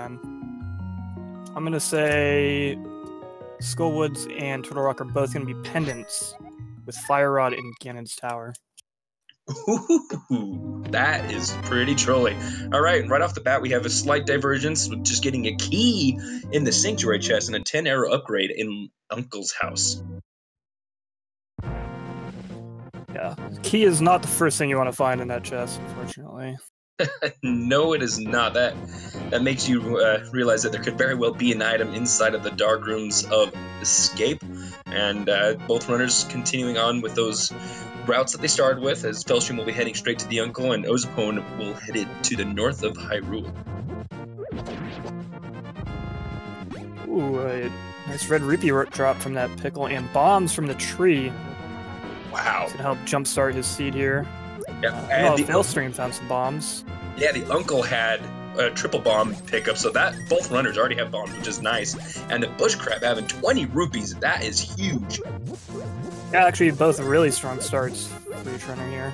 then. I'm gonna say Skullwoods and Turtle Rock are both gonna be pendants with Fire Rod and Ganon's Tower. Ooh, that is pretty trolly. All right, right off the bat, we have a slight divergence with just getting a key in the Sanctuary chest and a 10 arrow upgrade in Uncle's house. Yeah, key is not the first thing you want to find in that chest, unfortunately. No, it is not. That makes you realize that there could very well be an item inside of the dark rooms of Escape, and both runners continuing on with those routes that they started with, as failstream will be heading straight to the Uncle, and ozipone will head it to the north of Hyrule. Ooh, a nice red rupee drop from that pickle, and bombs from the tree. Wow. It's gonna help jumpstart his seed here. Yeah, and the failstream found some bombs. Yeah, the Uncle had a triple bomb pickup, so that both runners already have bombs, which is nice. And the bush crab having 20 rupees, that is huge. Yeah, actually, both really strong starts for each runner here.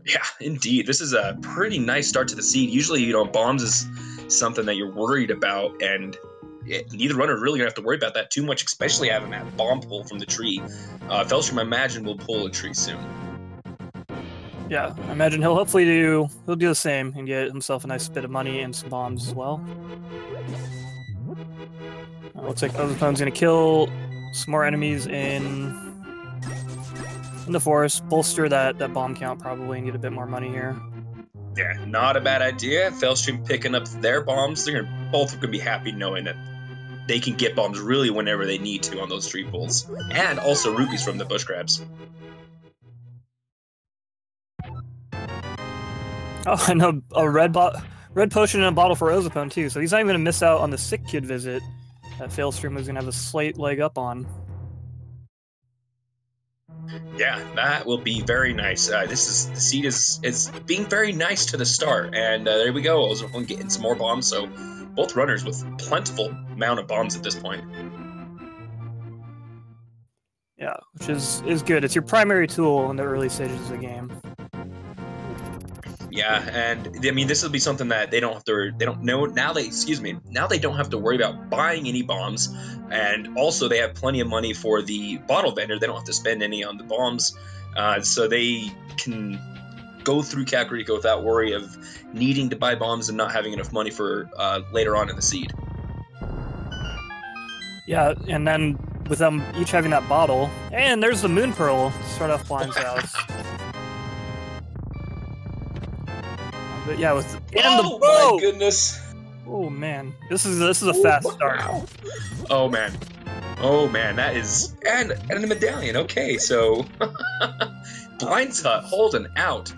Yeah, indeed. This is a pretty nice start to the seed. Usually, bombs is something that you're worried about, and neither runner really gonna have to worry about that too much, especially having that bomb pull from the tree. failstream, I imagine, will pull a tree soon. Yeah, I imagine he'll do the same and get himself a nice bit of money and some bombs as well. Looks like Ozipone's gonna kill some more enemies in the forest, bolster that bomb count probably, and get a bit more money here. Yeah, not a bad idea. failstream picking up their bombs. They're both gonna be happy knowing that they can get bombs really whenever they need to on those tree pulls, and also rupees from the bush crabs. Oh, I know, a red potion in a bottle for Ozipone too, so he's not even gonna miss out on the sick kid visit that failstream was gonna have a slight leg up on. Yeah, that will be very nice. The seed is being very nice to the start, and there we go. Ozipone getting some more bombs, so both runners with plentiful amount of bombs at this point. Yeah, which is good. It's your primary tool in the early stages of the game. Yeah, and I mean, this will be something that they don't have to. They don't know now. Now they don't have to worry about buying any bombs, and also they have plenty of money for the bottle vendor. They don't have to spend any on the bombs, so they can go through Kakariko without worry of needing to buy bombs and not having enough money for later on in the seed. Yeah, and then with them each having that bottle, and there's the Moon Pearl to start off Blind's house. But yeah, with the bow! My goodness! Oh man, this is a fast start. Wow. Oh man, that is and a medallion. Okay, so Blind's hut holding out.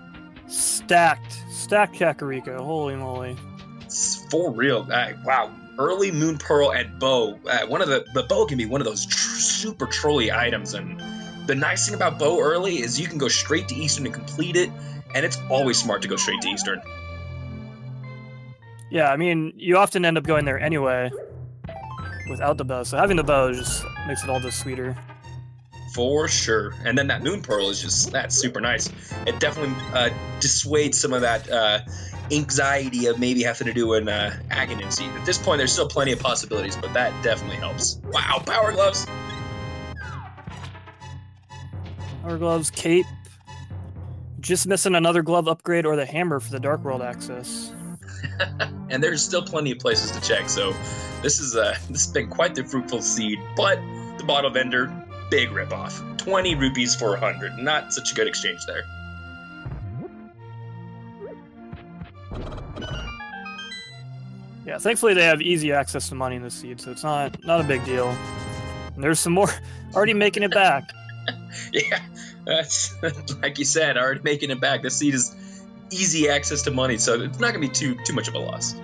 Stacked Kakariko. Holy moly! It's for real. Wow. Early Moon Pearl and bow. The bow can be one of those super trolly items, and the nice thing about bow early is you can go straight to Eastern and complete it, and it's always smart to go straight to Eastern. Yeah, I mean, you often end up going there anyway without the bow, so having the bow just makes it all the sweeter. For sure. And then that Moon Pearl is that's super nice. It definitely dissuades some of that anxiety of maybe having to do an Aghanim seed. At this point, there's still plenty of possibilities, but that definitely helps. Wow, Power Gloves! Power Gloves, Cape. Just missing another glove upgrade or the hammer for the Dark World access. And there's still plenty of places to check, so this has been quite the fruitful seed, but the bottle vendor, big ripoff. 20 rupees for 100. Not such a good exchange there. Yeah, thankfully they have easy access to money in the seed, so it's not a big deal. And there's some more already making it back. Yeah, that's like you said, already making it back. This seed is easy access to money, so it's not gonna be too much of a loss.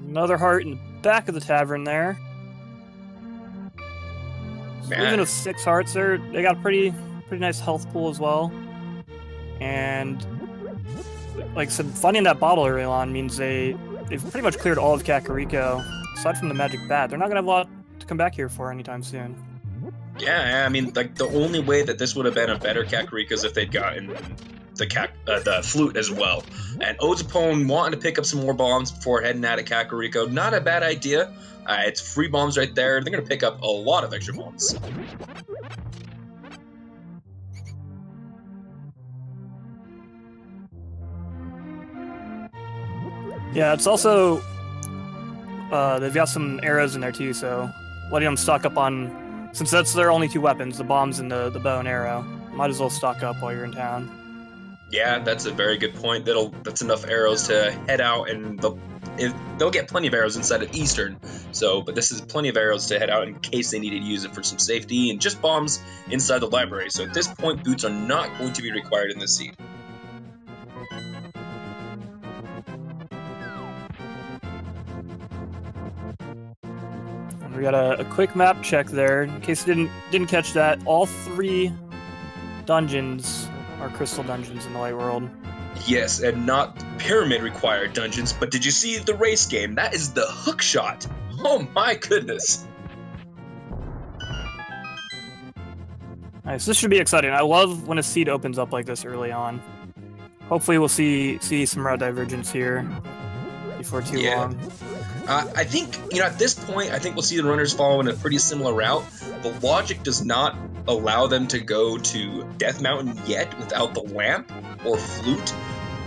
Another heart in the back of the tavern there. So even with 6 hearts there, they got a pretty nice health pool as well. And like I said, finding that bottle early on means they've pretty much cleared all of Kakariko. Aside from the magic bat, they're not gonna have a lot to come back here for anytime soon. Yeah, I mean, like the only way that this would have been a better Kakariko is if they'd gotten the flute as well. And ozipone wanting to pick up some more bombs before heading out of Kakariko, not a bad idea. It's free bombs right there. They're gonna pick up a lot of extra bombs. Yeah, it's also they've got some arrows in there too, so letting them stock up on, since that's their only two weapons, the bombs and the bow and arrow. Might as well stock up while you're in town. Yeah, that's a very good point. That's enough arrows to head out, and they'll get plenty of arrows inside of Eastern. So, but this is plenty of arrows to head out in case they need to use it for some safety, and just bombs inside the library. So at this point, boots are not going to be required in this seed. We got a quick map check there. In case you didn't catch that, all 3 dungeons are crystal dungeons in the light world. Yes, and not pyramid required dungeons, but did you see the race game? That is the hook shot. Oh my goodness. Nice, this should be exciting. I love when a seed opens up like this early on. Hopefully we'll see some route divergence here before too long. I think, at this point, I think we'll see the runners following a pretty similar route. The logic does not allow them to go to Death Mountain yet without the lamp or flute,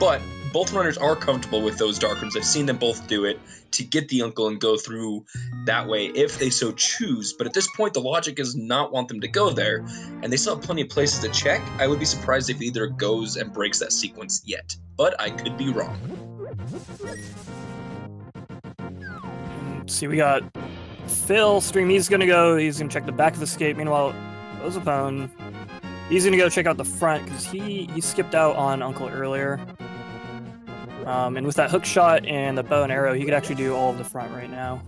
but both runners are comfortable with those dark rooms. I've seen them both do it to get the uncle and go through that way if they so choose. But at this point, the logic does not want them to go there, and they still have plenty of places to check. I would be surprised if either goes and breaks that sequence yet, but I could be wrong. See, we got failstream. He's gonna check the back of the escape. Meanwhile, ozipone, he's gonna go check out the front because he skipped out on Uncle earlier. And with that hook shot and the bow and arrow, he could actually do all of the front right now.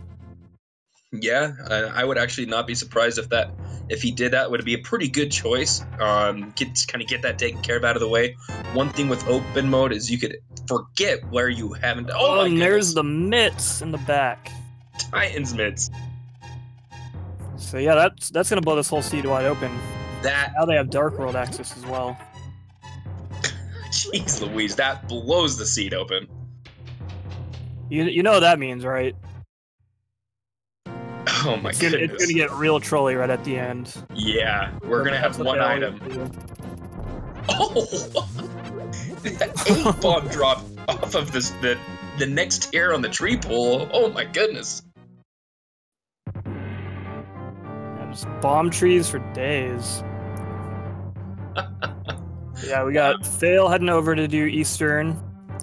Yeah, I would actually not be surprised if he did that. It would be a pretty good choice. Get that taken care of out of the way. One thing with open mode is you could forget where you haven't. Oh, and there's the mitts in the back. Titan's mitts. So yeah, that's gonna blow this whole seed wide open. Now they have Dark World access as well. Jeez Louise, that blows the seed open. You know what that means, right? Oh my goodness. It's gonna get real trolly right at the end. Yeah, we're gonna have one item. Oh! That 8 bomb drop off of the next tier on the tree pool. Oh my goodness. Yeah, just bomb trees for days. Yeah, we got Fail heading over to do Eastern.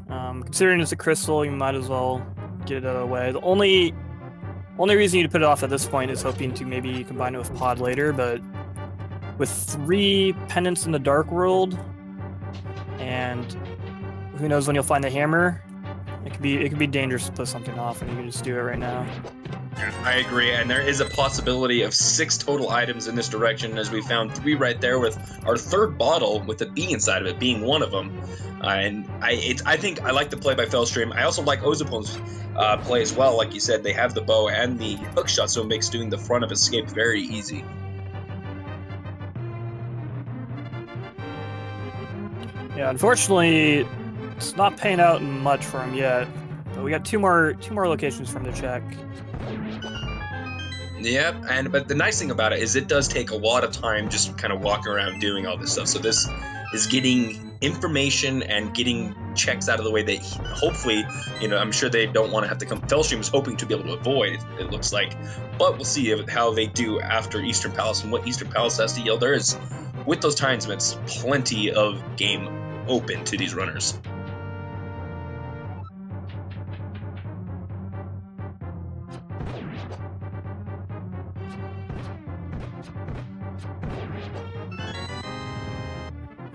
Considering it's a crystal, you might as well get it out of the way. The only reason you put it off at this point is hoping to maybe combine it with Pod later, but with 3 pendants in the Dark World, and who knows when you'll find the hammer, it could be dangerous to put something off, and you can just do it right now. I agree, and there is a possibility of 6 total items in this direction, as we found 3 right there, with our 3rd bottle with the bee inside of it being one of them. And I think I like the play by failstream. I also like ozipone's play as well. Like you said, they have the bow and the hook shot, so it makes doing the front of escape very easy. Yeah, unfortunately, it's not paying out much for him yet. But we got two more locations for him to check. Yep, but the nice thing about it is it does take a lot of time just kind of walking around doing all this stuff. So this is getting information and getting checks out of the way that hopefully, I'm sure they don't want to have to come. failstream is hoping to be able to avoid, it looks like. But we'll see how they do after Eastern Palace and what Eastern Palace has to yield. There is, with those time limits, plenty of game open to these runners.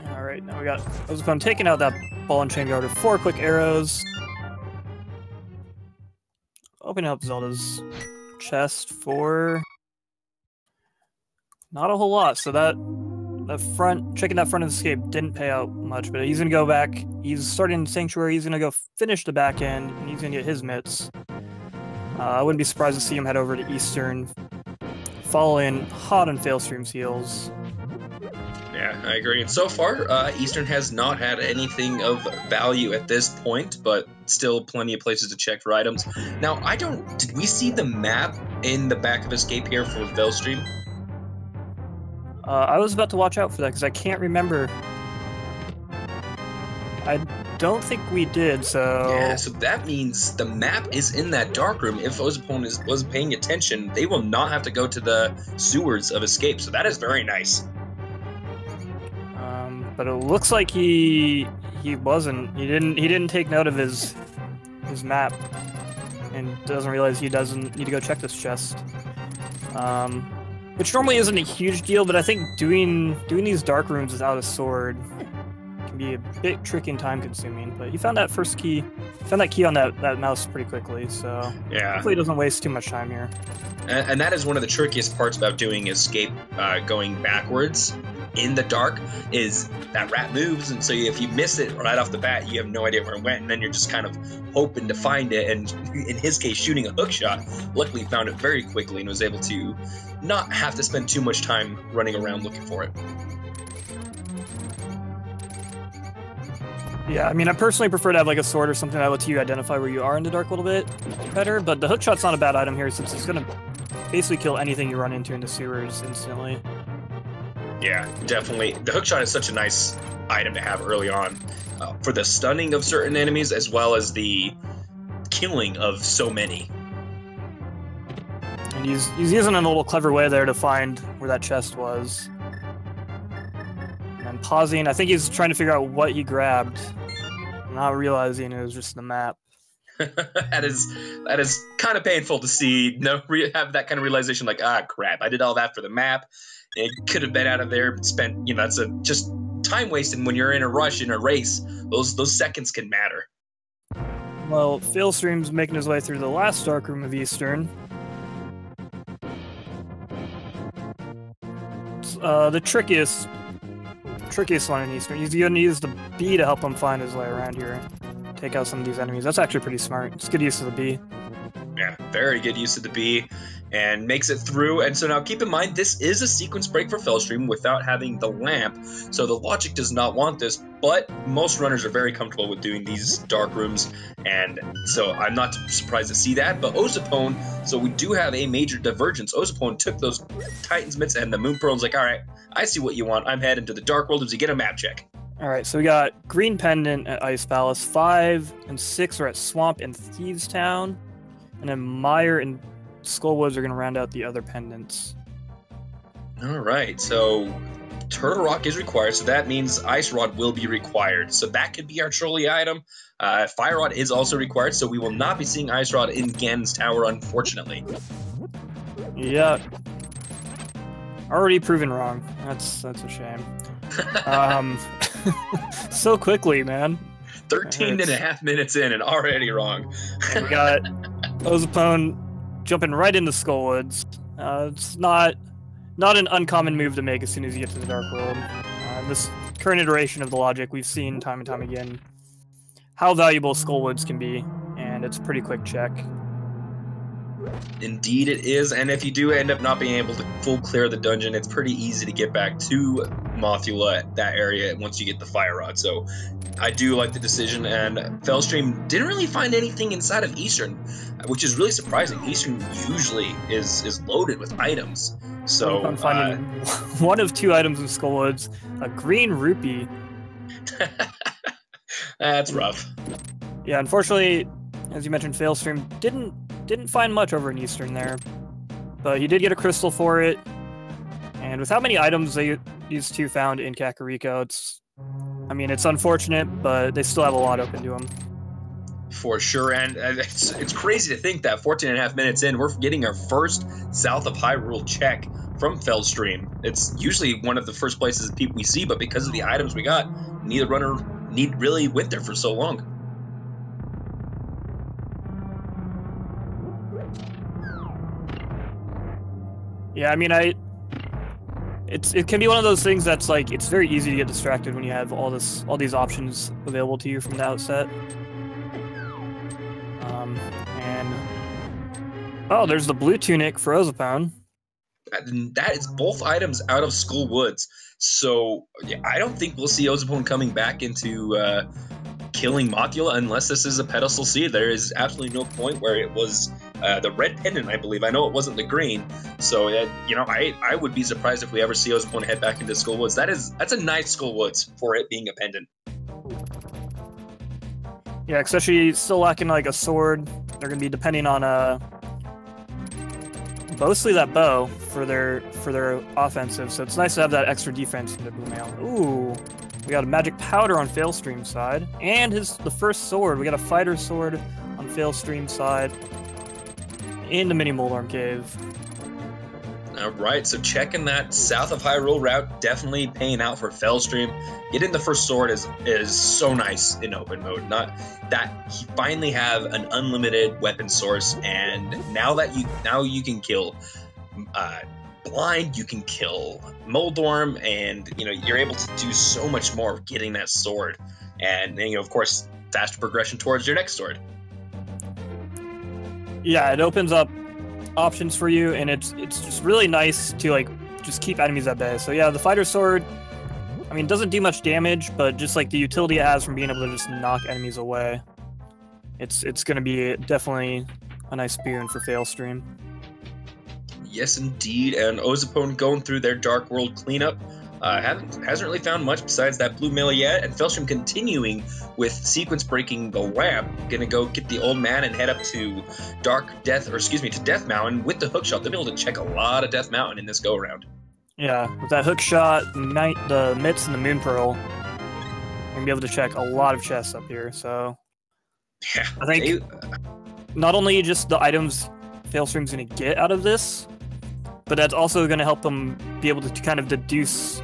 Alright, now we got ozipone taking out that ball and chain guard with 4 quick arrows. Opening up Zelda's chest for not a whole lot, so that checking that front of the escape didn't pay out much, but he's gonna go back. He's starting Sanctuary. He's gonna go finish the back end, and he's gonna get his mitts. I wouldn't be surprised to see him head over to Eastern, following hot on Failstream's heels. Yeah, I agree. And so far, Eastern has not had anything of value at this point, but still plenty of places to check for items. Now, did we see the map in the back of Escape here for Failstream? I was about to watch out for that because I can't remember. I don't think we did, so... Yeah, so that means the map is in that dark room. If ozipone was paying attention, they will not have to go to the sewers of Escape, so that is very nice. But it looks like he wasn't. He didn't take note of his map, and doesn't realize he doesn't need to go check this chest. Which normally isn't a huge deal, but I think doing these dark rooms without a sword can be a bit tricky and time consuming. But he found that first key, found that key on that mouse pretty quickly, so yeah, hopefully he doesn't waste too much time here. And that is one of the trickiest parts about doing Escape, going backwards in the dark, is that rat moves, and so if you miss it right off the bat, you have no idea where it went, and then you're just kind of hoping to find it, and in his case, shooting a hook shot. Luckily, he found it very quickly and was able to not have to spend too much time running around looking for it. Yeah, I mean, I personally prefer to have like a sword or something that lets you identify where you are in the dark a little bit better, but the hook shot's not a bad item here since it's going to basically kill anything you run into in the sewers instantly. Yeah, definitely. The hookshot is such a nice item to have early on for the stunning of certain enemies as well as the killing of so many. And he's using a little clever way there to find where that chest was. And pausing, I think he's trying to figure out what he grabbed, not realizing it was just the map. that is kind of painful to see. Have that kind of realization, like, ah, crap, I did all that for the map. It could have been out of there, spent, that's just time wasted. When you're in a rush, in a race, those seconds can matter. Well, Failstream's making his way through the last dark room of Eastern. It's, the trickiest one in Eastern. He's going to use the bee to help him find his way around here. Take out some of these enemies. That's actually pretty smart. It's good use of the bee. Yeah, very good use of the bee, and makes it through. And so now keep in mind, this is a sequence break for Failstream without having the lamp, so the logic does not want this, but most runners are very comfortable with doing these dark rooms, and so I'm not surprised to see that. But ozipone, so we do have a major divergence. Ozipone took those Titan's mitts, and the Moon Pearl's like, all right, I see what you want. I'm heading to the Dark World. Does he get a map check? All right, so we got Green Pendant at Ice Palace, 5 and 6 are at Swamp and Thieves Town, and then Mire and Skullwoods are going to round out the other pendants. All right, so Turtle Rock is required, so that means Ice Rod will be required. So that could be our trolley item. Fire Rod is also required, so we will not be seeing Ice Rod in Gan's Tower, unfortunately. Yeah. Already proven wrong. That's a shame. So quickly, man. 13 and a half minutes in and already wrong. And we got ozipone jumping right into Skullwoods. It's not an uncommon move to make as soon as you get to the Dark World. This current iteration of the logic, we've seen time and time again how valuable Skullwoods can be, and it's a pretty quick check. Indeed it is, and if you do end up not being able to full clear the dungeon, it's pretty easy to get back to Mothula, that area, once you get the Fire Rod. So I do like the decision, and Failstream didn't really find anything inside of Eastern, which is really surprising. Eastern usually is loaded with items. So I'm finding one of 2 items in Skullwoods, a green rupee. That's rough. Yeah, unfortunately, as you mentioned, Failstream didn't find much over in Eastern there, but he did get a crystal for it. And with how many items these 2 found in Kakariko, it's unfortunate, but they still have a lot open to them. For sure, and it's crazy to think that 14 and a half minutes in, we're getting our first South of Hyrule check from Failstream. It's usually one of the first places we see, but because of the items we got, neither runner really went there for so long. Yeah, it can be one of those things that's like it's very easy to get distracted when you have all these options available to you from the outset. And oh, there's the blue tunic for ozipone. That is both items out of School Woods. So yeah, I don't think we'll see ozipone coming back into killing Mothula unless this is a pedestal seed. There is absolutely no point where it was the red pendant, I believe. I know it wasn't the green. So, you know, I would be surprised if we ever see ozipone head back into School Woods. That's a nice School Woods for it being a pendant. Yeah, especially still lacking like a sword. They're going to be depending on mostly that bow for their offensive. So it's nice to have that extra defense in the blue mail. Ooh. We got a magic powder on failstream side, and the first sword. We got a fighter sword on failstream side in the mini Moldarm cave. All right, so checking that south of Hyrule route, definitely paying out for failstream. Getting the first sword is so nice in open mode. Not that you finally have an unlimited weapon source, and now you can kill blind, you can kill Moldorm, and you know you're able to do so much more getting that sword, and you know of course faster progression towards your next sword. Yeah, it opens up options for you, and it's just really nice to like just keep enemies at bay. So yeah, the fighter sword, I mean, doesn't do much damage, but just like the utility it has from being able to just knock enemies away, it's gonna be definitely a nice boon for failstream. Yes, indeed. And ozipone going through their Dark World cleanup. Hasn't really found much besides that blue mail yet. And failstream continuing with sequence breaking the lamp. Gonna go get the old man and head up to Death Mountain with the hook shot. They'll be able to check a lot of Death Mountain in this go around. Yeah, with that hook shot, the mitts, and the moon pearl, you're gonna be able to check a lot of chests up here. So yeah, I think not only just the items failstream's gonna get out of this, but that's also going to help them be able to kind of deduce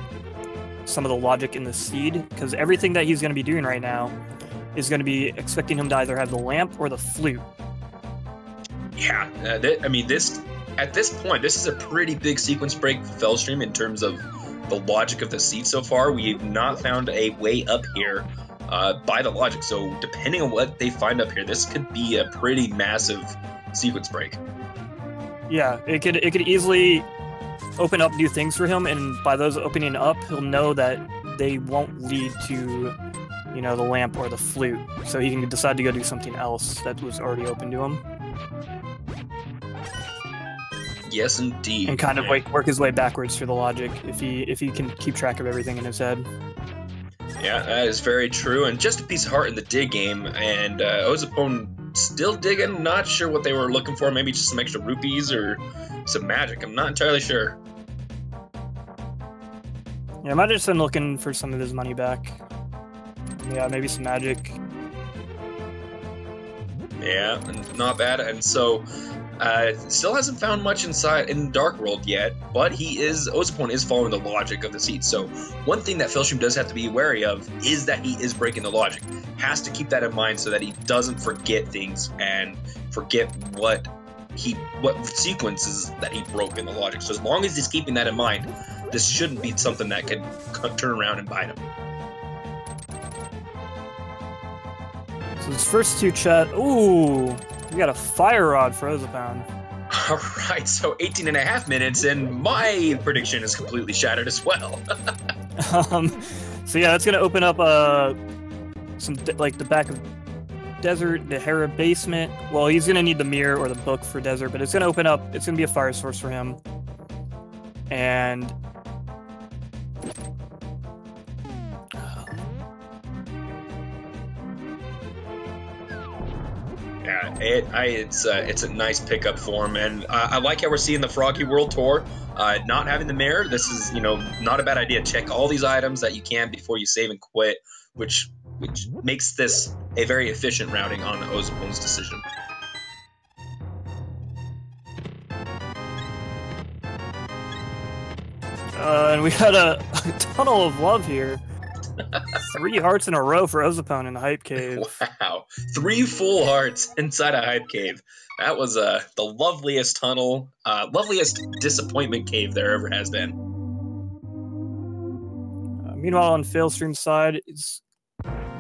some of the logic in the seed, because everything that he's going to be doing right now is going to be expecting him to either have the lamp or the flute. Yeah, I mean, at this point, this is a pretty big sequence break for failstream in terms of the logic of the seed so far. We've not found a way up here by the logic, so depending on what they find up here, this could be a pretty massive sequence break. Yeah, it could easily open up new things for him, and by those opening up, he'll know that they won't lead to, you know, the lamp or the flute, so he can decide to go do something else that was already open to him. Yes, indeed. And kind of like work his way backwards through the logic if he can keep track of everything in his head. Yeah, that is very true. And just a piece of heart in the dig game, and ozipone still digging. Not sure what they were looking for. Maybe just some extra rupees or some magic. I'm not entirely sure. Yeah, I might have just been looking for some of his money back. Yeah, maybe some magic. Yeah, not bad. And so still hasn't found much inside in Dark World yet, but ozipone is following the logic of the seed. So one thing that failstream does have to be wary of is that he is breaking the logic. Has to keep that in mind so that he doesn't forget things and forget what sequences that he broke in the logic. So as long as he's keeping that in mind, this shouldn't be something that could turn around and bite him. So his first two ooh, we got a fire rod for ozipone. All right, so 18 and a half minutes, and my prediction is completely shattered as well. So yeah, that's gonna open up some like the back of desert, the Hera basement. Well, he's gonna need the mirror or the book for desert, but it's gonna open up. It's gonna be a fire source for him, and yeah, it's a nice pickup for him, and I like how we're seeing the Froggy World Tour. Not having the mirror, this is not a bad idea. Check all these items that you can before you save and quit, which makes this a very efficient routing on ozipone's decision. And we got a tunnel of love here. 3 hearts in a row for ozipone in the hype cave. Wow, 3 full hearts inside a hype cave. That was the loveliest tunnel, loveliest disappointment cave there ever has been. Meanwhile, on Failstream's side, it's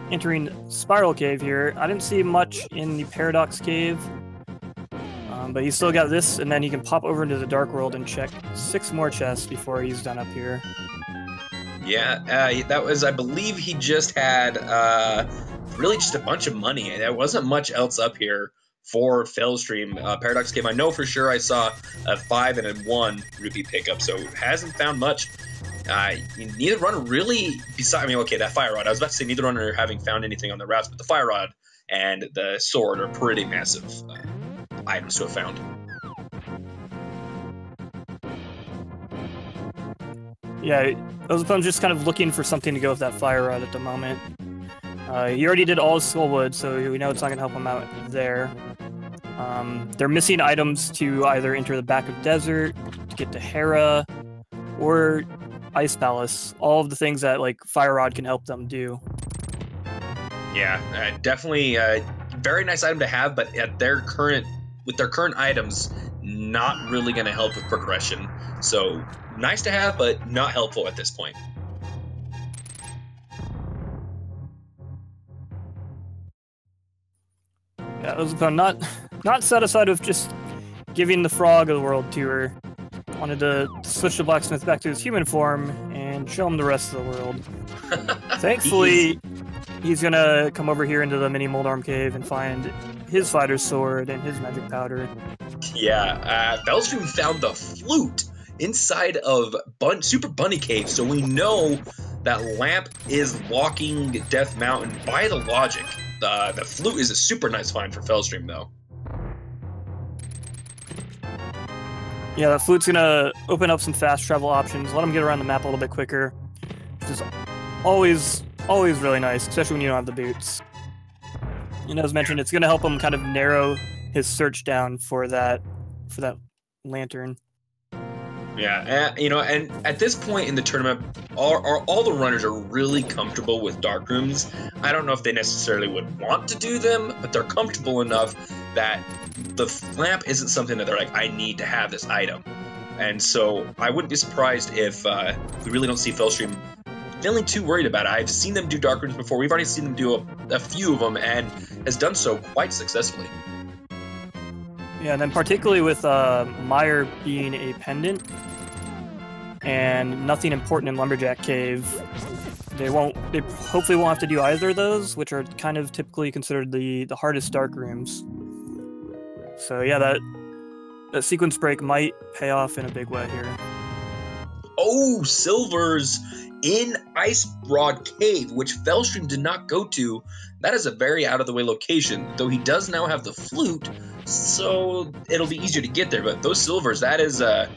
entering Spiral Cave here. I didn't see much in the Paradox Cave, but he's still got this, and then he can pop over into the Dark World and check 6 more chests before he's done up here. Yeah, that was, I believe he just had really just a bunch of money, and there wasn't much else up here for Failstream. Paradox Cave, I know for sure I saw a 5 and a 1 rupee pickup, so hasn't found much. Neither runner really, I mean, okay, that fire rod, I was about to say neither runner having found anything on the routes, but the fire rod and the sword are pretty massive items to have found. Yeah, Ozipone's just kind of looking for something to go with that fire rod at the moment. He already did all his Skullwood, so we know it's not going to help him out there. They're missing items to either enter the back of Desert, to get to Hera, or Ice Palace. All of the things that like Fire Rod can help them do. Yeah, definitely a very nice item to have, but with their current items, not really going to help with progression. So nice to have, but not helpful at this point. Yeah, Ozipone not satisfied with just giving the Frog of the World to her. Wanted to switch the blacksmith back to his human form and show him the rest of the world. Thankfully, he's gonna come over here into the mini Moldarm Cave and find his fighter's sword and his magic powder. Yeah, Failstream found the flute inside of Super Bunny Cave, so we know that Lamp is locking Death Mountain by the logic. The flute is a super nice find for Failstream, though. Yeah, that flute's gonna open up some fast travel options, let him get around the map a little bit quicker. Which is always really nice, especially when you don't have the boots. And as mentioned, it's gonna help him kind of narrow his search down for that lantern. Yeah, and at this point in the tournament, all the runners are really comfortable with dark rooms. I don't know if they necessarily would want to do them, but they're comfortable enough that the lamp isn't something that they're like, I need to have this item. And so I wouldn't be surprised if we really don't see Failstream feeling too worried about it. I've seen them do dark rooms before. We've already seen them do a few of them, and has done so quite successfully. Yeah, and then particularly with Meyer being a pendant and nothing important in Lumberjack Cave, they hopefully won't have to do either of those, which are kind of typically considered the hardest dark rooms. So yeah, that sequence break might pay off in a big way here. Oh, Silver's in Ice Rod Cave, which Failstream did not go to. That is a very out-of-the-way location, though he does now have the flute, so it'll be easier to get there. But those Silvers, that is a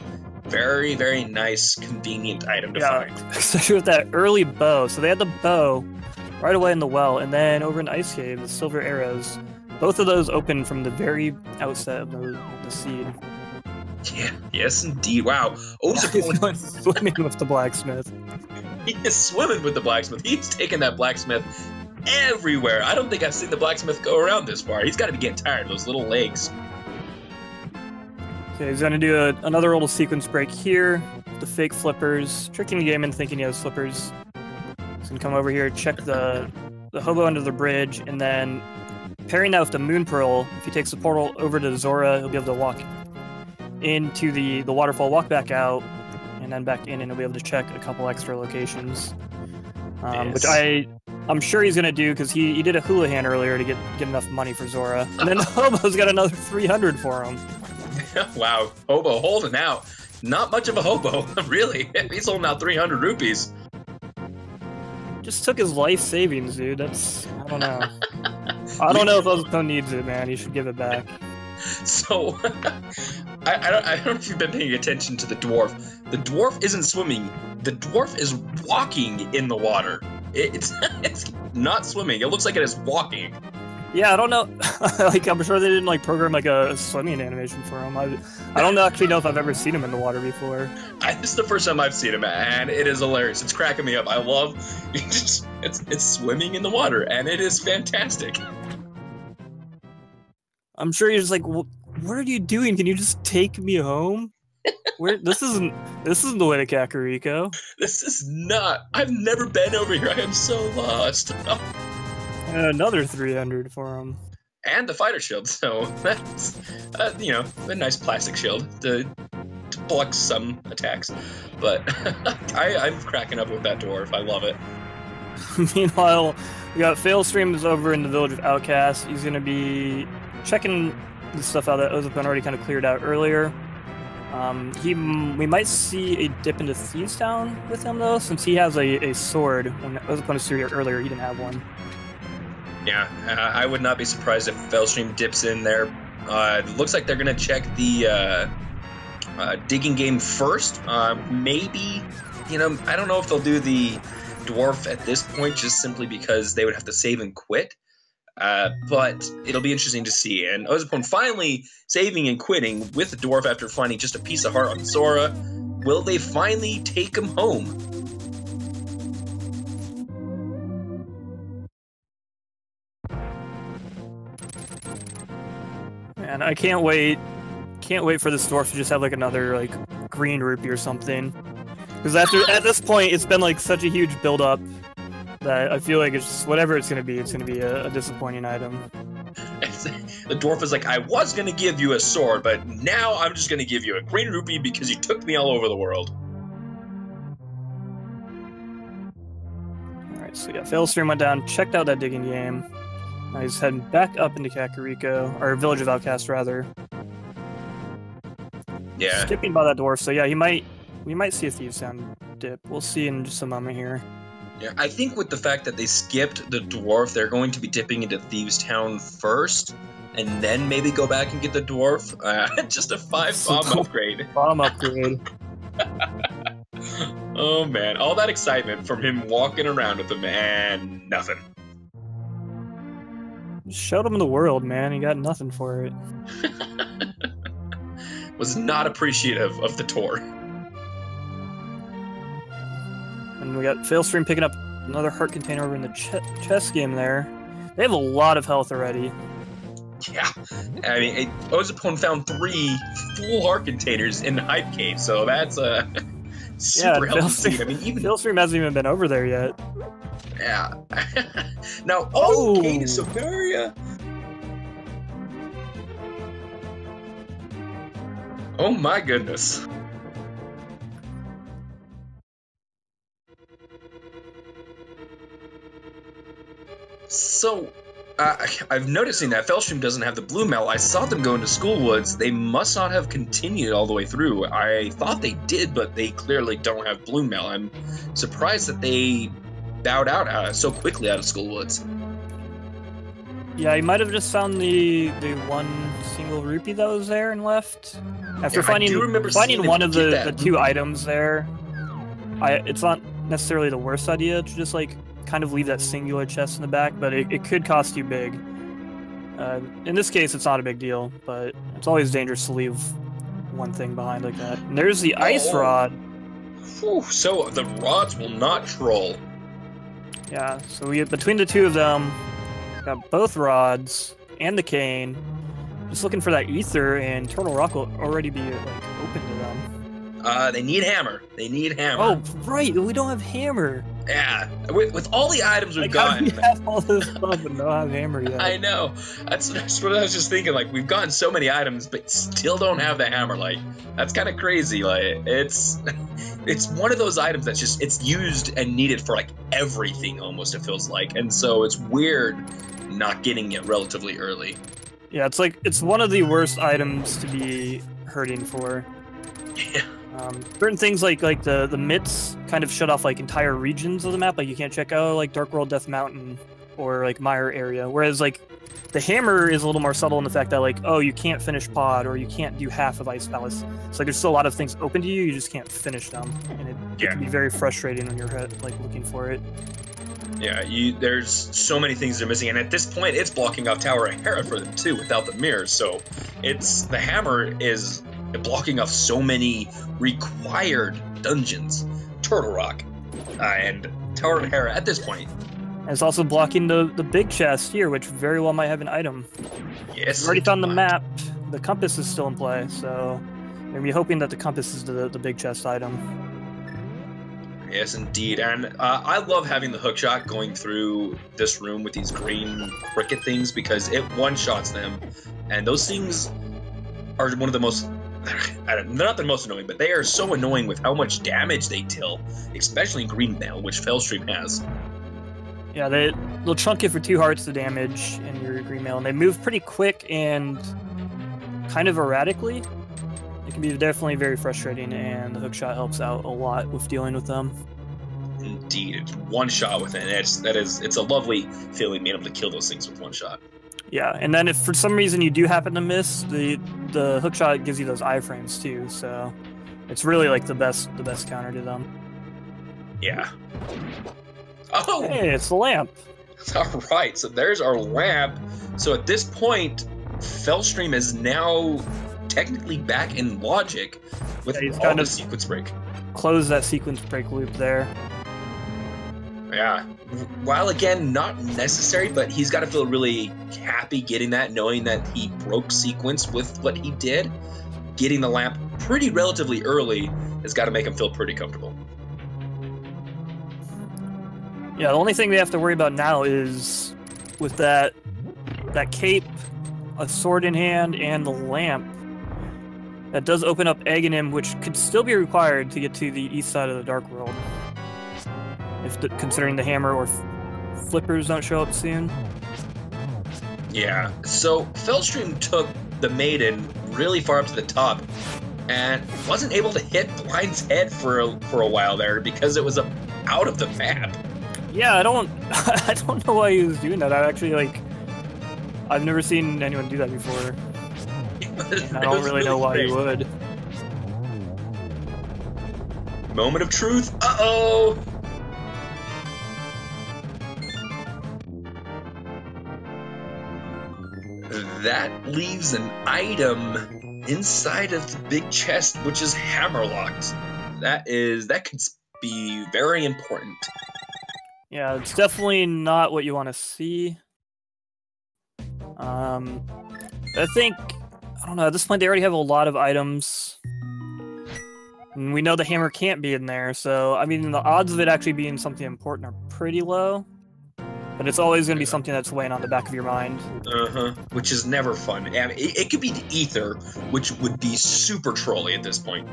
very, very nice, convenient item to find. Especially with that early bow. So they had the bow right away in the well, and then over in the Ice Cave, the silver arrows. Both of those open from the very outset of the seed. Yeah, yes indeed. Wow. He's going swimming with the blacksmith. He is swimming with the blacksmith. He's taking that blacksmith everywhere. I don't think I've seen the blacksmith go around this far. He's got to be getting tired of those little legs. Okay, he's going to do another little sequence break here. The fake flippers, tricking the game into thinking he has flippers. He's going to come over here, check the hobo under the bridge, and then pairing that with the Moon Pearl, if he takes the portal over to Zora, he'll be able to walk into the waterfall, walk back out, and then back in, and he'll be able to check a couple extra locations. Yes. Which I'm sure he's going to do, because he did a Houlihan earlier to get enough money for Zora. And then the hobo's got another 300 for him. Wow, hobo holding out. Not much of a hobo, really. He's holding out 300 rupees. Just took his life savings, dude. I don't know. I don't know if Ozipone needs it, man. He should give it back. So, I don't know if you've been paying attention to the dwarf. The dwarf isn't swimming. The dwarf is walking in the water. It's not swimming. It looks like it is walking. Yeah, I don't know. I'm sure they didn't program a swimming animation for him. I don't actually know if I've ever seen him in the water before. This is the first time I've seen him, and it is hilarious. It's cracking me up. I love it's swimming in the water, and it is fantastic. I'm sure you're just like, what are you doing? Can you just take me home? This isn't the way to Kakariko. This is not. I've never been over here. I am so lost. Another 300 for him. And the fighter shield, so that's you know, a nice plastic shield to block some attacks. But I'm cracking up with that dwarf. I love it. Meanwhile, we got failstream is over in the village of Outcast. He's gonna be checking the stuff out that ozipone already kind of cleared out earlier. We might see a dip into Thieves Town with him though, since he has a sword. When ozipone was here earlier, he didn't have one. Yeah, I would not be surprised if failstream dips in there. It looks like they're gonna check the digging game first. Maybe, you know, I don't know if they'll do the dwarf at this point, just simply because they would have to save and quit. But it'll be interesting to see. And ozipone finally saving and quitting with the dwarf after finding just a piece of heart on Sora. Will they finally take him home? Man, I can't wait. Can't wait for this dwarf to just have like another like green rupee or something. Because at this point, it's been like such a huge build up that I feel like it's just, whatever it's gonna be a disappointing item. The dwarf is like, I was gonna give you a sword, but now I'm just gonna give you a green rupee because you took me all over the world. Alright, so yeah, failstream went down, checked out that digging game. Now he's heading back up into Kakariko, or Village of Outcast rather. Yeah. Skipping by that dwarf, so yeah, we might see a Thieves Town dip. We'll see in just a moment here. Yeah, I think with the fact that they skipped the dwarf, they're going to be dipping into Thieves Town first, and then maybe go back and get the dwarf. Just a 5-bomb upgrade. Bomb upgrade. Oh man, all that excitement from him walking around with them, and nothing. Showed him the world, man. He got nothing for it. Was not appreciative of the tour. And we got failstream picking up another heart container over in the chess game there. They have a lot of health already. Yeah, I mean, ozipone found 3 full heart containers in the hype cave, so that's super healthy. I mean, even failstream hasn't even been over there yet. Yeah. Now, okay, to Samaria. Oh my goodness. So, I'm noticing that failstream doesn't have the blue mail. I saw them go into Schoolwoods. They must not have continued all the way through. I thought they did, but they clearly don't have blue mail. I'm surprised that they bowed out so quickly out of Schoolwoods. Yeah, he might have just found the one single rupee that was there and left. After finding one of the 2 items there, it's not necessarily the worst idea to just like kind of leave that singular chest in the back, but it could cost you big. In this case, it's not a big deal, but it's always dangerous to leave one thing behind like that. And there's the ice rod. Whew, so the rods will not troll. Yeah, so between the 2 of them, got both rods and the cane. Just looking for that ether, and Turtle Rock will already be like open to them. They need hammer. They need hammer. Oh, right, we don't have hammer. Yeah, with all the items we've gotten. We have all this stuff and don't have hammer yet. I know. That's what I was just thinking. Like, we've gotten so many items, but still don't have the hammer. Like, that's kind of crazy. Like, it's one of those items that's just, it's used and needed for like everything almost, it feels like. And so it's weird not getting it relatively early. Yeah, it's one of the worst items to be hurting for. Yeah. Certain things like the mitts kind of shut off like entire regions of the map. Like you can't check out like Dark World, Death Mountain, or like Mire area. Whereas like the hammer is a little more subtle in the fact that like, oh, you can't finish Pod, or you can't do half of Ice Palace. So like there's still a lot of things open to you. You just can't finish them, and it can be very frustrating when you're like looking for it. Yeah, there's so many things they're missing, and at this point, it's blocking off Tower of Hera for them too, without the mirrors. So the hammer is blocking off so many required dungeons, Turtle Rock, and Tower of Hera at this point. And it's also blocking the big chest here, which very well might have an item. Yes. We've already found the map. The compass is still in play, so Maybe be hoping that the compass is the big chest item. Yes, indeed. And I love having the hookshot going through this room with these green cricket things because it one-shots them. And those things are one of the most... they're not the most annoying, but they are so annoying with how much damage they deal, especially in green mail, which failstream has. Yeah, they'll chunk it for 2 hearts to damage in your green mail, and they move pretty quick and kind of erratically. It can be definitely very frustrating, and the hookshot helps out a lot with dealing with them. Indeed, it's one shot with it. It's a lovely feeling being able to kill those things with one shot. Yeah, and then if for some reason you do happen to miss, the hookshot gives you those iframes too, so it's really like the best counter to them. Yeah. Oh! Hey, it's the lamp! Alright, so there's our lamp. So at this point, failstream is now technically back in logic with all the sequence break. Close that sequence break loop there. Yeah. While again, not necessary, but he's got to feel really happy getting that, knowing that he broke sequence with what he did. Getting the lamp pretty relatively early has got to make him feel pretty comfortable. Yeah, the only thing we have to worry about now is with that cape, a sword in hand, and the lamp. That does open up Aghanim, which could still be required to get to the east side of the Dark World. Considering the hammer or flippers don't show up soon. Yeah, so failstream took the maiden really far up to the top and wasn't able to hit Blind's head for a while there because it was out of the map. Yeah, I don't know why he was doing that. I've never seen anyone do that before. I don't really know why he would. Moment of truth. Uh-oh! That leaves an item inside of the big chest, which is hammerlocked. That could be very important. Yeah, it's definitely not what you want to see. I don't know, at this point they already have a lot of items. And we know the hammer can't be in there, so, I mean, the odds of it actually being something important are pretty low. But it's always going to be something that's weighing on the back of your mind. Uh-huh, which is never fun. I mean, it could be the ether, which would be super trolly at this point.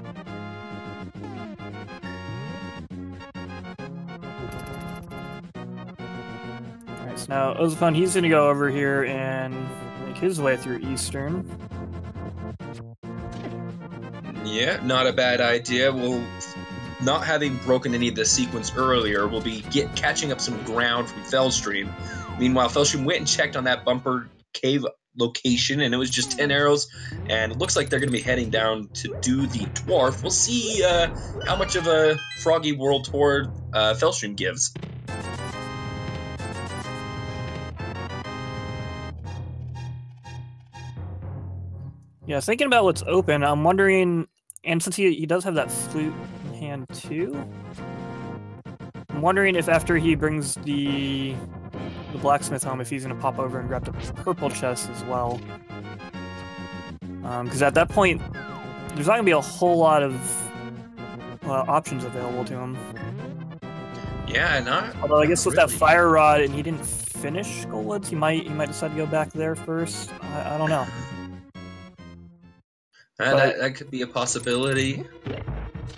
Alright, so now Ozipone, he's going to go over here and make his way through Eastern. Yeah, not a bad idea. Not having broken any of the sequence earlier, we'll be catching up some ground from failstream. Meanwhile, failstream went and checked on that bumper cave location, and it was just 10 arrows, and it looks like they're going to be heading down to do the dwarf. We'll see how much of a froggy world tour failstream gives. Yeah, thinking about what's open, I'm wondering, and since he does have that flute in hand too, I'm wondering if after he brings the blacksmith home, if he's going to pop over and grab the purple chest as well. Because at that point, there's not going to be a whole lot of options available to him. Yeah, not. Although I guess with that fire rod, and he didn't finish Skullwoods, he might decide to go back there first. I don't know. That could be a possibility.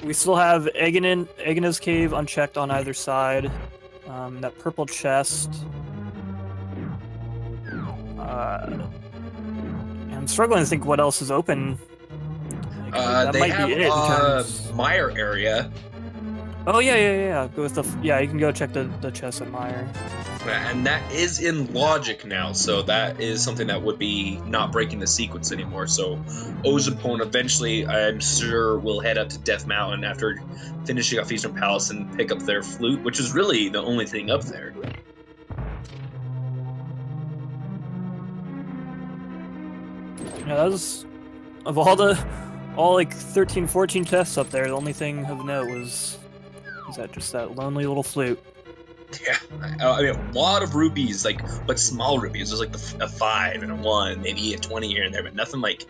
We still have Aghanim's cave unchecked on either side. That purple chest. I'm struggling to think what else is open. That they might have be it Mire area. Oh yeah. Go with you can go check the chest at Mire. And that is in logic now, so that is something that would be not breaking the sequence anymore. So Ozipone eventually, I'm sure, will head up to Death Mountain after finishing off Eastern Palace and pick up their flute, which is really the only thing up there. Yeah, that was, of all like 13, 14 chests up there, the only thing of note was that lonely little flute. Yeah, I mean, a lot of rupees, but small rupees. There's like a 5 and a 1, maybe a 20 here and there, but nothing like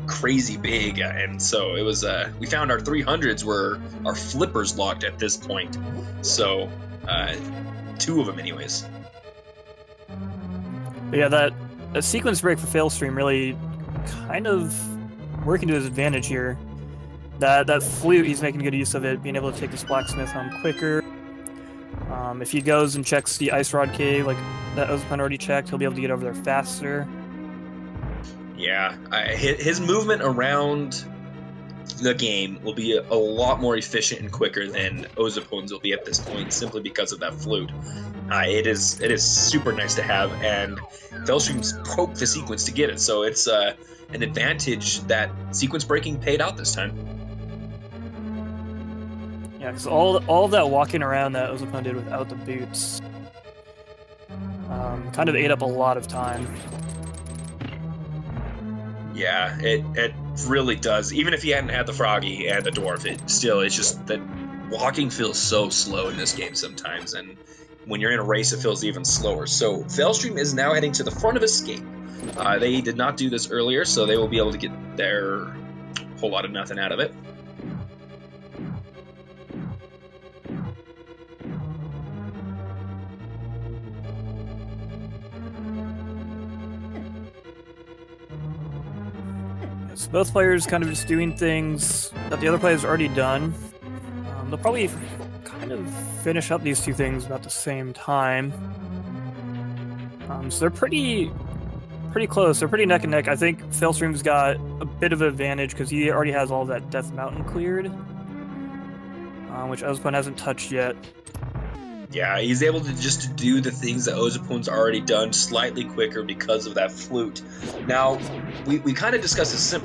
crazy big, and so it was. We found our 300s were our flippers locked at this point, so 2 of them, anyways. But yeah, that a sequence break for failstream really kind of working to his advantage here. That flute, he's making good use of it, being able to take this blacksmith home quicker. If he goes and checks the ice rod cave, like that ozipone already checked, he'll be able to get over there faster. Yeah, his movement around the game will be a lot more efficient and quicker than Ozipone's will be at this point, simply because of that flute. It is super nice to have, and failstream's broke the sequence to get it, so it's an advantage that sequence breaking paid out this time. Yeah, because all of that walking around that Ozipone did without the boots kind of ate up a lot of time. Yeah, it really does. Even if he hadn't had the froggy and the dwarf, it's just that walking feels so slow in this game sometimes, and when you're in a race, it feels even slower. So failstream is now heading to the front of escape. They did not do this earlier, so they will be able to get their whole lot of nothing out of it. So both players kind of just doing things that the other player's already done. They'll probably kind of finish up these 2 things about the same time. So they're pretty close. They're pretty neck and neck. I think failstream's got a bit of an advantage because he already has all that Death Mountain cleared, which Ozipone hasn't touched yet. Yeah, he's able to just do the things that Ozipone's already done slightly quicker because of that flute. Now, we kind of discussed this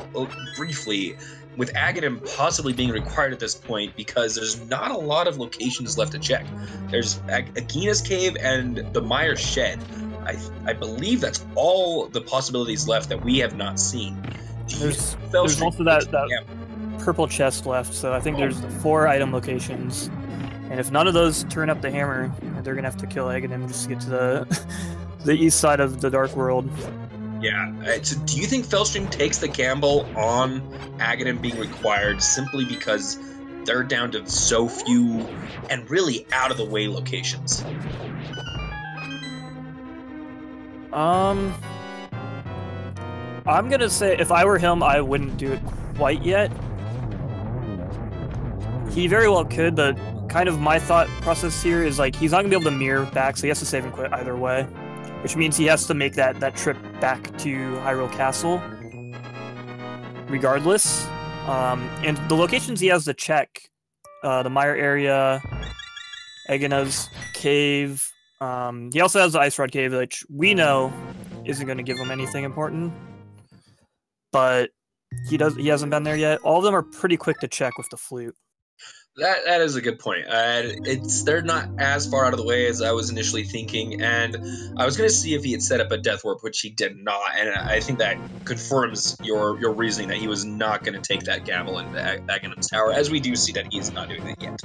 briefly, with Aghanim possibly being required at this point because there's not a lot of locations left to check. There's Agina's Cave and the Meyer Shed. I believe that's all the possibilities left that we have not seen. There's also that purple chest left, so I think there's the 4 item locations. And if none of those turn up the hammer, they're gonna have to kill Aghanim just to get to the east side of the Dark World. Yeah. So do you think failstream takes the gamble on Aghanim being required simply because they're down to so few and really out of the way locations? I'm gonna say if I were him, I wouldn't do it quite yet. He very well could, but kind of my thought process here is like he's not gonna be able to mirror back, so he has to save and quit either way, which means he has to make that trip back to Hyrule Castle regardless. And the locations he has to check, the Meyer area, Agina's Cave, he also has the Ice Rod Cave, which we know isn't going to give him anything important, but he hasn't been there yet. All of them are pretty quick to check with the flute. That is a good point. They're not as far out of the way as I was initially thinking, and I was going to see if he had set up a death warp, which he did not, and I think that confirms your reasoning that he was not going to take that gamble into Aghanim's Tower, as we do see that he's not doing that yet.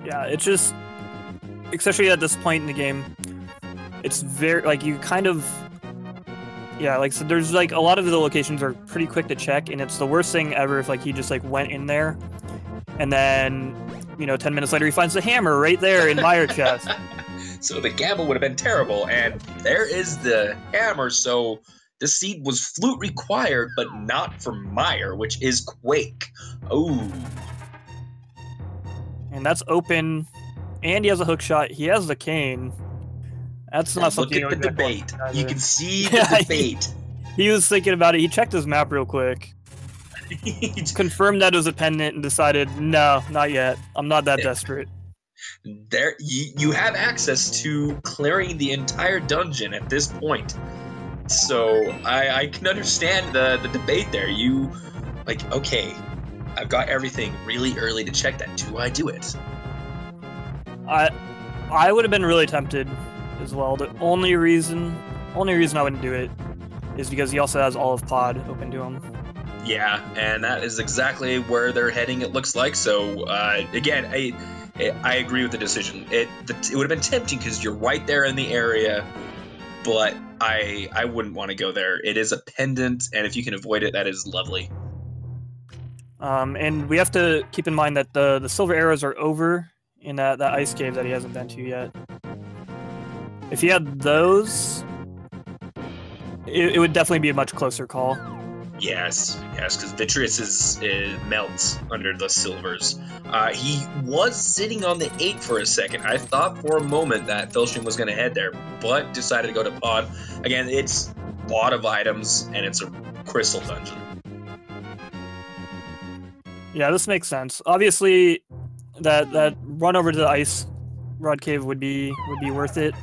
Yeah, it's just, especially at this point in the game, it's very, like, you kind of, yeah, like, so there's, like, a lot of the locations are pretty quick to check, and it's the worst thing ever if, like, he just, like, went in there, and then, 10 minutes later he finds the hammer right there in Meyer chest. So the gamble would have been terrible, and there is the hammer, so the seed was flute required, but not for Meyer, which is Quake. Oh. And that's open, and he has a hook shot, he has the cane. That's not something. Look at the debate. You can see the debate. He was thinking about it, he checked his map real quick. Confirmed that it was a pendant and decided, no, not yet. I'm not that desperate. There, you have access to clearing the entire dungeon at this point, so I can understand the debate there. You, like, okay, I've got everything really early to check that. Do I do it? I would have been really tempted as well. The only reason I wouldn't do it is because he also has Olive Pod open to him. Yeah, and that is exactly where they're heading, it looks like. So, again, I agree with the decision. It would have been tempting because you're right there in the area, but I wouldn't want to go there. It is a pendant, and if you can avoid it, that is lovely. And we have to keep in mind that the silver arrows are over in that ice cave that he hasn't been to yet. If he had those, it would definitely be a much closer call. Yes, because Vitreous melts under the silvers. He was sitting on the 8 for a second. I thought for a moment that failstream was going to head there, but decided to go to pod. Again, it's a lot of items, and it's a crystal dungeon. Yeah, this makes sense. Obviously, that run over to the ice rod cave would be worth it.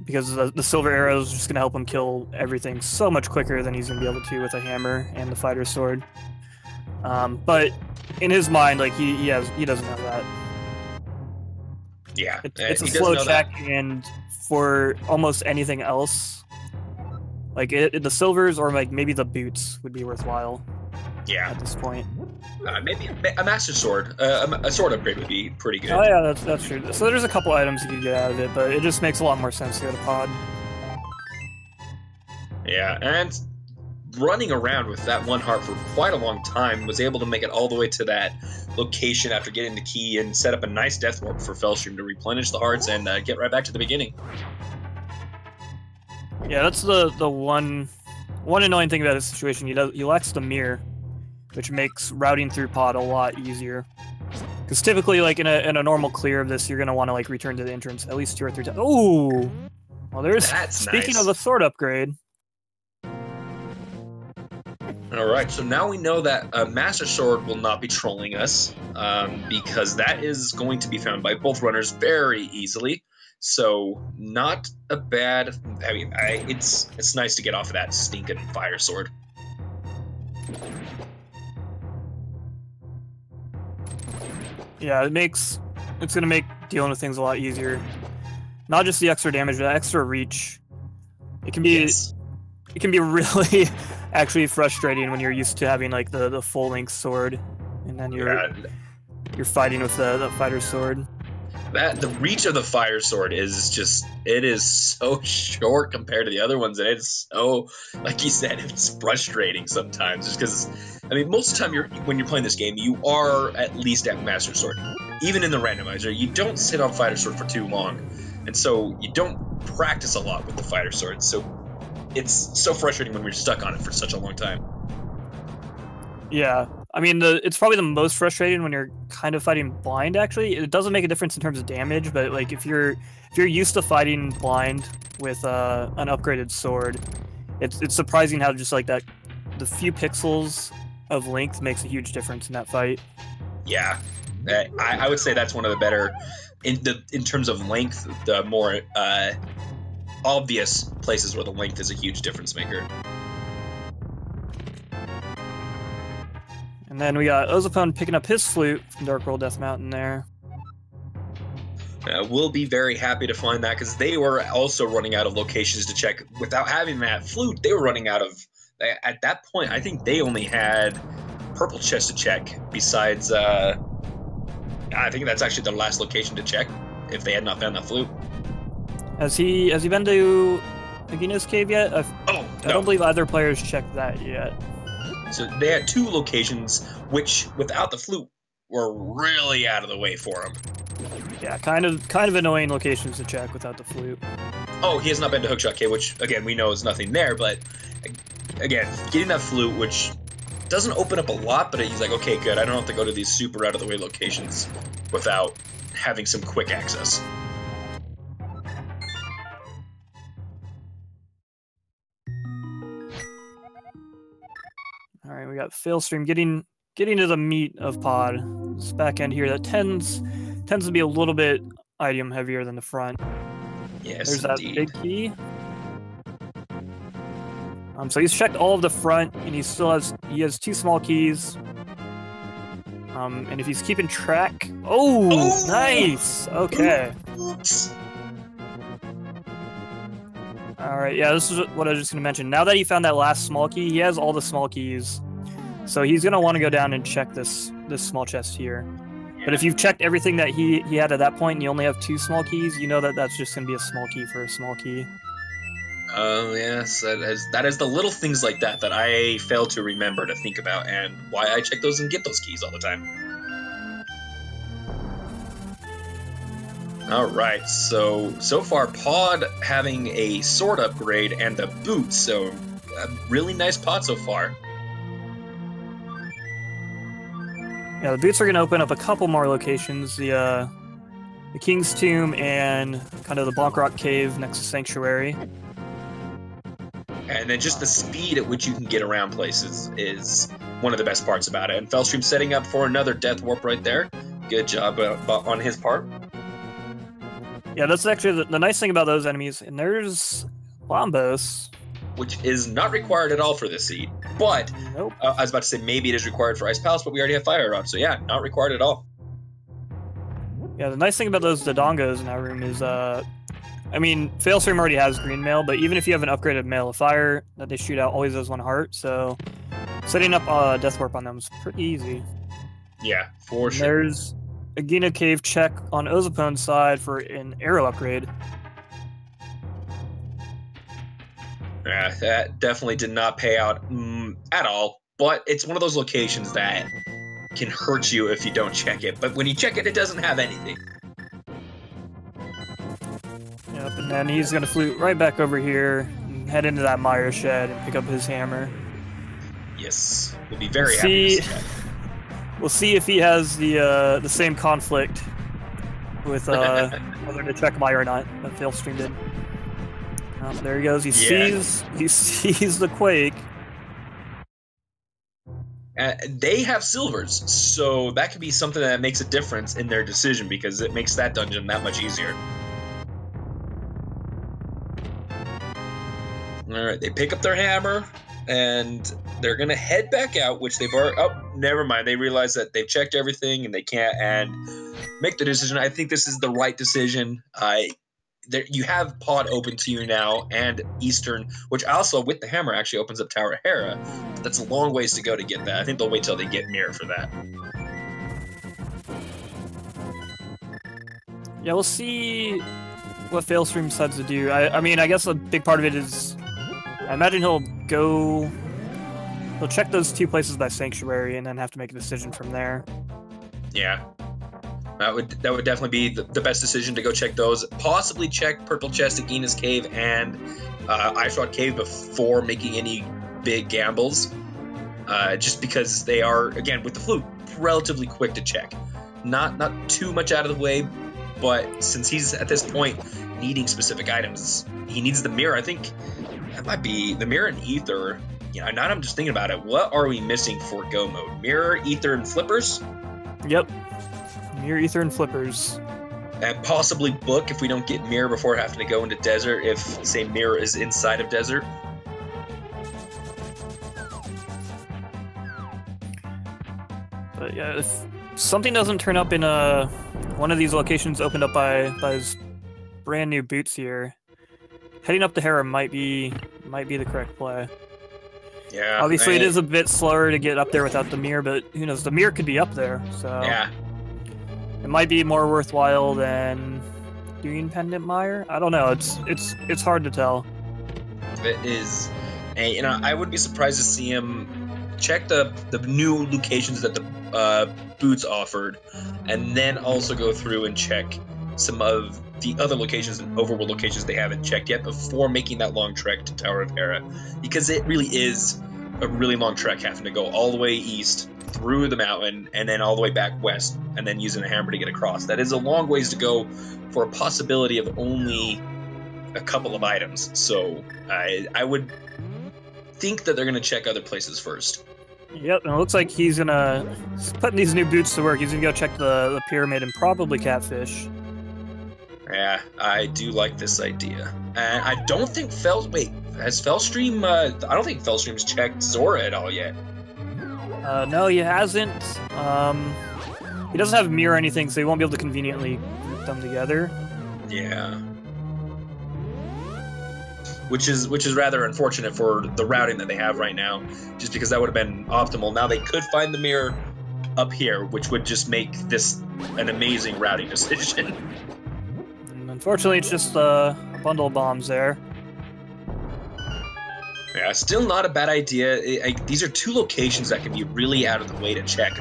Because the silver arrow is just going to help him kill everything so much quicker than he's going to be able to with a hammer and the fighter's sword. But in his mind, like he doesn't have that. Yeah, it's a slow check, and for almost anything else, like the silvers or like maybe the boots would be worthwhile. Yeah, at this point. Maybe a master sword, a sword upgrade would be pretty good. Oh yeah, that's true. So there's a couple items you can get out of it, but it just makes a lot more sense to go to pod. Yeah, and running around with that one heart for quite a long time, was able to make it all the way to that location after getting the key and set up a nice death warp for failstream to replenish the hearts and get right back to the beginning. Yeah, that's the one annoying thing about this situation. He lacks the mirror, which makes routing through pod a lot easier. Because typically, like in a normal clear of this, you're gonna want to like return to the entrance at least 2 or 3 times. Oh, well, there's. Speaking of the sword upgrade. All right, so now we know that Master Sword will not be trolling us because that is going to be found by both runners very easily. So not a bad. I mean, it's nice to get off of that stinking fire sword. Yeah, it's gonna make dealing with things a lot easier. Not just the extra damage, but the extra reach. It can be it can be really actually frustrating when you're used to having like the full length sword, and then you're fighting with the fighter's sword. The reach of the fire sword is just, it is so short compared to the other ones, and it's so, like you said, it's frustrating sometimes. Just because, I mean, most of the time when you're playing this game, you are at least at Master Sword. Even in the randomizer, you don't sit on fighter sword for too long, and so you don't practice a lot with the fighter sword. So it's so frustrating when we're stuck on it for such a long time. Yeah, I mean, it's probably the most frustrating when you're kind of fighting blind. Actually, it doesn't make a difference in terms of damage, but like if you're used to fighting blind with an upgraded sword, it's surprising how just like that the few pixels of length makes a huge difference in that fight. Yeah, I would say that's one of the better in terms of length, the more obvious places where the length is a huge difference maker. And then we got ozipone picking up his flute from Dark World Death Mountain there. We'll be very happy to find that, because they were also running out of locations to check. Without having that flute, they were running out of... At that point, I think they only had purple chest to check, besides... I think that's actually the last location to check, if they had not found that flute. Has he been to Nagina's cave yet? I don't believe either player's checked that yet. So they had 2 locations, which, without the flute, were really out of the way for him. Yeah, kind of annoying locations to check without the flute. Oh, he has not been to Hookshot Cave, which, again, we know is nothing there, but, again, getting that flute, which doesn't open up a lot, but he's like, okay, good, I don't have to go to these super out-of-the-way locations without having some quick access. All right, we got failstream getting to the meat of pod. This back end here that tends to be a little bit item heavier than the front. Yes, there's indeed. That big key. So he's checked all of the front, and he has 2 small keys. And if he's keeping track, oh, nice. Okay. Oops. All right, yeah, this is what I was just gonna mention. Now that he found that last small key, he has all the small keys, so he's gonna want to go down and check this small chest here. But if you've checked everything that he had at that point and you only have 2 small keys, you know that that's just going to be a small key for a small key. Oh, yes, that is the little things like that that I fail to remember to think about, and why I check those and get those keys all the time. Alright, so far Pod having a sword upgrade and the boots, so a really nice Pod so far. Yeah, the boots are going to open up a couple more locations. The King's Tomb and kind of the Bonk Rock Cave next to Sanctuary. And then just the speed at which you can get around places is one of the best parts about it. And Failstream setting up for another Death Warp right there. Good job on his part. Yeah, that's actually the nice thing about those enemies. And there's Bombos. Which is not required at all for this seed. But, nope. I was about to say maybe it is required for Ice Palace, but we already have Fire Rod. So yeah, not required at all. Yeah, the nice thing about those Dodongos in that room is, I mean, Failstream already has green mail, but even if you have an upgraded Mail of Fire that they shoot out, always has 1 heart, so setting up Death Warp on them is pretty easy. Yeah, for sure. There's a Gina Cave check on Ozipone's side for an arrow upgrade. Yeah, that definitely did not pay out at all, but it's one of those locations that can hurt you if you don't check it, but when you check it, it doesn't have anything. Yep, and then he's going to flute right back over here and head into that Mire shed and pick up his hammer. Yes, we'll be very happy. We'll see if he has the same conflict with whether to check Mire or not that Failstream did. There he goes. He sees the Quake. They have silvers, so that could be something that makes a difference in their decision because it makes that dungeon that much easier. Alright, they pick up their hammer, and they're going to head back out, which they've already... Oh, never mind. They realize that they've checked everything, and they can't and make the decision. I think this is the right decision. You have Pod open to you now, and Eastern, which also, with the hammer, actually opens up Tower of Hera. But that's a long ways to go to get that. I think they'll wait till they get Mirror for that. Yeah, we'll see what Failstream decides to do. I mean, I guess a big part of it is... I imagine he'll check those 2 places by Sanctuary and then have to make a decision from there. Yeah. That would definitely be the best decision to go check those. Possibly check Purple Chest at Gina's Cave and Ice Rod Cave before making any big gambles. Just because they are, again, with the flute, relatively quick to check. Not too much out of the way, but since he's at this point needing specific items, he needs the mirror. I think that might be the mirror and ether. You know, now I'm just thinking about it. What are we missing for go mode? Mirror, ether, and flippers? Yep. Mirror, ether, and flippers. And possibly book if we don't get mirror before having to go into desert, if, say, mirror is inside of desert. But yeah, if something doesn't turn up in one of these locations opened up by his brand new boots here, heading up to Hera might be the correct play. Yeah. Obviously, it is a bit slower to get up there without the mirror, but who knows? The mirror could be up there, so yeah, it might be more worthwhile than doing Pendant Mire. I don't know. It's hard to tell. It is. And, you know, I would be surprised to see him check the new locations that the boots offered, and then also go through and check some of the other locations and overworld locations they haven't checked yet before making that long trek to Tower of Hera, because it really is a really long trek, having to go all the way east through the mountain and then all the way back west and then using a hammer to get across. That is a long ways to go for a possibility of only a couple of items. So I would think that they're going to check other places first. Yep, and it looks like he's putting these new boots to work. He's gonna go check the pyramid and probably Catfish. Yeah, I do like this idea. And I don't think has Failstream, I don't think Failstream's checked Zora at all yet. No, he hasn't. He doesn't have mirror or anything, so he won't be able to conveniently group them together. Yeah. Which is rather unfortunate for the routing that they have right now, just because that would have been optimal. Now they could find the mirror up here, which would just make this an amazing routing decision. And unfortunately, it's just a bundle of bombs there. Yeah, still not a bad idea. These are two locations that can be really out of the way to check.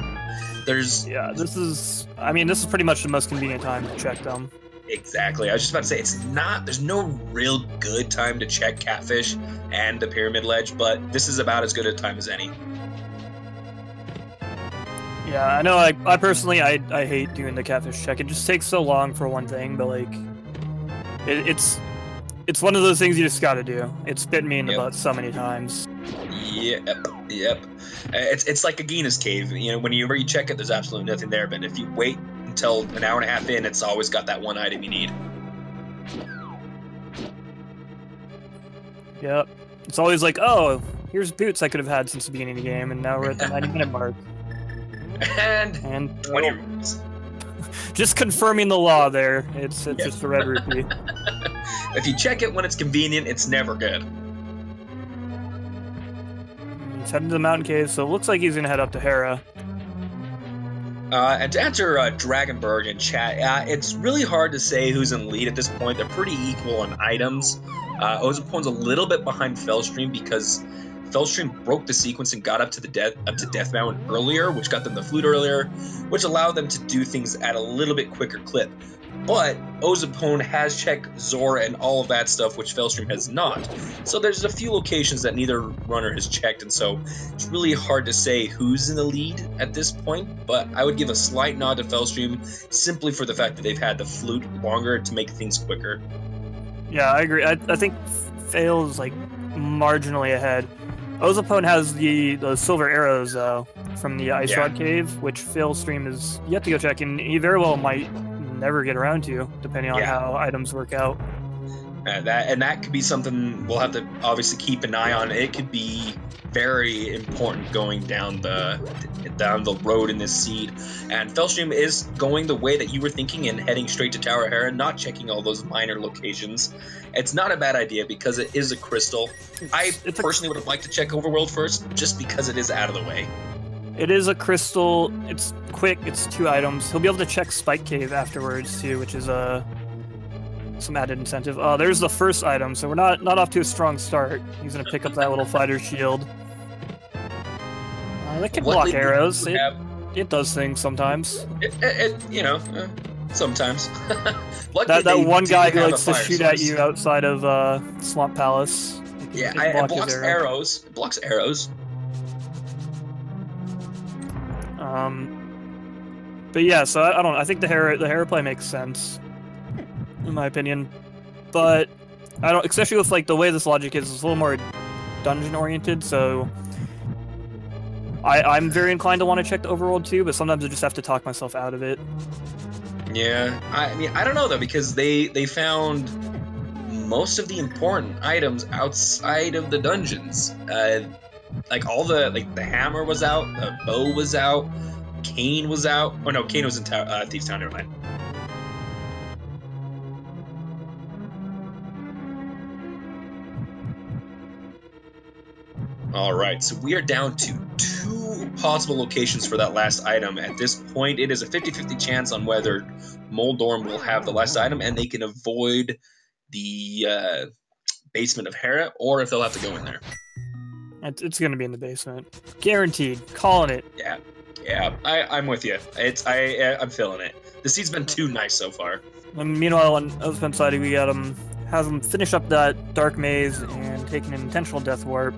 Yeah, this is pretty much the most convenient time to check them. Exactly. I was just about to say, there's no real good time to check Catfish and the Pyramid Ledge, but this is about as good a time as any. Yeah, I know, I personally, I hate doing the Catfish check. It just takes so long for one thing, but, like, it's one of those things you just gotta do. It's bitten me in the butt so many times. Yep. It's like Agina's Cave. You know, whenever you check it, there's absolutely nothing there, but if you wait until an hour and a half in, it's always got that one item you need. Yep. It's always like, oh, here's boots I could have had since the beginning of the game, and now we're at the 90-minute mark. And 20 rupees. Just confirming the law there. It's just a red rupee. If you check it when it's convenient, it's never good. He's heading to the mountain cave, so it looks like he's gonna head up to Hera. And to answer Dragonberg in chat, it's really hard to say who's in the lead at this point. They're pretty equal on items. Ozipone's a little bit behind Failstream because Failstream broke the sequence and got up to Death Mountain earlier, which got them the flute earlier, which allowed them to do things at a little bit quicker clip. But Ozipone has checked Zora and all of that stuff, which Failstream has not. So there's a few locations that neither runner has checked, and so it's really hard to say who's in the lead at this point, but I would give a slight nod to Failstream simply for the fact that they've had the flute longer to make things quicker. Yeah, I agree. I think Fail is, like, marginally ahead. Ozipone has the silver arrows, though, from the Ice Rod Cave, which Failstream is yet to go check, and he very well might never get around to, depending on how items work out. That could be something we'll have to obviously keep an eye on. It could be very important going down the road in this seed. And Failstream is going the way that you were thinking and heading straight to Tower Hera, not checking all those minor locations. It's not a bad idea because it is a crystal. I personally would have liked to check Overworld first, just because it is out of the way. It is a crystal, it's quick, it's 2 items. He'll be able to check Spike Cave afterwards, too, which is some added incentive. There's the first item, so we're not off to a strong start. He's going to pick up that little fighter shield. That can block arrows. It does things sometimes. Sometimes. that one guy who likes to shoot at you outside of Swamp Palace. It blocks arrows. It blocks arrows. But yeah, so I don't know. I think the Hera play makes sense, in my opinion. But I don't, especially with like the way this logic is, it's a little more dungeon oriented. So I'm very inclined to want to check the overworld too, but sometimes I just have to talk myself out of it. Yeah, I mean, I don't know though, because they found most of the important items outside of the dungeons. Like all the hammer was out, the bow was out, Kane was out. Oh no, Kane was in Thieves Town. Never mind. All right, so we are down to 2 possible locations for that last item. At this point, it is a 50-50 chance on whether Moldorm will have the last item and they can avoid the basement of Hera, or if they'll have to go in there. It's going to be in the basement. Guaranteed. Calling it. Yeah, I'm with you. I'm feeling it. The seed's been too nice so far. And meanwhile, on Ozipone side, we got have him finish up that dark maze and take an intentional death warp.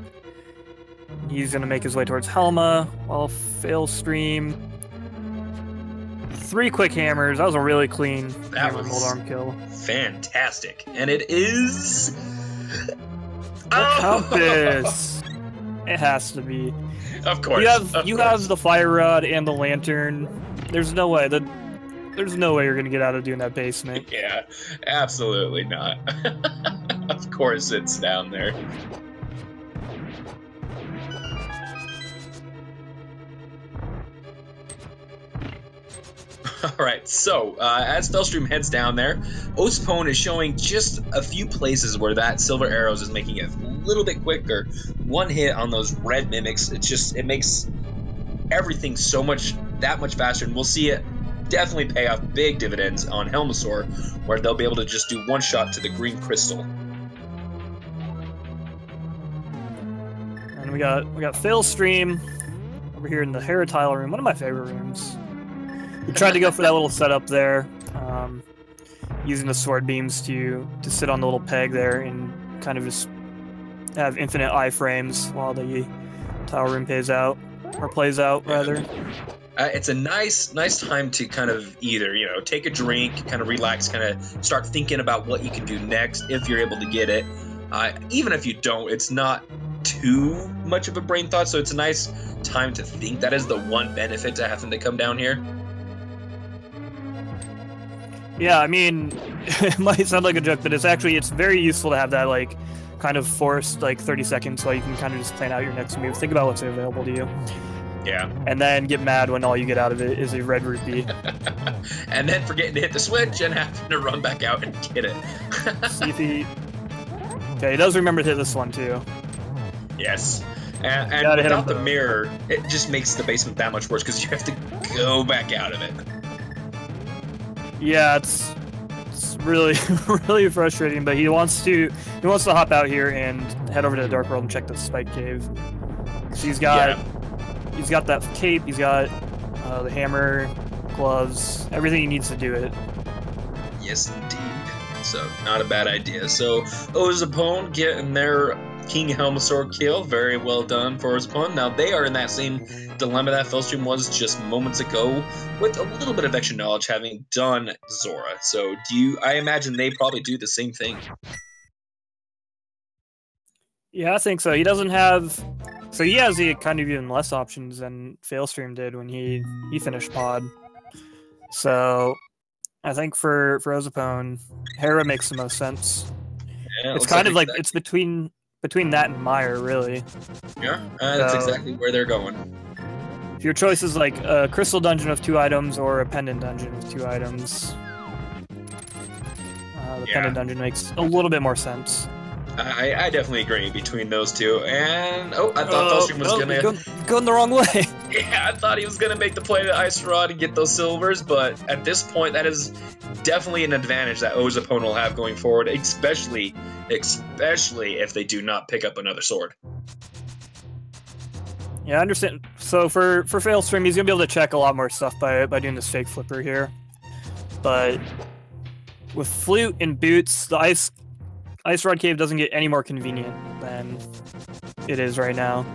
He's going to make his way towards Helma, while Failstream. 3 quick hammers. That was a really clean Moldorm kill. Fantastic. And it is... The Compass! It has to be. Of course. You have the fire rod and the lantern. There's no way you're gonna get out of doing that basement. Yeah, absolutely not. Of course it's down there. Alright, so as Failstream heads down there, Ozipone is showing just a few places where that silver arrows is making it a little bit quicker. One hit on those red mimics, it makes everything so much that much faster, and we'll see it definitely pay off big dividends on Helmasaur, where they'll be able to just do one shot to the green crystal. And we got failstream over here in the Hairtile room, one of my favorite rooms. We tried to go for that little setup there, using the sword beams to sit on the little peg there and kind of just have infinite iframes while the tile room plays out, rather. It's a nice time to kind of either, you know, take a drink, kind of relax, kind of start thinking about what you can do next if you're able to get it. Even if you don't, it's not too much of a brain thought, so it's a nice time to think. That is the one benefit to having to come down here. Yeah, I mean, it might sound like a joke, but it's very useful to have that, like, kind of forced, like, 30 seconds so you can kind of just plan out your next move. Think about what's available to you. Yeah. And then get mad when all you get out of it is a red rupee. And then forgetting to hit the switch and having to run back out and get it. See if he... Okay, he does remember to hit this one, too. Yes. And without the mirror, it just makes the basement that much worse because you have to go back out of it. Yeah, it's really really frustrating, but he wants to hop out here and head over to the Dark World and check the Spike Cave. So he's got that cape, he's got the hammer, gloves, everything he needs to do it. Yes, indeed. So not a bad idea. So ozipone getting their King Helmasaur kill. Very well done for ozipone. Now they are in that same dilemma that failstream was just moments ago, with a little bit of extra knowledge having done Zora. So I imagine they probably do the same thing. Yeah, I think so. He doesn't have... So he has kind of even less options than failstream did when he finished Pod. So I think for ozipone, Hera makes the most sense. Yeah, it's kind of like it's between that and Meyer, really. Yeah, that's exactly where they're going. If your choice is like a crystal dungeon with 2 items or a pendant dungeon with 2 items, the pendant dungeon makes a little bit more sense. I definitely agree between those two. And I thought failstream was going the wrong way. Yeah, I thought he was gonna make the play to Ice Rod and get those silvers, but at this point, that is definitely an advantage that ozipone will have going forward, especially if they do not pick up another sword. Yeah, I understand. So for failstream, he's gonna be able to check a lot more stuff by doing this fake flipper here. But with flute and boots, the Ice Rod Cave doesn't get any more convenient than it is right now.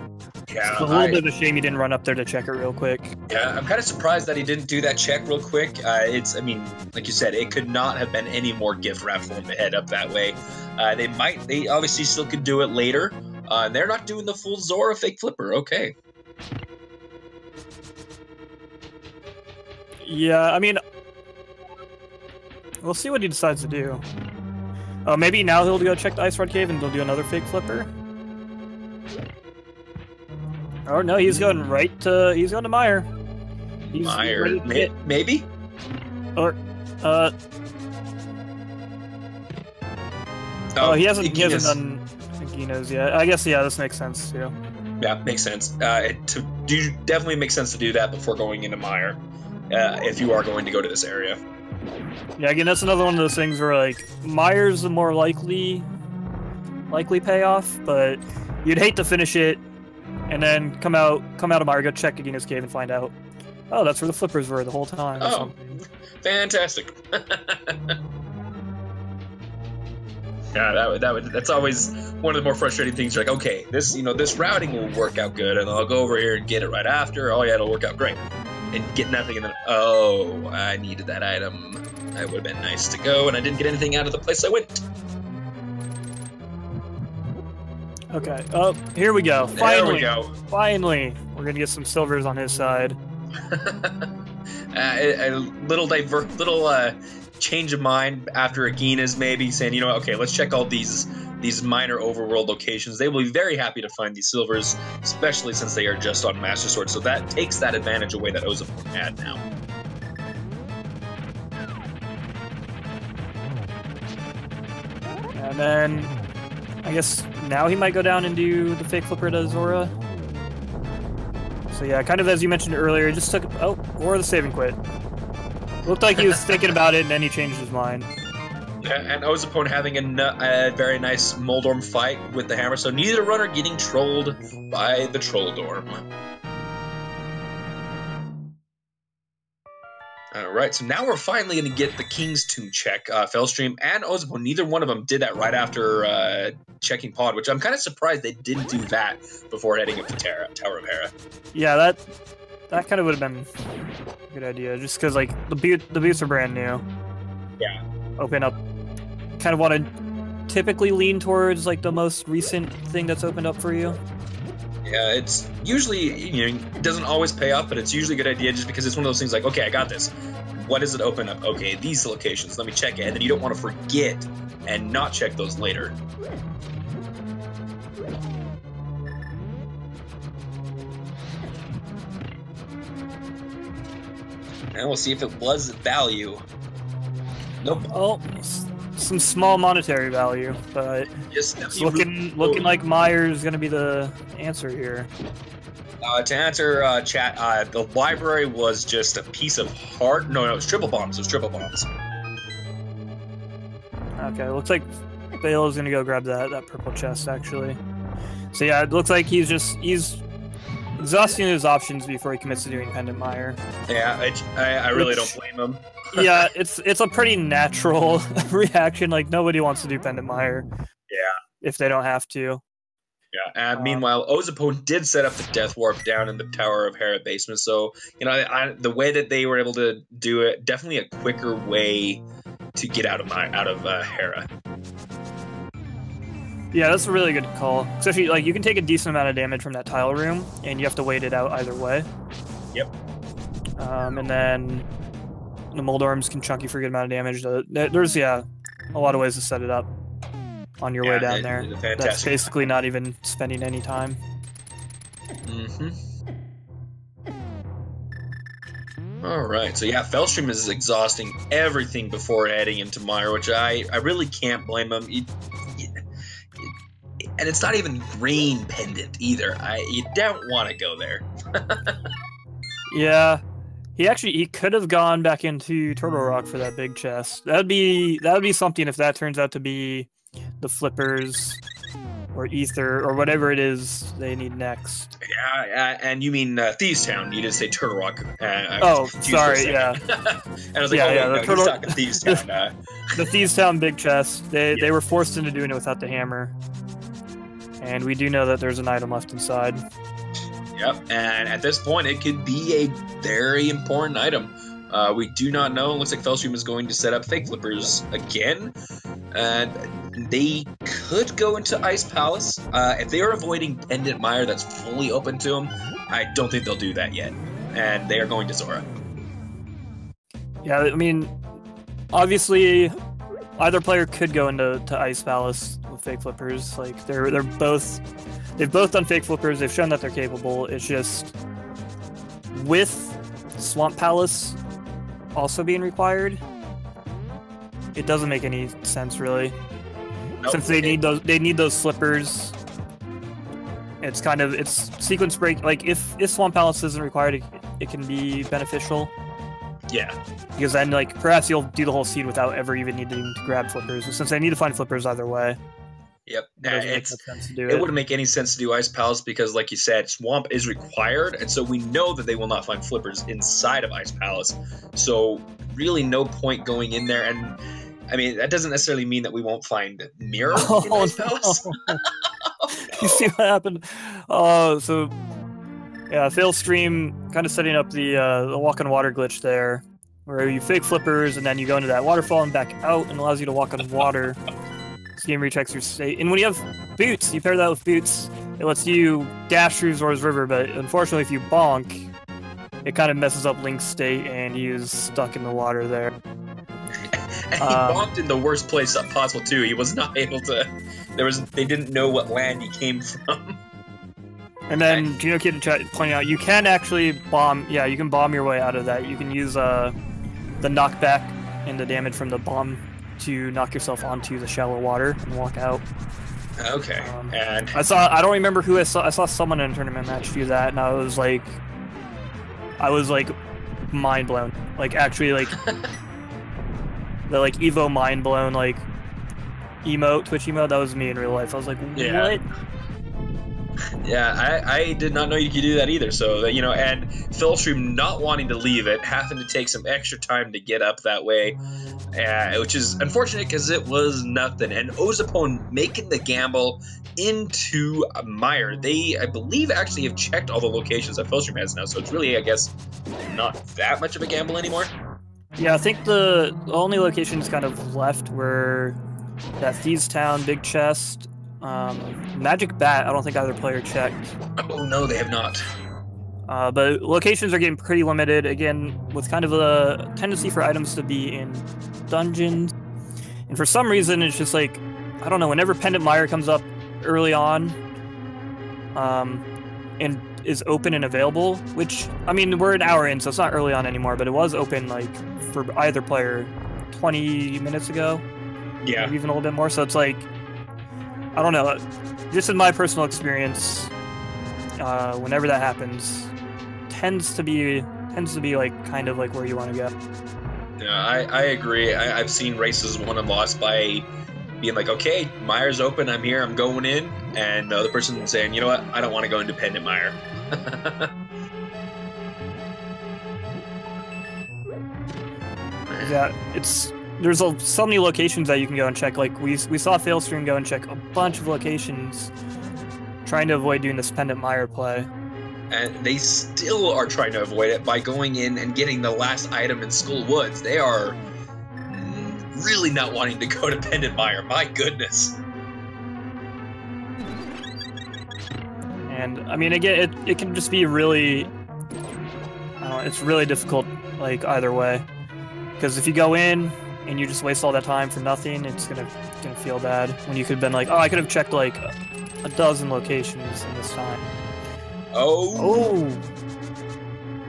Yeah, it's a little bit of a shame he didn't run up there to check it real quick. Yeah, I'm kind of surprised that he didn't do that check real quick. I mean, like you said, it could not have been any more gift wrap for him to head up that way. They obviously still could do it later. They're not doing the full Zora fake flipper. Okay. Yeah, I mean, we'll see what he decides to do. Oh, maybe now he'll go check the Ice Rod Cave and they'll do another fake flipper. Oh no, he's going to Meyer. Meyer, maybe? Or, he hasn't done Agino's yet. I guess, yeah, this makes sense, too. Yeah, makes sense. Definitely makes sense to do that before going into Meyer, if you are going to go to this area. Yeah, again, that's another one of those things where, like, Meyer's the more likely payoff, but you'd hate to finish it and then come out of Meyer, go check Agino's Cave and find out, oh, that's where the flippers were the whole time. Oh, fantastic. Yeah, that's always one of the more frustrating things. You're like, okay, this routing will work out good, and I'll go over here and get it right after. Oh yeah, it'll work out great, and get nothing, and then I needed that item. That would have been nice to go, and I didn't get anything out of the place I went. Okay. Oh, here we go. Finally, there we go. Finally, we're gonna get some silvers on his side. A little change of mind after Agina's, maybe saying, you know what, okay, let's check all these minor overworld locations. They will be very happy to find these silvers, especially since they are just on Master Sword. So that takes that advantage away that ozipone had now. And then, I guess now he might go down and do the fake flipper to Zora. So yeah, kind of as you mentioned earlier, just took or the save and quit. Looked like he was thinking about it, and then he changed his mind. And ozipone having a very nice Moldorm fight with the hammer, so neither runner getting trolled by the Trolldorm. Alright, so now we're finally going to get the King's Tomb check. Failstream and ozipone, neither one of them did that right after checking Pod, which I'm kind of surprised they didn't do that before heading up to Tower of Hera. Yeah, that kind of would have been a good idea, just because like the boots are brand new. Yeah. Open up. Kind of want to typically lean towards like the most recent thing that's opened up for you. Yeah, it's usually, it doesn't always pay off, but it's usually a good idea just because it's one of those things like, okay, I got this. What does it open up? Okay, these locations, let me check it. And then you don't want to forget and not check those later. And we'll see if it was value. Nope. Oh, some small monetary value, but it's looking like Myers is going to be the answer here. To answer chat, the library was just a piece of heart. No, it was triple bombs. It was triple bombs. Okay, looks like Bale is going to go grab that purple chest, actually. So yeah, it looks like he's exhausting his options before he commits to doing Pendant Mire. Yeah, I really don't blame him. Yeah, it's a pretty natural reaction. Like, nobody wants to do Pendant Mire. Yeah. If they don't have to. Yeah, and meanwhile, ozipone did set up the Death Warp down in the Tower of Hera basement, so, the way that they were able to do it, definitely a quicker way to get out of Hera. Yeah, that's a really good call. Especially, like, you can take a decent amount of damage from that tile room, and you have to wait it out either way. Yep. And then the Moldorms can chunk you for a good amount of damage. There's, a lot of ways to set it up on your way down there. That's basically not even spending any time. Mm-hmm. Alright, so yeah, Failstream is exhausting everything before heading into Mire, which I really can't blame him. And it's not even green pendant either. You don't want to go there. Yeah. He could have gone back into Turtle Rock for that big chest. That'd be something if that turns out to be the flippers or ether or whatever it is they need next. Yeah, and you mean Thieves Town? You didn't say Turtle Rock. Sorry, yeah. And I was like, he's talking Thieves Town. The Thieves Town big chest. They were forced into doing it without the hammer, and we do know that there's an item left inside. Yep, and at this point, it could be a very important item. We do not know. It looks like Failstream is going to set up fake flippers again. And they could go into Ice Palace. If they are avoiding Pendant Mire that's fully open to them, I don't think they'll do that yet. And they are going to Zora. Yeah, I mean, obviously, either player could go into Ice Palace with fake flippers. Like, they've both done fake flippers. They've shown that they're capable. It's just with Swamp Palace also being required, it doesn't make any sense really. Nope. Since they need those slippers. It's sequence break. Like if Swamp Palace isn't required, it can be beneficial. Yeah. Because then like perhaps you'll do the whole seed without ever even needing to grab flippers. Since they need to find flippers either way. Yep. It wouldn't make any sense to do Ice Palace because, like you said, Swamp is required, and so we know that they will not find flippers inside of Ice Palace. So really no point going in there, and I mean, that doesn't necessarily mean that we won't find Mirror in Ice Palace. No. You see what happened? So yeah, Failstream kind of setting up the walk on water glitch there, where you fake flippers and then you go into that waterfall and back out, and allows you to walk on water. This game rechecks your state, and when you have boots, you pair that with boots, it lets you dash through Zora's River, but unfortunately if you bonk, it kind of messes up Link's state, and he is stuck in the water there. And he bonked in the worst place possible too. He was not able to. They didn't know what land he came from. And then Gino Kid in chat pointing out you can actually bomb. Yeah, you can bomb your way out of that. You can use the knockback and the damage from the bomb to knock yourself onto the shallow water and walk out. Okay. And I don't remember who I saw. I saw someone in a tournament match do that, and I was like, I was like mind blown. Like actually like the like Evo mind blown like emote, Twitch emote, that was me in real life. I was like, what? Yeah, I did not know you could do that either. So, you know, and failstream not wanting to leave it, having to take some extra time to get up that way, which is unfortunate because it was nothing. And ozipone making the gamble into Meyer. They, I believe, actually have checked all the locations that failstream has now. So it's really, I guess, not that much of a gamble anymore. Yeah, I think the only locations kind of left were that Thieves Town, Big Chest, Magic Bat. I don't think either player checked. Oh no, they have not. But locations are getting pretty limited, again, with kind of a tendency for items to be in dungeons. And for some reason, it's just like, I don't know, whenever Pendant Mire comes up early on, and is open and available, which, I mean, we're an hour in, so it's not early on anymore, but it was open, like, for either player 20 minutes ago. Yeah. Maybe even a little bit more, so it's like, I don't know, just in my personal experience, whenever that happens, tends to be like kind of like where you want to go. Yeah, I agree. I've seen races won and lost by being like, okay, Mire's open, I'm here, I'm going in, and the other person saying, you know what, I don't want to go independent Mire. Yeah, there's so many locations that you can go and check. Like we saw failstream go and check a bunch of locations, trying to avoid doing this Pendant Mire play. And they still are trying to avoid it by going in and getting the last item in Skull Woods. They are really not wanting to go to Pendant Mire. My goodness. And I mean, again, it can just be really, I don't know, it's really difficult, like either way. Because if you go in and you just waste all that time for nothing, it's gonna feel bad. When you could have been like, oh, I could have checked like a dozen locations in this time. Oh.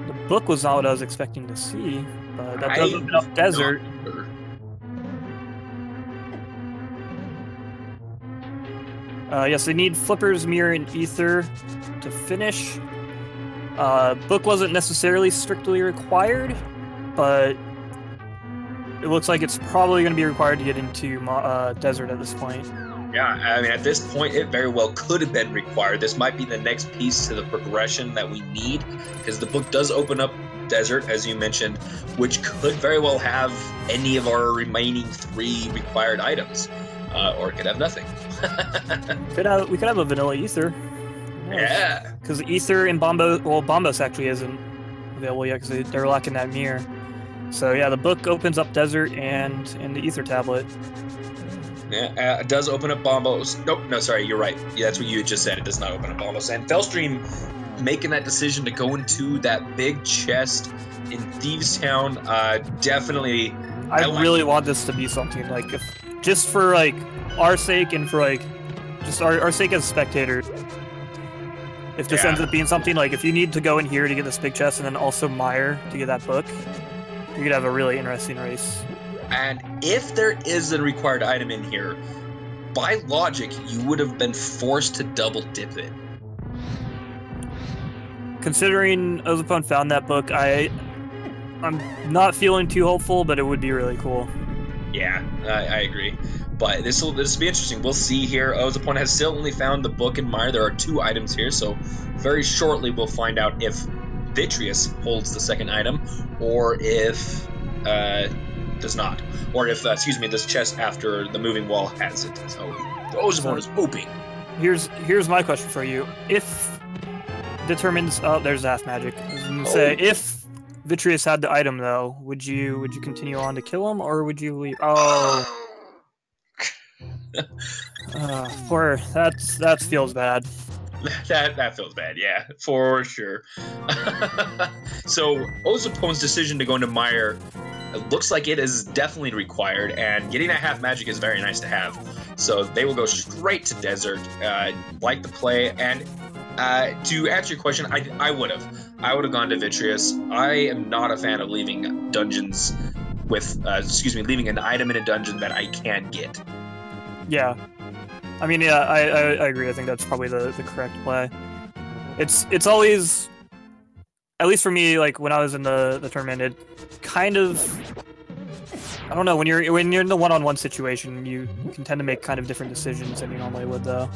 The book was not what I was expecting to see, but that does open up desert. Yes, they need Flippers, Mirror, and Ether to finish. Book wasn't necessarily strictly required, but it looks like it's probably going to be required to get into desert at this point. Yeah, I mean, at this point, it very well could have been required. This might be the next piece to the progression that we need, because the book does open up desert, as you mentioned, which could very well have any of our remaining 3 required items, or it could have nothing. We could have a vanilla Ether. Yeah. Because Ether and Bombos actually isn't available yet, because they're lacking that mirror. So yeah, the book opens up desert and the Ether tablet. Yeah, it does open up Bombos. Nope, no, sorry, you're right. Yeah, that's what you had just said. It does not open up Bombos. And failstream making that decision to go into that big chest in Thieves Town, definitely. I really want this to be something like, just for like our sake and for like just our sake as spectators. If this ends up being something like, if you need to go in here to get this big chest and then also Mire to get that book, you could have a really interesting race. And if there is a required item in here, by logic, you would have been forced to double dip it. Considering ozipone found that book, I'm not feeling too hopeful, but it would be really cool. Yeah, I agree. But this will be interesting. We'll see here. ozipone has still only found the book and Mire. There are 2 items here, so very shortly we'll find out if Vitreous holds the second item, or if does not, or if this chest after the moving wall has it. So ozipone is hoping. Here's my question for you: if determines, there's half magic. I was gonna say, if Vitreous had the item though, would you continue on to kill him, or would you leave? Oh. That feels bad. That feels bad, yeah, for sure. So ozipone's decision to go into Mire, it looks like it is definitely required, and getting that half magic is very nice to have. So they will go straight to desert, like the play. And to answer your question, I would have gone to Vitreous. I am not a fan of leaving dungeons with leaving an item in a dungeon that I can't get. Yeah. I mean, yeah, I agree. I think that's probably the correct play. It's always at least for me, like when I was in the tournament, it kind of, I don't know, when you're in the one-on-one situation, you can tend to make kind of different decisions than you normally would, though.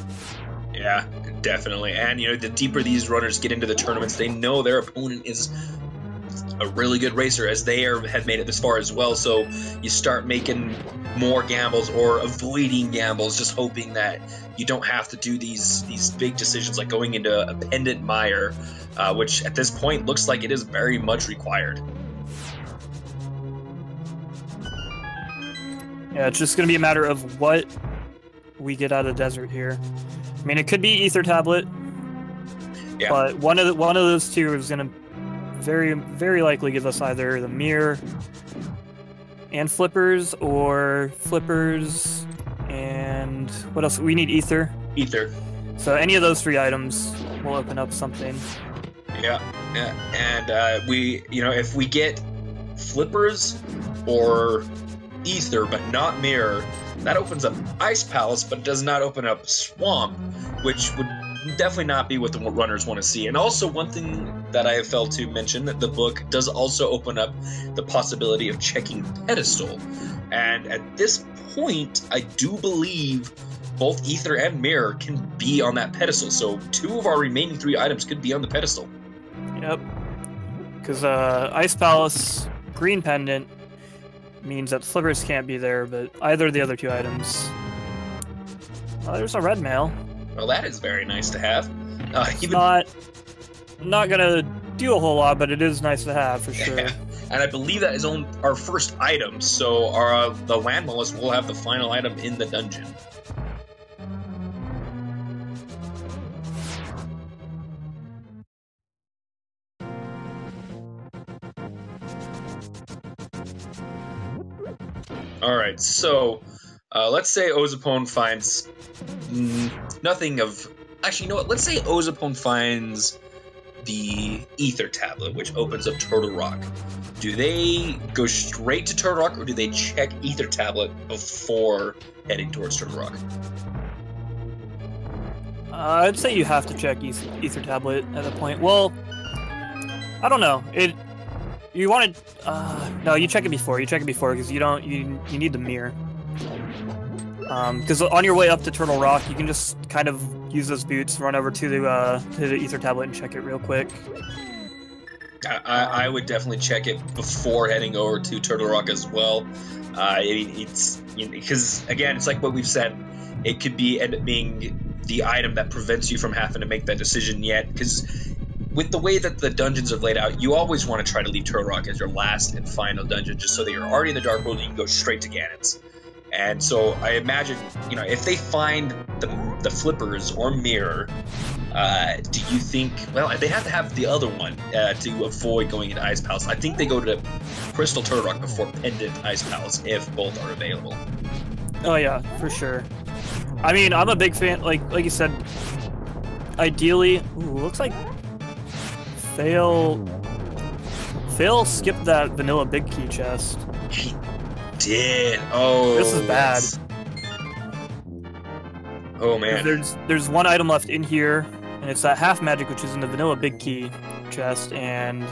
Yeah, definitely. And you know, the deeper these runners get into the tournaments, they know their opponent is a really good racer, as they have made it this far as well. So you start making more gambles or avoiding gambles, just hoping that you don't have to do these big decisions like going into a pendant mire, which at this point looks like it is very much required. Yeah, it's just going to be a matter of what we get out of the desert here. I mean, it could be Ether Tablet, Yeah. but one of those two is going to very likely give us either the mirror and flippers, or flippers and what else? We need ether. Ether. So any of those 3 items will open up something. Yeah, and we, you know, if we get flippers or ether but not mirror, that opens up Ice Palace, but does not open up Swamp, which would definitely not be what the runners want to see. And also, one thing that I have failed to mention, that the book does also open up the possibility of checking Pedestal. And at this point, I do believe both Ether and Mirror can be on that pedestal. So 2 of our remaining 3 items could be on the pedestal. Yep. Because Ice Palace, Green Pendant, means that flippers can't be there, but either of the other 2 items. Oh, there's a red mail. Well, that is very nice to have. It's not gonna do a whole lot, but it is nice to have for sure. Yeah. And I believe that is on our first item, so the land mollusk will have the final item in the dungeon. All right, so let's say ozipone finds nothing of. Actually, you know what? Let's say ozipone finds the Ether Tablet, which opens up Turtle Rock. Do they go straight to Turtle Rock, or do they check Ether Tablet before heading towards Turtle Rock? I'd say you have to check Ether Tablet at a point. Well, I don't know. You want to no, you check it before. You check it before because you need the mirror. Because on your way up to Turtle Rock, you can just kind of use those boots, run over to the Ether Tablet and check it real quick. I would definitely check it before heading over to Turtle Rock as well. It's because again, it's like what we've said. It could end up being the item that prevents you from having to make that decision yet. Because with the way that the dungeons are laid out, you always want to try to leave Turtle Rock as your last and final dungeon, just so that you're already in the Dark World and you can go straight to Ganon's. And so I imagine, you know, if they find the flippers or mirror, do you think, well, they have to have the other one to avoid going into Ice Palace. I think they go to Crystal Turtle Rock before Pendant Ice Palace, if both are available. Oh yeah, for sure. I mean, I'm a big fan, like you said, ideally, looks like Fail skipped that vanilla big key chest. He did. Oh, this is bad. Oh man. There's one item left in here, and it's that half magic, which is in the vanilla big key chest, and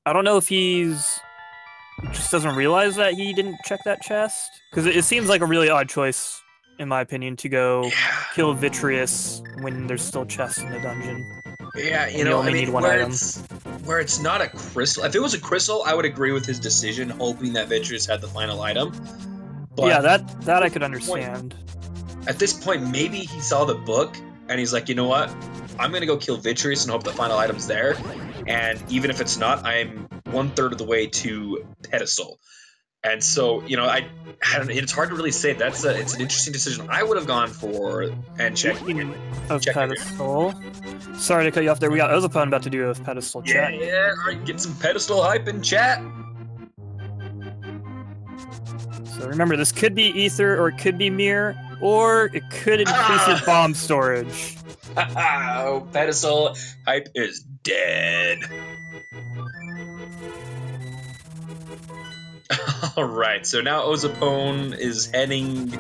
I don't know if he just doesn't realize that he didn't check that chest, because it seems like a really odd choice, in my opinion, to go kill Vitreous when there's still chests in the dungeon. Yeah, you know, only need one item. Where it's not a crystal. If it was a crystal, I would agree with his decision, hoping that Vitreous had the final item. But yeah, that I could understand. At this point, maybe he saw the book and he's like, you know what? I'm gonna go kill Vitreous and hope the final item's there. And even if it's not, I'm 1/3 of the way to Pedestal. And so, you know, I don't know, it's hard to really say. It's an interesting decision. I would have gone for and check Pedestal. Sorry to cut you off there. We got ozipone about to do a Pedestal chat. Yeah. All right, get some Pedestal hype in chat. So remember, this could be Ether, or it could be Mirror, or it could increase your bomb storage. Oh, Pedestal hype is dead. All right, so now ozipone is heading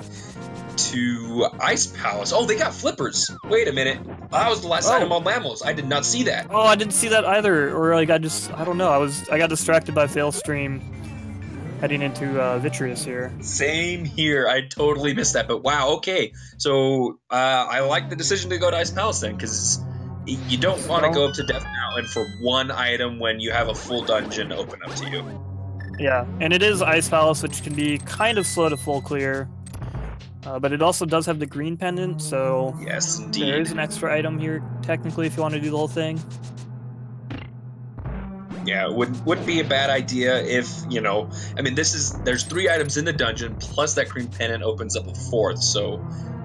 to Ice Palace. Oh, they got flippers. Wait a minute. That was the last item on Lamos. I did not see that. Oh, I didn't see that either. Or like I don't know. I got distracted by failstream heading into Vitreous here. Same here. I totally missed that. But wow, okay. So I like the decision to go to Ice Palace then, because you don't want to go up to Death Mountain for one item when you have a full dungeon open up to you. Yeah, and it is Ice Palace, which can be kind of slow to full clear. But it also does have the green pendant, so yes, indeed. There is an extra item here, technically, if you want to do the whole thing. Yeah, it wouldn't be a bad idea if, you know, I mean, there's 3 items in the dungeon, plus that green pendant opens up a 4th, so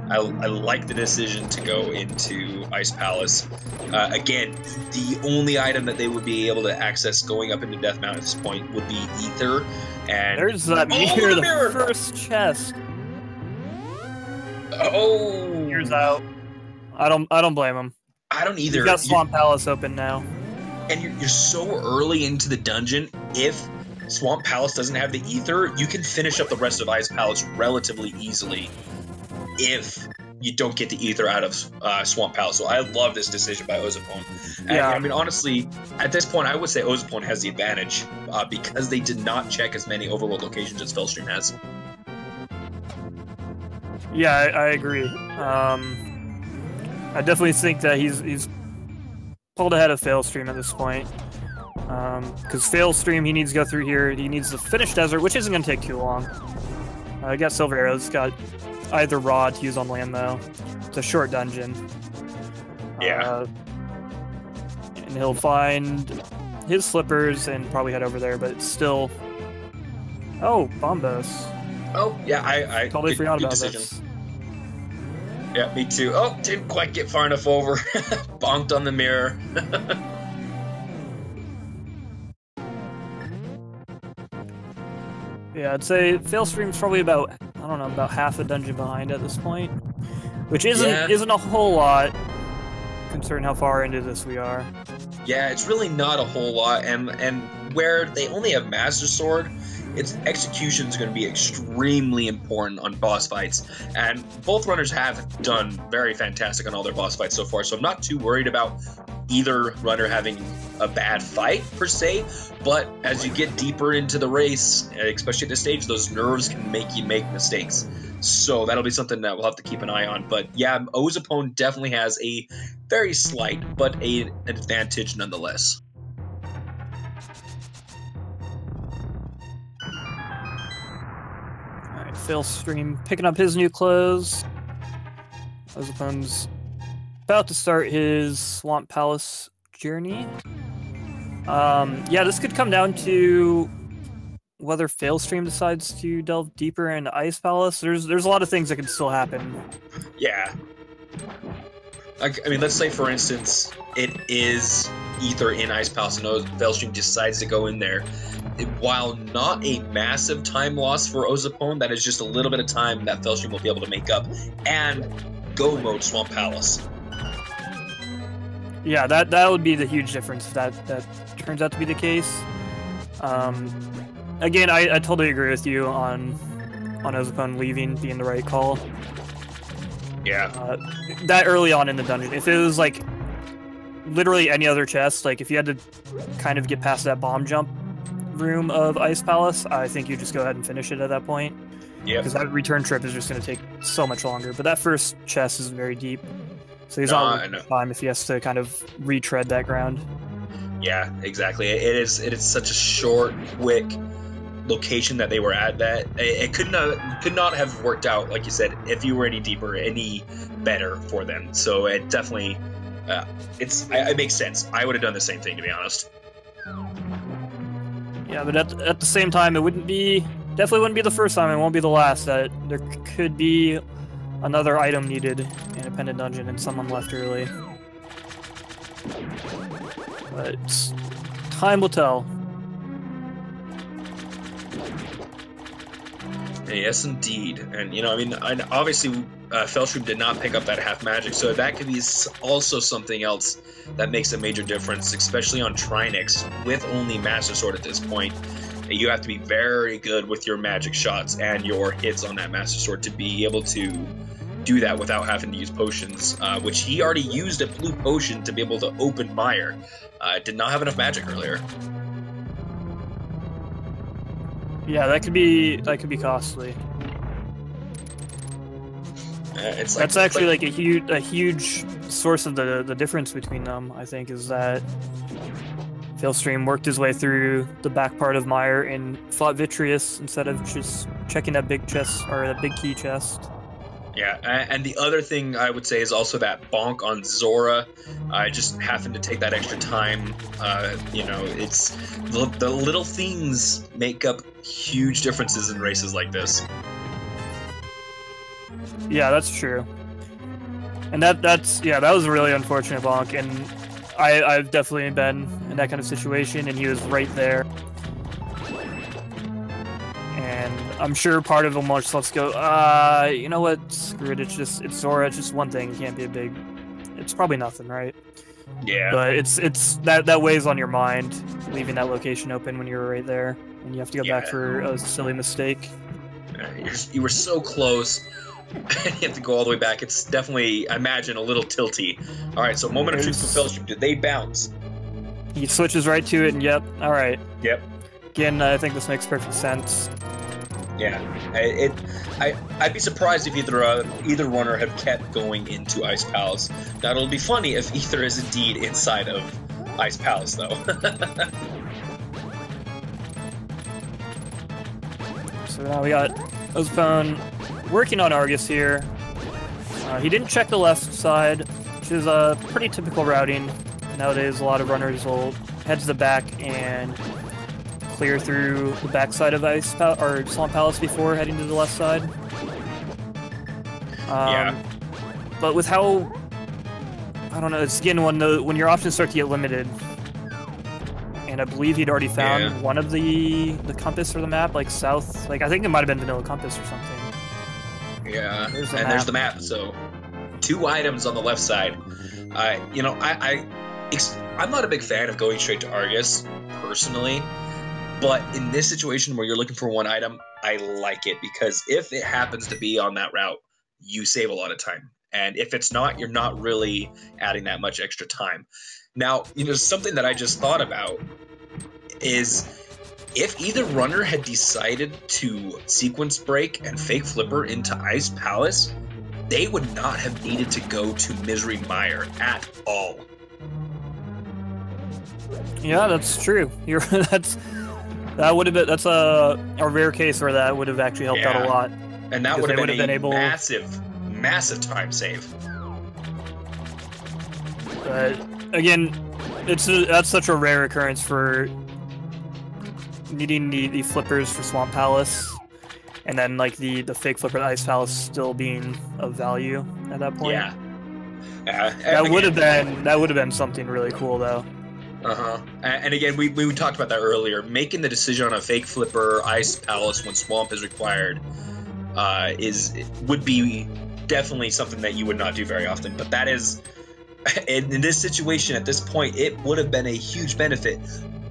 I like the decision to go into Ice Palace. Again, the only item that they would be able to access going up into Death Mountain at this point would be Ether, and... There's that mirror, the first chest! Oh, Here's out. I don't blame him. I don't either. You've got Swamp Palace open now, and you're so early into the dungeon. If Swamp Palace doesn't have the Ether, you can finish up the rest of Ice Palace relatively easily. If you don't get the Ether out of Swamp Palace, so I love this decision by ozipone. And, yeah, I mean, honestly, at this point, I would say ozipone has the advantage because they did not check as many overworld locations as failstream has. Yeah, I agree. I definitely think that he's pulled ahead of failstream at this point. Because failstream, he needs to go through here. He needs to finish desert, which isn't going to take too long. I got silver arrows. Got either rod to use on land though. It's a short dungeon. Yeah. And he'll find his slippers and probably head over there, but it's still. Oh, Bombos. Oh yeah, I totally forgot about decision. this. Yeah, me too. Oh, didn't quite get far enough over. Bonked on the mirror. Yeah, I'd say failstream's probably about, I don't know, about half a dungeon behind at this point, which isn't a whole lot, considering how far into this we are. Yeah, it's really not a whole lot, and where they only have Master Sword, its execution is going to be extremely important on boss fights, and both runners have done very fantastic on all their boss fights so far, so I'm not too worried about either runner having a bad fight per se, but as you get deeper into the race, especially at this stage, those nerves can make you make mistakes. So that'll be something that we'll have to keep an eye on. But yeah, ozipone definitely has a very slight, but an advantage nonetheless. Alright, failstream picking up his new clothes. Ozipone's about to start his Swamp Palace journey. Yeah, this could come down to whether failstream decides to delve deeper into Ice Palace. There's a lot of things that can still happen. Yeah. I mean, let's say, for instance, it is Ether in Ice Palace and failstream decides to go in there. While not a massive time loss for ozipone, that is just a little bit of time that failstream will be able to make up and go mode Swamp Palace. Yeah, that would be the huge difference if that turns out to be the case. Again, I totally agree with you on ozipone leaving being the right call. Yeah. That early on in the dungeon, if it was like literally any other chest, like if you had to kind of get past that bomb jump room of Ice Palace, I think you just go ahead and finish it at that point. Yeah. Because that return trip is just going to take so much longer. But that first chest is very deep, so he's not losing time if he has to kind of retread that ground. Yeah, exactly. It is such a short, quick location that they were at that it could not have worked out, like you said, if you were any deeper, any better for them. So it definitely it makes sense. I would have done the same thing, to be honest. Yeah, but at the same time, it definitely wouldn't be the first time. It won't be the last. That there could be another item needed in a pendant dungeon and someone left early. But time will tell. Yes, indeed. And, you know, I mean, obviously, failstream did not pick up that half magic, so that could be also something else that makes a major difference, especially on Trinix, with only Master Sword at this point. You have to be very good with your magic shots and your hits on that Master Sword to be able to do that without having to use potions, which he already used a blue potion to be able to open Mire. Did not have enough magic earlier. Yeah, that could be costly. That's actually like a huge source of the difference between them. I think is that failstream worked his way through the back part of Mire and fought Vitreous instead of just checking that big chest or that big key chest. Yeah, and the other thing I would say is also that bonk on Zora. I just happened to take that extra time. You know, it's the little things make up huge differences in races like this. Yeah, that's true. And that was a really unfortunate bonk, and I've definitely been in that kind of situation, and he was right there. And I'm sure part of him was, let's go, you know what, screw it, it's Zora, it's just one thing, it can't be a big, it's probably nothing, right? Yeah. But it's that weighs on your mind, leaving that location open when you're right there, and you have to go back for a silly mistake. You were so close, and you have to go all the way back. It's definitely, I imagine, a little tilty. Alright, so moment of truth for failstream. Did they bounce? He switches right to it, and yep, alright. Yep. Again, I think this makes perfect sense. Yeah, I'd be surprised if either runner had kept going into Ice Palace. Now, it'll be funny if Ether is indeed inside of Ice Palace, though. So now we got ozipone working on Argus here. He didn't check the left side, which is a pretty typical routing. Nowadays, a lot of runners will head to the back and clear through the backside of Swamp Palace before heading to the left side. Yeah. But with how, I don't know, it's again when your options start to get limited. And I believe he'd already found one of the compass or the map, like south, like I think it might have been Vanilla Compass or something. Yeah, there's the map. So 2 items on the left side. You know, I'm not a big fan of going straight to Argus personally. But in this situation where you're looking for 1 item, I like it because if it happens to be on that route, you save a lot of time. And if it's not, you're not really adding that much extra time. Now, you know, something that I just thought about is if either runner had decided to sequence break and fake flipper into Ice Palace, they would not have needed to go to Misery Mire at all. Yeah, that's true. That would have been, that's a rare case where that would have actually helped out a lot. And that would have been a massive time save. But again, that's such a rare occurrence for needing the flippers for Swamp Palace, and then like the fake flipper at Ice Palace still being of value at that point. Yeah. That would have been something really cool though. And again, we talked about that earlier. Making the decision on a fake flipper Ice Palace when Swamp is required would be definitely something that you would not do very often. But that is, in this situation at this point, it would have been a huge benefit.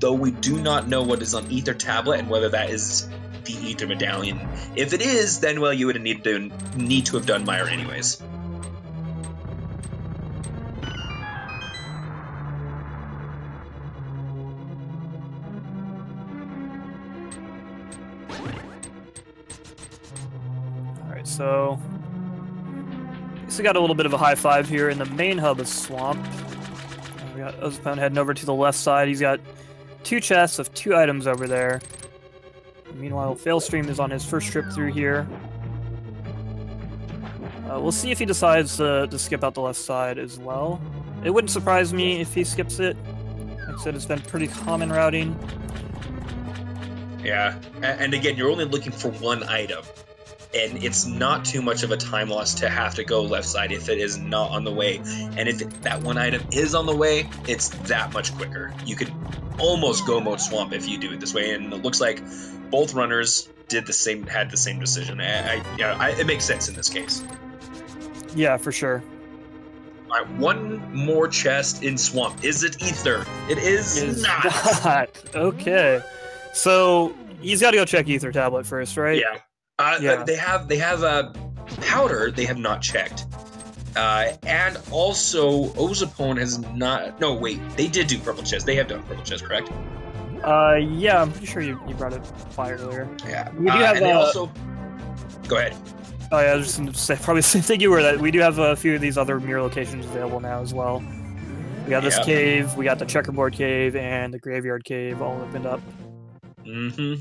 Though we do not know what is on Ether Tablet and whether that is the Ether Medallion. If it is, then well, you would need to have done Mire anyways. So, we got a little bit of a high five here in the main hub of Swamp. We got ozipone heading over to the left side. He's got 2 chests of 2 items over there. Meanwhile, failstream is on his first trip through here. We'll see if he decides to skip out the left side as well. It wouldn't surprise me if he skips it. Like I said, it's been pretty common routing. Yeah, and again, you're only looking for 1 item. And it's not too much of a time loss to have to go left side if it is not on the way. And if that 1 item is on the way, it's that much quicker. You could almost go mode Swamp if you do it this way. And it looks like both runners had the same decision. It makes sense in this case. Yeah, for sure. All right, 1 more chest in Swamp. Is it Ether? It is not. Okay. So he's got to go check Ether Tablet first, right? Yeah. Yeah. They have powder. They have not checked. And also, Ozipone has not. No, wait. They did do purple chest. They have done purple chest, correct? Yeah, I'm pretty sure you brought it by earlier. Yeah. We do have. And they also. Go ahead. Oh yeah, I was just going to say probably the same thing you were. That we do have a few of these other mirror locations available now as well. We got this cave, we got the checkerboard cave, and the graveyard cave all opened up. Mm-hmm.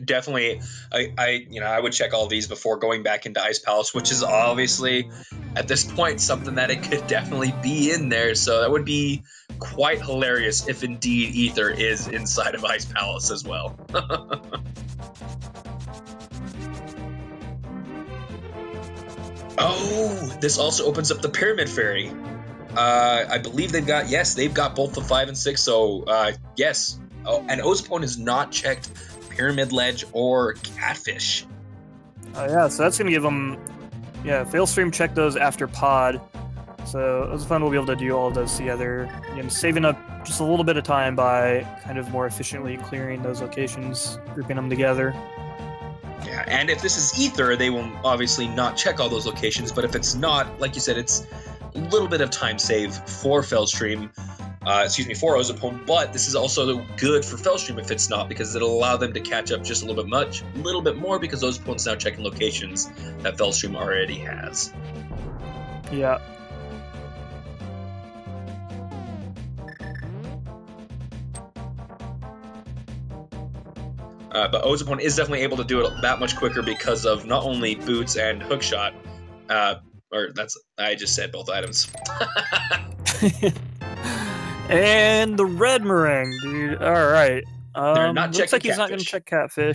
Definitely, I would check all these before going back into Ice Palace, which is obviously, at this point, something that it could definitely be in there. So that would be quite hilarious if indeed Ether is inside of Ice Palace as well. Oh, this also opens up the Pyramid Fairy. I believe they've got both the 5 and 6. So yes. Oh, and Ozipone has not checked Pyramid Ledge or Catfish. Yeah, so that's gonna give them. Yeah, failstream check those after pod. So Ozipone will be able to do all of those together, and saving up just a little bit of time by kind of more efficiently clearing those locations, grouping them together. Yeah, and if this is Ether, they will obviously not check all those locations. But if it's not, like you said, it's a little bit of time save for failstream. For Ozipone, but this is also good for failstream if it's not, because it'll allow them to catch up just a little bit more, because Ozipone's now checking locations that failstream already has. Yeah. But Ozipone is definitely able to do it that much quicker because of not only boots and hookshot, I just said both items. And the red meringue, dude. All right. They're not looks like he's checking not going to check catfish.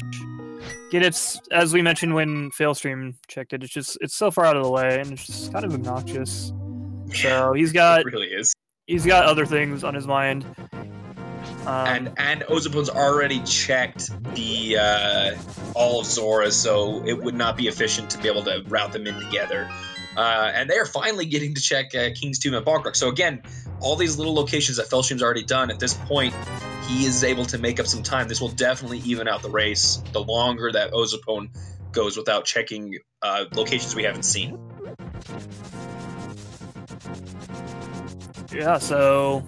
Again, it's as we mentioned when failstream checked it. It's so far out of the way, and it's just kind of obnoxious. So he's got. It really is. He's got other things on his mind. And Ozipone's already checked the all of Zora, so it would not be efficient to be able to route them in together. And they're finally getting to check King's Tomb and Balkrock. So again, all these little locations that failstream's already done, at this point, he is able to make up some time. This will definitely even out the race the longer that Ozipone goes without checking locations we haven't seen. Yeah, so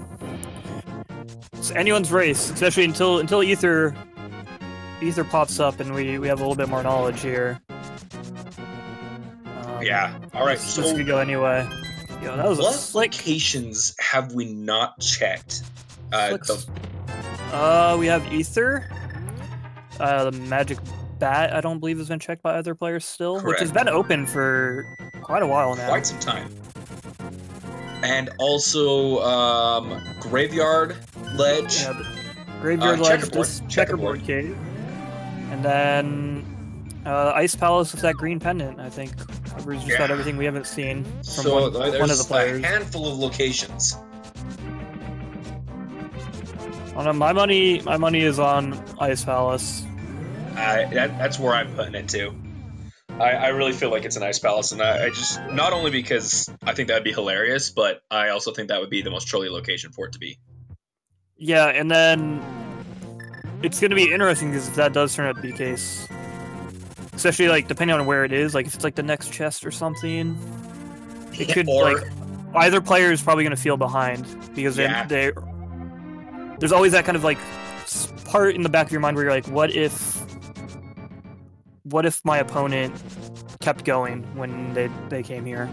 it's anyone's race, especially until Ether pops up and we have a little bit more knowledge here. Yeah. All right. So this could go anyway. Yo, that was what locations have we not checked? We have Ether. The Magic Bat, I don't believe, has been checked by other players still, Correct. which has been open for quite a while now. Quite some time. And also Graveyard Ledge. Yeah, Graveyard Ledge, checkerboard cave. And then Ice Palace with that green pendant, I think, covers just about everything we haven't seen from one of the players. A handful of locations. My money is on Ice Palace. That's where I'm putting it too. I really feel like it's an Ice Palace, and I just, not only because I think that'd be hilarious, but I also think that would be the most trolly location for it to be. Yeah, and then it's going to be interesting because if that does turn out to be the case, especially like depending on where it is, like if it's like the next chest or something, it could like either player is probably going to feel behind because there's always that kind of like part in the back of your mind where you're like, what if my opponent kept going when they came here?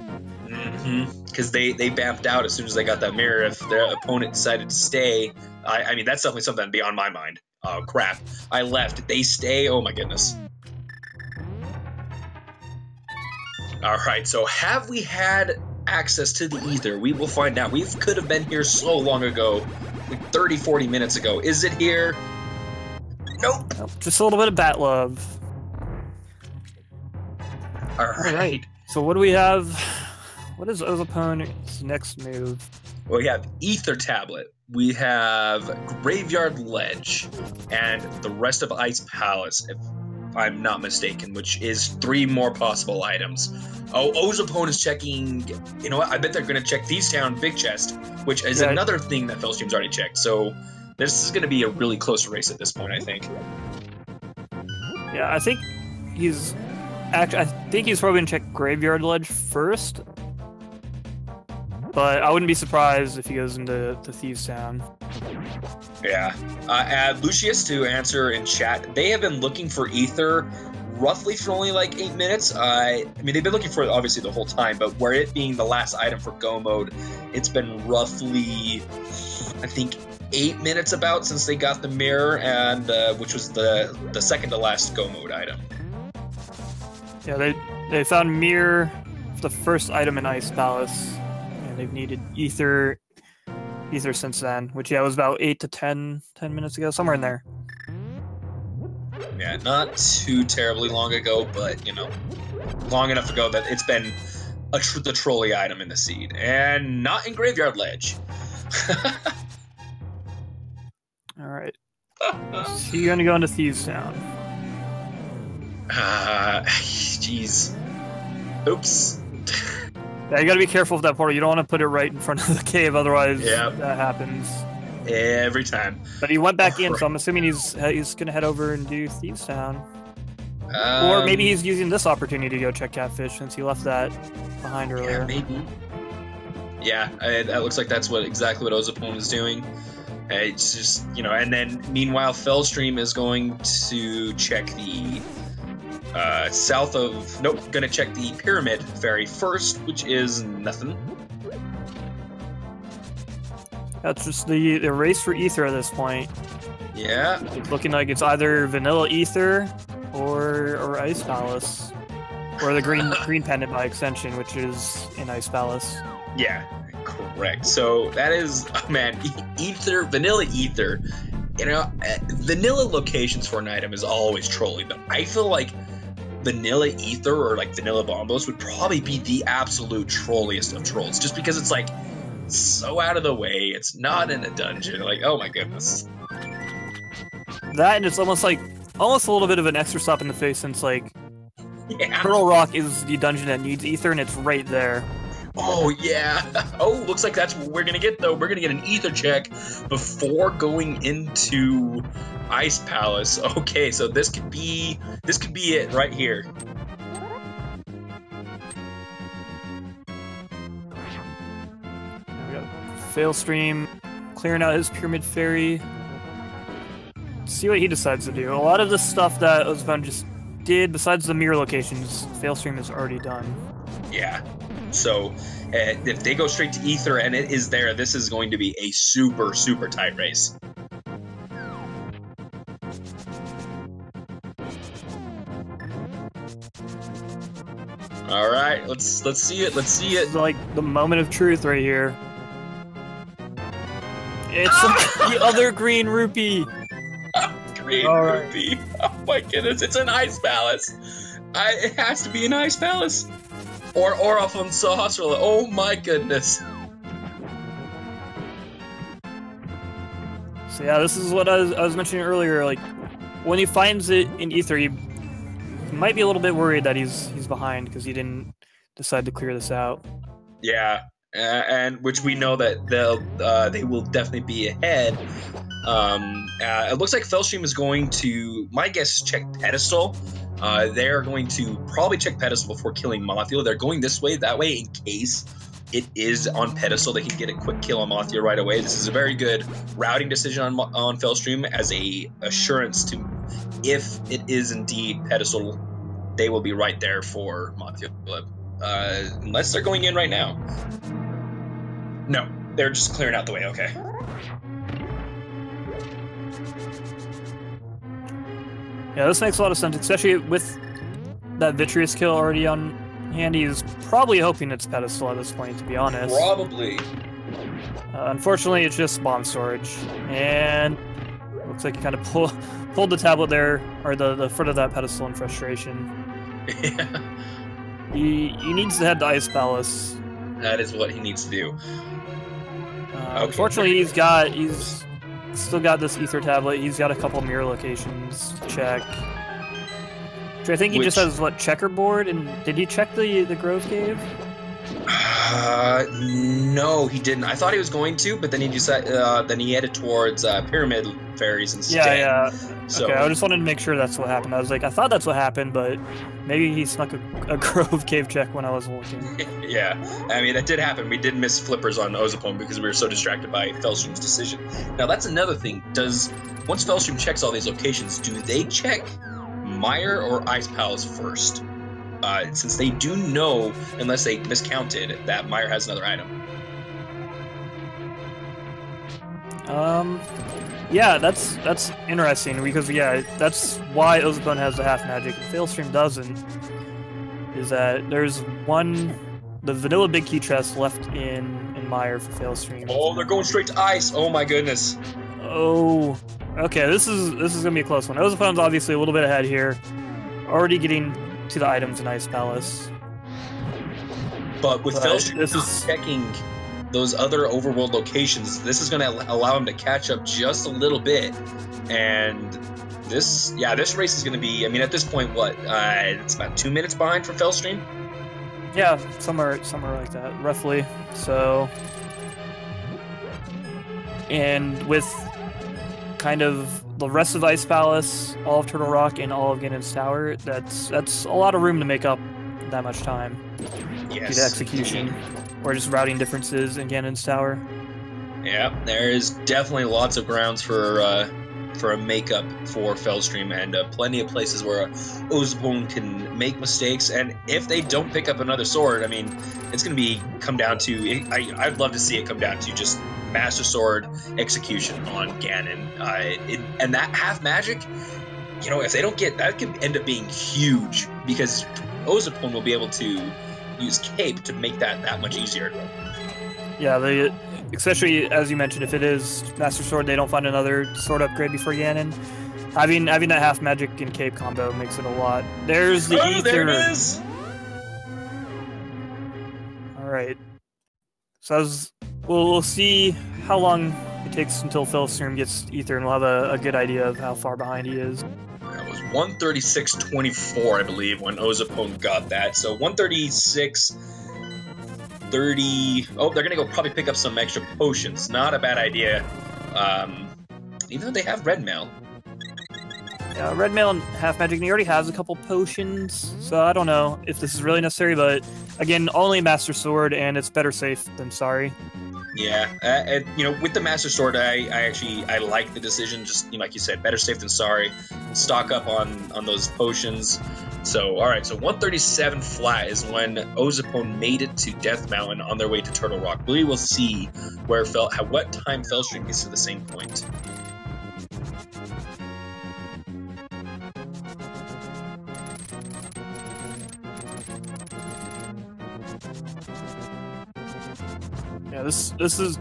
Because they bamped out as soon as they got that mirror. If their opponent decided to stay, I mean, that's definitely something that'd be on my mind. Oh crap, I left. Did they stay? Oh my goodness. Alright, so have we had access to the Ether? We will find out. We could have been here so long ago, like 30, 40 minutes ago. Is it here? Nope. Just a little bit of bat love. Alright. So what do we have? What is Ozipone's next move? Well, we have Ether Tablet. We have Graveyard Ledge. And the rest of Ice Palace, if I'm not mistaken, which is 3 more possible items. Oh, Ozipone is checking... You know what? I bet they're going to check Thieves Town Big Chest, which is another thing that failstream's already checked. So this is going to be a really close race at this point, I think. Yeah, I think he's probably gonna check Graveyard Ledge first. But I wouldn't be surprised if he goes into Thieves Town. Yeah. Lucius, to answer in chat, they have been looking for Ether roughly for only like 8 minutes. I mean, they've been looking for it obviously the whole time, but where it being the last item for Go mode, it's been roughly, I think, 8 minutes about since they got the mirror, and which was the second to last Go mode item. Yeah, they found mirror for the first item in Ice Palace. They've needed ether since then, which was about 8 to 10 minutes ago, somewhere in there. Yeah, not too terribly long ago, but long enough ago that it's been the trolley item in the seed, and not in Graveyard Ledge. All right, so you're gonna go into Thieves Town. Jeez. Oops. Yeah, you gotta be careful with that portal. You don't want to put it right in front of the cave, otherwise that happens. Every time. But he went back in, so I'm assuming he's gonna head over and do Thieves Town. Or maybe he's using this opportunity to go check Catfish since he left that behind earlier. Yeah, maybe. Yeah, that looks like that's exactly what ozipone is doing. It's just, and then meanwhile, failstream is going to check the gonna check the Pyramid Ferry first, which is nothing. That's just the race for Ether at this point. Yeah. It's looking like it's either Vanilla Ether or Ice Palace. Or the green pendant by extension, which is in Ice Palace. Yeah, correct. So that is, Vanilla Ether. Vanilla locations for an item is always trolly, but I feel like Vanilla Ether or like Vanilla Bombos would probably be the absolute trolliest of trolls, just because it's like so out of the way. It's not in a dungeon. Like, oh my goodness. That, and it's almost a little bit of an extra slap in the face, since Turtle Rock is the dungeon that needs Ether, and it's right there. Oh yeah. Oh, looks like that's what we're gonna get though. We're gonna get an Ether check before going into Ice Palace. Okay, so this could be it right here. We got failstream clearing out his Pyramid Ferry. See what he decides to do. A lot of the stuff that ozipone just did, besides the mirror locations, failstream has already done. Yeah. So if they go straight to Ether and it is there, this is going to be a super, super tight race. All right, let's see it. Let's see it. It's like the moment of truth right here. It's the other green rupee. Green rupee. Oh my goodness! It's an Ice Palace. It has to be an Ice Palace. Or Alfonso Hospital. Oh my goodness. So yeah, this is what I was mentioning earlier. Like, when he finds it in Ether, he might be a little bit worried that he's behind because he didn't decide to clear this out. Yeah, and which we know that they will definitely be ahead. It looks like failstream is going to, my guess, check Pedestal. They're going to probably check Pedestal before killing Mothio. They're going this way, that way, in case it is on Pedestal. They can get a quick kill on Mothio right away. This is a very good routing decision on failstream as a assurance to, if it is indeed Pedestal, they will be right there for Mothio. Unless they're going in right now. No, they're just clearing out the way. Okay. Yeah, this makes a lot of sense, especially with that Vitreous kill already on hand. He's probably hoping it's Pedestal at this point, to be honest. Probably. Unfortunately, it's just bomb storage. And looks like he kind of pulled the tablet there, or the foot of that Pedestal in frustration. Yeah. He needs to head to Ice Palace. That is what he needs to do. Okay. Unfortunately, he's still got this Ether tablet. He's got a couple mirror locations to check. Which I think he just has, checkerboard? And did he check the Grove Cave? No, he didn't. I thought he was going to, but then he decided. Then he headed towards Pyramid fairies instead. Yeah. So, okay, I just wanted to make sure that's what happened. I was like, I thought that's what happened, but maybe he snuck a Grove cave check when I was looking. yeah, I mean, that did happen. We did miss flippers on ozipone because we were so distracted by failstream's decision. Now, that's another thing. Once failstream checks all these locations, do they check Mire or Ice Palace first? Since they do know, unless they miscounted, that Mire has another item. Yeah, that's interesting because that's why ozipone has the half magic and failstream doesn't. Is that there's the vanilla big key chest left in Mire for failstream. Oh, they're going straight to ice. Oh my goodness. Oh, okay. This is gonna be a close one. Ozipone's obviously a little bit ahead here, already getting to the items in Ice Palace. But with failstream checking those other overworld locations, this is going to allow him to catch up just a little bit. And this race is going to be, I mean, at this point, what? It's about 2 minutes behind for failstream? Yeah, somewhere like that, roughly. So, and with kind of the rest of Ice Palace, all of Turtle Rock, and all of Ganon's Tower, that's a lot of room to make up that much time. Yes. Due to execution. Or just routing differences in Ganon's Tower. Yeah, there is definitely lots of grounds for a makeup for failstream, and plenty of places where ozipone can make mistakes. And if they don't pick up another sword, I mean, it's going to come down to. I'd love to see it come down to just Master Sword execution on Ganon, and that half magic. You know, if they don't get that, could end up being huge because ozipone will be able to use cape to make that much easier. Yeah, especially as you mentioned, if it is Master Sword, they don't find another sword upgrade before Ganon. Having that half magic and cape combo makes it a lot. There's the ether. There it is. All right. So we'll see how long it takes until failstream gets ether, and we'll have a good idea of how far behind he is. It was 136.24, I believe, when ozipone got that. So 136.30. Oh, they're gonna go probably pick up some extra potions. Not a bad idea. Even though they have red mail. Yeah, red mail and half magic. And he already has a couple potions, so I don't know if this is really necessary. But again, only Master Sword, and it's better safe than sorry. Yeah, and you know, with the Master Sword, I like the decision. Just like you said, better safe than sorry. Stock up on those potions. So all right, so 137 flat is when ozipone made it to Death Mountain on their way to Turtle Rock. We will see what time failstream gets to the same point. Yeah, this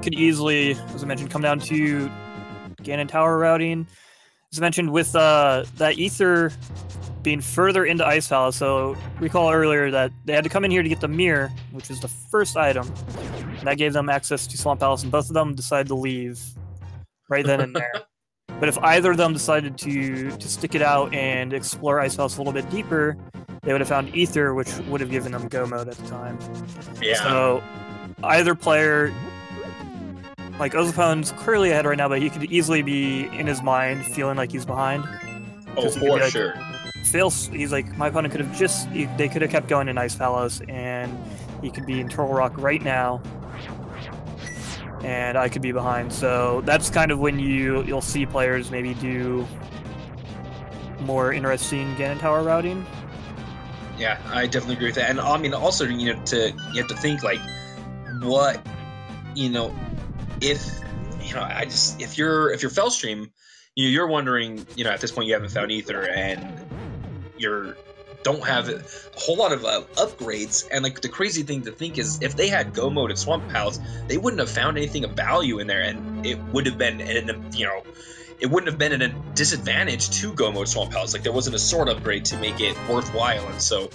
could easily, as I mentioned, come down to Ganon Tower routing. As I mentioned, with that ether being further into Ice Palace, so recall earlier that they had to come in here to get the mirror, which is the first item, and that gave them access to Swamp Palace, and both of them decided to leave right then and there. But if either of them decided to stick it out and explore Ice Palace a little bit deeper, they would have found ether, which would have given them go mode at the time. Yeah. So either player, like ozipone's clearly ahead right now, but he could easily be in his mind feeling like he's behind. Oh, for sure. He's like, my opponent could have they could have kept going in Ice Palace, and he could be in Turtle Rock right now, and I could be behind. So that's kind of when you'll see players maybe do more interesting Ganon Tower routing. Yeah, I definitely agree with that. And I mean, also, you have to think like, what, if you're failstream, you're wondering, at this point you haven't found ether and don't have a whole lot of upgrades. And like the crazy thing to think is, if they had go mode at Swamp Palace, they wouldn't have found anything of value in there, and it would have been it wouldn't have been at a disadvantage to go mode Swamp Palace. Like, there wasn't a sword upgrade to make it worthwhile. And so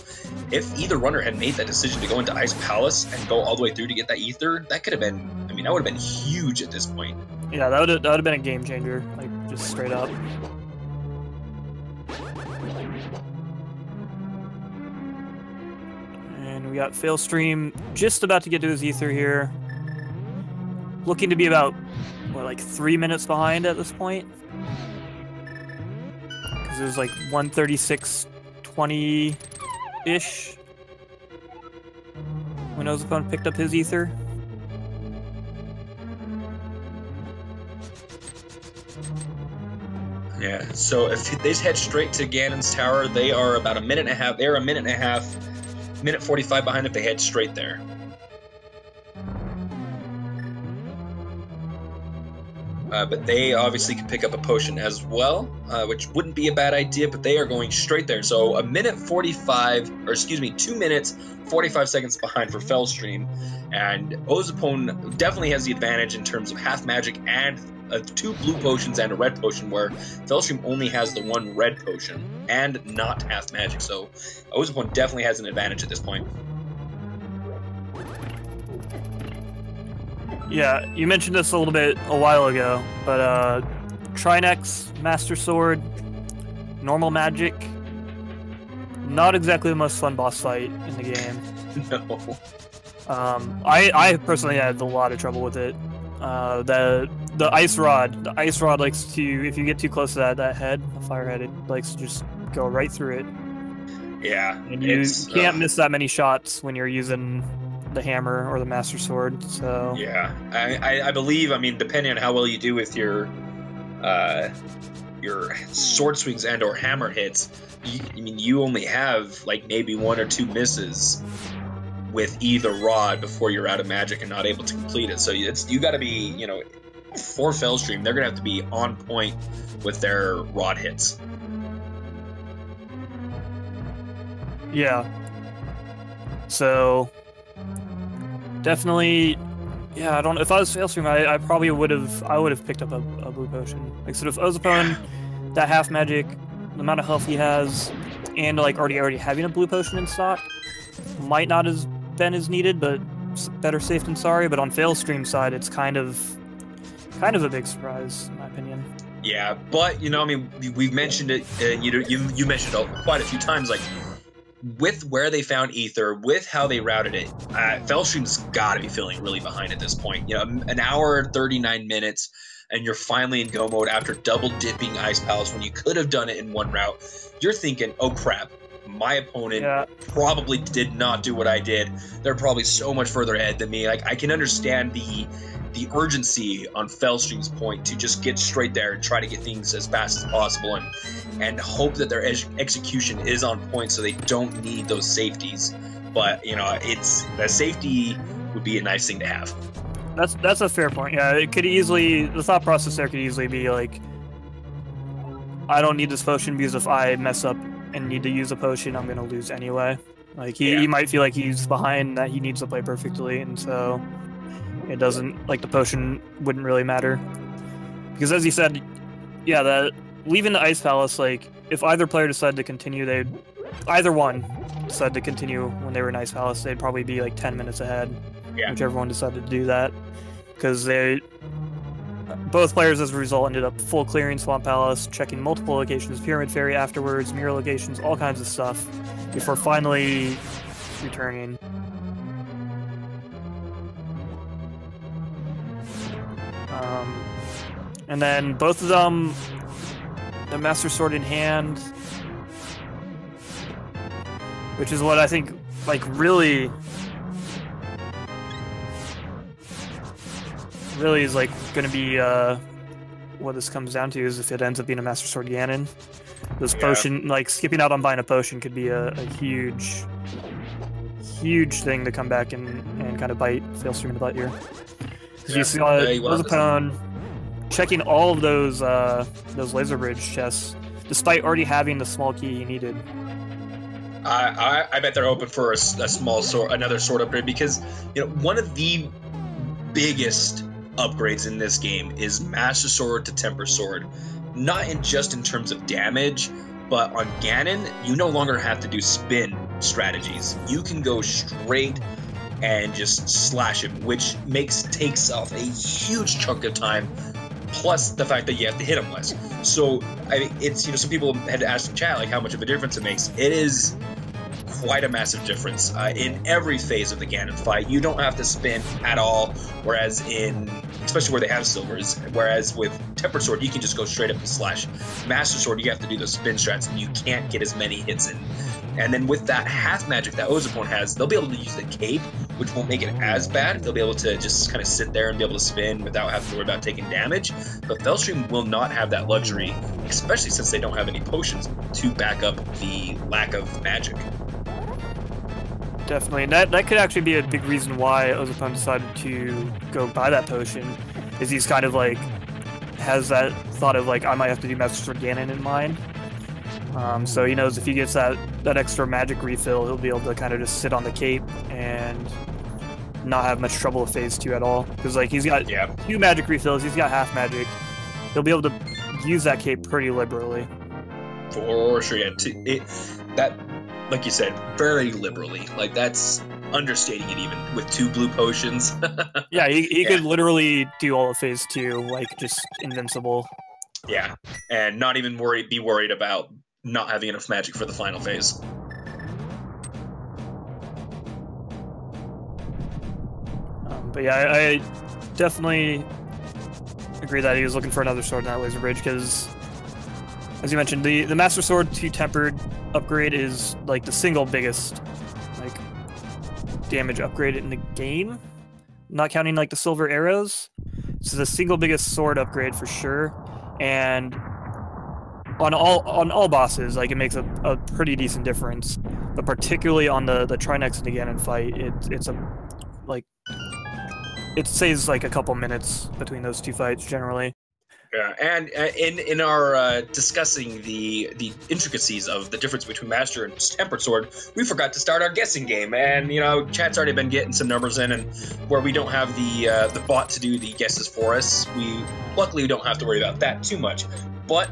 if either runner had made that decision to go into Ice Palace and go all the way through to get that ether, that could have been, that would have been huge at this point. Yeah, that would have been a game changer, like, just straight up. And we got failstream just about to get to his ether here. Looking to be about what, like 3 minutes behind at this point. Because it was like 136.20-ish when ozipone picked up his ether. Yeah, so if they head straight to Ganon's tower, they are about a minute and a half. They're a minute and a half, minute 45 behind if they head straight there. But they obviously can pick up a potion as well, which wouldn't be a bad idea, but they are going straight there. So a minute 45, or excuse me, 2 minutes, 45 seconds behind for failstream. And ozipone definitely has the advantage in terms of half magic and 2 blue potions and a red potion, where failstream only has the 1 red potion and not half magic. So ozipone definitely has an advantage at this point. Yeah, you mentioned this a little bit a while ago, but Trinex, Master Sword, normal magic, not exactly the most fun boss fight in the game. No. I personally had a lot of trouble with it. The ice rod likes to, if you get too close to that head, the fire head, it likes to just go right through it. Yeah, and you can't miss that many shots when you're using the hammer or the Master Sword. So yeah, I believe, I mean, depending on how well you do with your sword swings and or hammer hits, you only have like maybe 1 or 2 misses with either rod before you're out of magic and not able to complete it. So you got to be, you know, for failstream, they're gonna have to be on point with their rod hits. Yeah. So definitely, yeah. I don't. If I was failstream, I probably would have picked up a blue potion. Like, sort of ozipone, that half magic, the amount of health he has, and like already having a blue potion in stock might not have been as needed, but better safe than sorry. But on failstream side, it's kind of a big surprise, in my opinion. Yeah, but you know, I mean, we've mentioned it. You mentioned it quite a few times, like, with where they found ether, with how they routed it, failstream's got to be feeling really behind at this point. You know, an hour, 39 minutes, and you're finally in go mode after double dipping Ice Palace when you could have done it in 1 route. You're thinking, oh crap, my opponent probably did not do what I did. They're probably so much further ahead than me. Like, I can understand the urgency on failstream's point to just get straight there and try to get things as fast as possible, and hope that their execution is on point so they don't need those safeties. But you know, the safety would be a nice thing to have. That's a fair point. Yeah, it could easily, the thought process there could easily be like, I don't need this potion because if I mess up and need to use a potion, I'm gonna lose anyway. Like, he might feel like he's behind, that he needs to play perfectly, and so it doesn't, like, the potion wouldn't really matter. Because as you said, yeah, that leaving the Ice Palace, like, if either player decided to continue, either one decided to continue when they were in Ice Palace, they'd probably be like 10 minutes ahead. Yeah. Whichever one decided to do that. Because both players, as a result, ended up full clearing Swamp Palace, checking multiple locations, Pyramid Fairy afterwards, mirror locations, all kinds of stuff, before finally returning. And then both of them, the Master Sword in hand, which is what I think, like, really is, like, going to be what this comes down to, is if it ends up being a Master Sword Ganon. This potion, like, skipping out on buying a potion could be a huge thing to come back and kind of bite failstream in the butt here. Because you saw ozipone checking all of those laser bridge chests, despite already having the small key he needed. I bet they're open for a small sword, another sword upgrade, because, you know, one of the biggest upgrades in this game is Master Sword to Temper Sword. Not just in terms of damage, but on Ganon, you no longer have to do spin strategies. You can go straight and just slash him, which takes off a huge chunk of time, plus the fact that you have to hit him less. So, I mean, it's, you know, some people had asked in chat, like, how much of a difference it makes. It is quite a massive difference in every phase of the Ganon fight. You don't have to spin at all, whereas especially where they have silvers, whereas with Tempered Sword, you can just go straight up and slash. Master Sword, you have to do those spin strats, and you can't get as many hits in. And then with that half magic that ozipone has, they'll be able to use the cape, which won't make it as bad. They'll be able to just kind of sit there and be able to spin without having to worry about taking damage. But failstream will not have that luxury, especially since they don't have any potions to back up the lack of magic. Definitely, and that could actually be a big reason why ozipone decided to go buy that potion, is he's kind of like, has that thought of like, I might have to do Master Sword Ganon in mind. So he knows if he gets that extra magic refill, he'll be able to kind of just sit on the cape and not have much trouble with phase 2 at all. Because like he's got 2 magic refills, he's got half magic. He'll be able to use that cape pretty liberally. For sure, yeah. That, like you said, very liberally. Like that's understating it even with 2 blue potions. Yeah, he could literally do all of phase 2, like just invincible. Yeah, and not even be worried about not having enough magic for the final phase. But yeah, I definitely agree that he was looking for another sword in that laser bridge, because, as you mentioned, the Master Sword 2 Tempered upgrade is like the single biggest like damage upgrade in the game, not counting like the silver arrows. This is the single biggest sword upgrade for sure, and on all bosses, like it makes a pretty decent difference. But particularly on the Trinex and the Ganon fight, it's a like it saves like a couple minutes between those 2 fights generally. Yeah, and in our discussing the intricacies of the difference between Master and Tempered Sword, we forgot to start our guessing game. And you know, chat's already been getting some numbers in, and where we don't have the bot to do the guesses for us, luckily we don't have to worry about that too much. But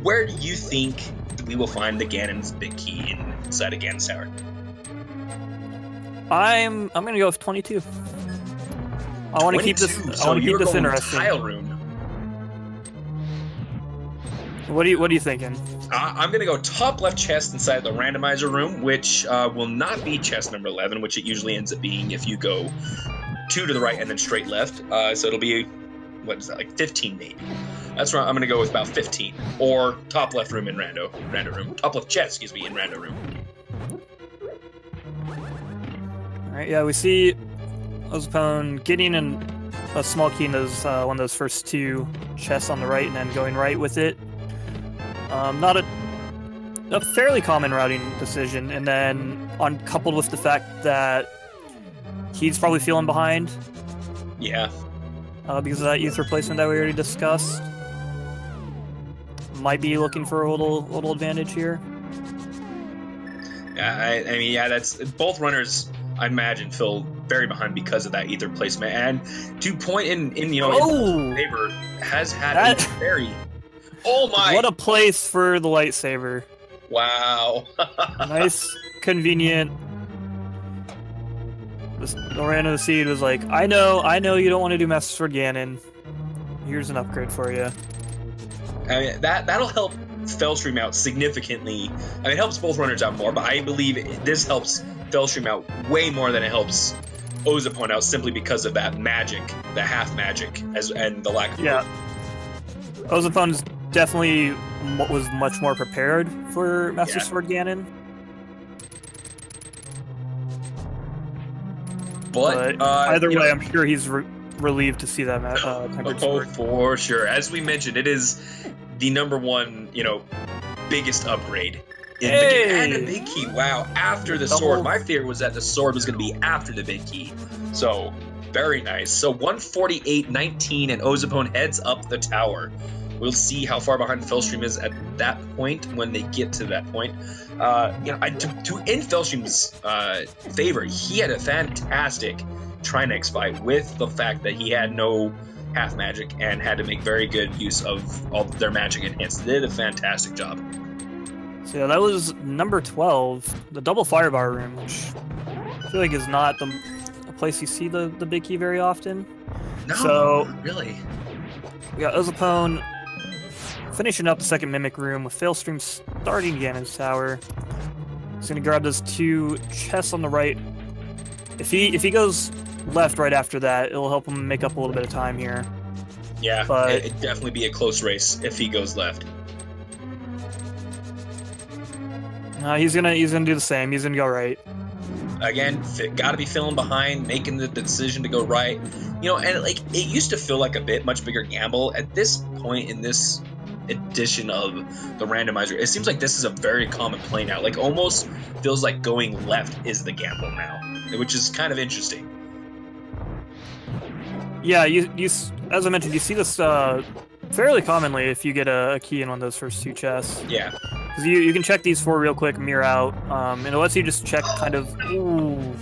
where do you think we will find the Ganon's big key inside of Ganon's tower? I'm gonna go with 22. I want to keep this. I want to keep this interesting. Tile room. What are you thinking? I'm gonna go top left chest inside the randomizer room, which will not be chest number 11, which it usually ends up being if you go 2 to the right and then straight left. So it'll be, what is that, like 15 maybe. That's right. I'm gonna go with about 15, or top left room in rando room. Top left chest, excuse me, in rando room. All right. Yeah, we see ozipone getting a small key in those one of those first 2 chests on the right, and then going right with it. Not a fairly common routing decision, and then coupled with the fact that he's probably feeling behind. Yeah. Because of that youth replacement that we already discussed. Might be looking for a little advantage here. Yeah, I mean, yeah, that's both runners. I imagine feel very behind because of that ether placement, and to point in you know in favor has had a very. Oh my! What a place for the lightsaber! Wow. Nice, convenient. The random seed was like, I know you don't want to do Master Sword Ganon. Here's an upgrade for you. I mean, that'll help failstream out significantly. I mean, it helps both runners out more, but I believe this helps failstream out way more than it helps ozipone out, simply because of that magic, the half magic, and the lack of. Yeah. Ozipone's definitely was much more prepared for Master Sword Ganon. But either way, I'm sure he's relieved to see that Tempered Sword. For sure. As we mentioned, it is the #1, you know, biggest upgrade in the game. And a big key. Wow. After the sword. My fear was that the sword was going to be after the big key. So, very nice. So, 148-19, and ozipone heads up the tower. We'll see how far behind failstream is at that point when they get to that point. You know, in failstream's favor, he had a fantastic Trinex fight with the fact that he had no half magic and had to make very good use of all their magic enhanced. They did a fantastic job. So yeah, that was number 12, the double firebar room, which I feel like is not a place you see the big key very often. No, so, really. We got ozipone finishing up the second mimic room with failstream starting Ganon's tower. He's gonna grab those 2 chests on the right. If he goes left right after that, it'll help him make up a little bit of time here. Yeah, but it'd definitely be a close race if he goes left. He's gonna do the same. He's gonna go right. Again, got to be feeling behind, making the decision to go right. You know, and like it used to feel like a much bigger gamble. At this point in this edition of the randomizer, it seems like this is a very common play now. Like almost feels like going left is the gamble now, which is kind of interesting. Yeah, you as I mentioned, you see this fairly commonly if you get a key in one of those first 2 chests. Yeah. Because you can check these 4 real quick, mirror out, and it lets you just check kind of. Ooh,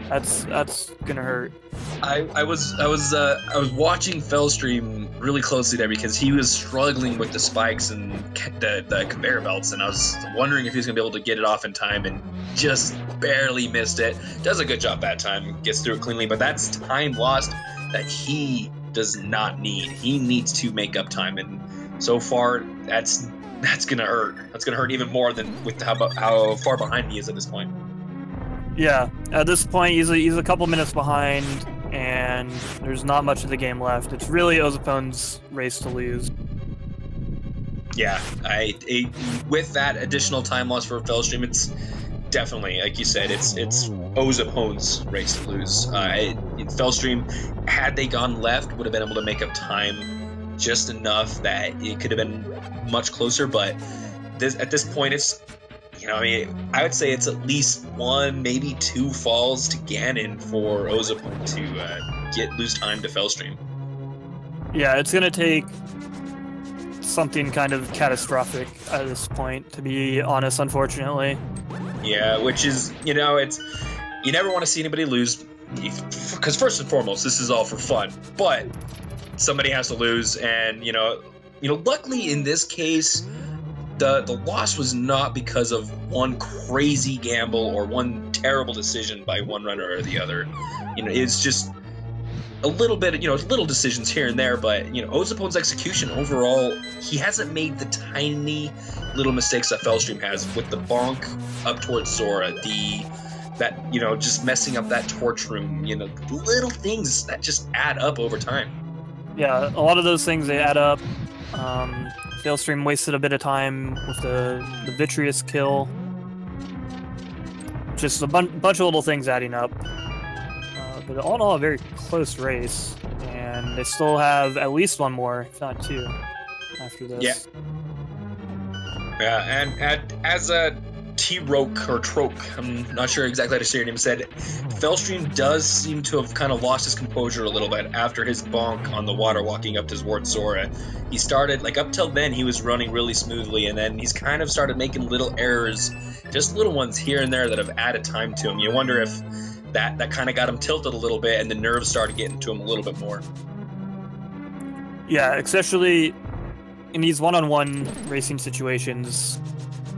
that's gonna hurt. I was watching failstream really closely there because he was struggling with the spikes and the conveyor belts, and I was wondering if he was gonna be able to get it off in time, and just barely missed it. Does a good job that time, gets through it cleanly, but that's time lost that he does not need. He needs to make up time, and so far that's gonna hurt. That's gonna hurt even more than with how far behind he is at this point. Yeah, at this point he's a couple minutes behind, and there's not much of the game left. It's really Ozipone's race to lose. Yeah, with that additional time loss for failstream, it's definitely, like you said, it's Ozipone's race to lose. Failstream, had they gone left, would have been able to make up time just enough that it could have been much closer, but at this point it's, you know, I mean, I would say it's at least 1, maybe 2 falls to Ganon for Ozipone to lose time to failstream. Yeah, it's gonna take something kind of catastrophic at this point, to be honest, unfortunately. Yeah, which is, you know, it's, you never want to see anybody lose, because first and foremost, this is all for fun, but somebody has to lose, and you know, luckily in this case, the loss was not because of one crazy gamble or one terrible decision by one runner or the other. You know, it's just a little bit, you know, little decisions here and there, but you know, Ozipone's execution overall, he hasn't made the tiny little mistakes that failstream has with the bonk up towards Zora, that you know, just messing up that torch room, you know, little things that just add up over time. Yeah, a lot of those things, they add up. Failstream wasted a bit of time with the Vitreous kill. Just a bunch of little things adding up. But all in all, a very close race. And they still have at least 1 more, if not 2, after this. Yeah. Yeah, and as a T-Roke, or Troke, I'm not sure exactly how to say your name, said, failstream does seem to have kind of lost his composure a little bit after his bonk on the water walking up towards Zora. He started, like up till then, he was running really smoothly, and then he's kind of started making little errors, just little ones here and there that have added time to him. You wonder if that kind of got him tilted a little bit, and the nerves started getting to him a little bit more. Yeah, especially in these one-on-one racing situations,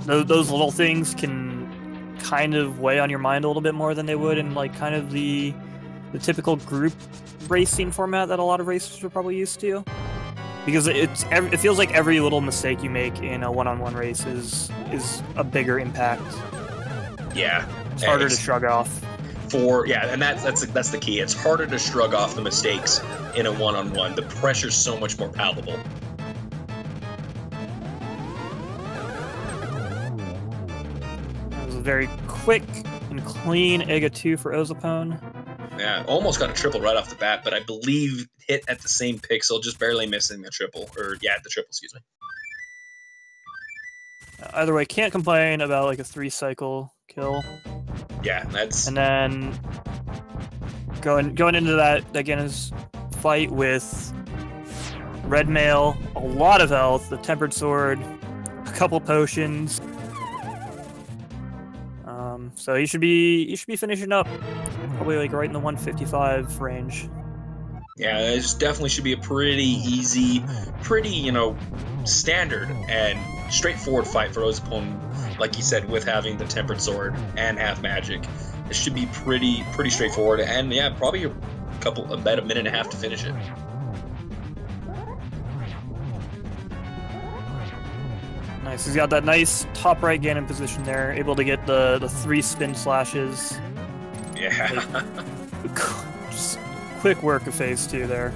those little things can kind of weigh on your mind a little bit more than they would in like kind of the typical group racing format that a lot of racers are probably used to. Because it feels like every little mistake you make in a one-on-one race is a bigger impact. Yeah, it's harder to shrug off. And that's the key. It's harder to shrug off the mistakes in a one-on-one. The pressure's so much more palpable. Very quick and clean EGA 2 for Ozipone. Yeah, almost got a triple right off the bat, but I believe hit at the same pixel, just barely missing the triple. The triple, excuse me. Either way, can't complain about like a 3-cycle kill. Yeah, that's... And then going into that Ganon fight with Red Mail, a lot of health, the Tempered Sword, a couple potions. So he should be finishing up probably like right in the 155 range. Yeah, it definitely should be a pretty easy, pretty, you know, standard and straightforward fight for Ozipone, like you said, with having the Tempered Sword and half magic. It should be pretty straightforward, and yeah, probably about a minute and a half to finish it. Nice. He's got that nice top right Ganon position there, able to get the 3 spin slashes. Yeah. Just quick work of phase 2 there.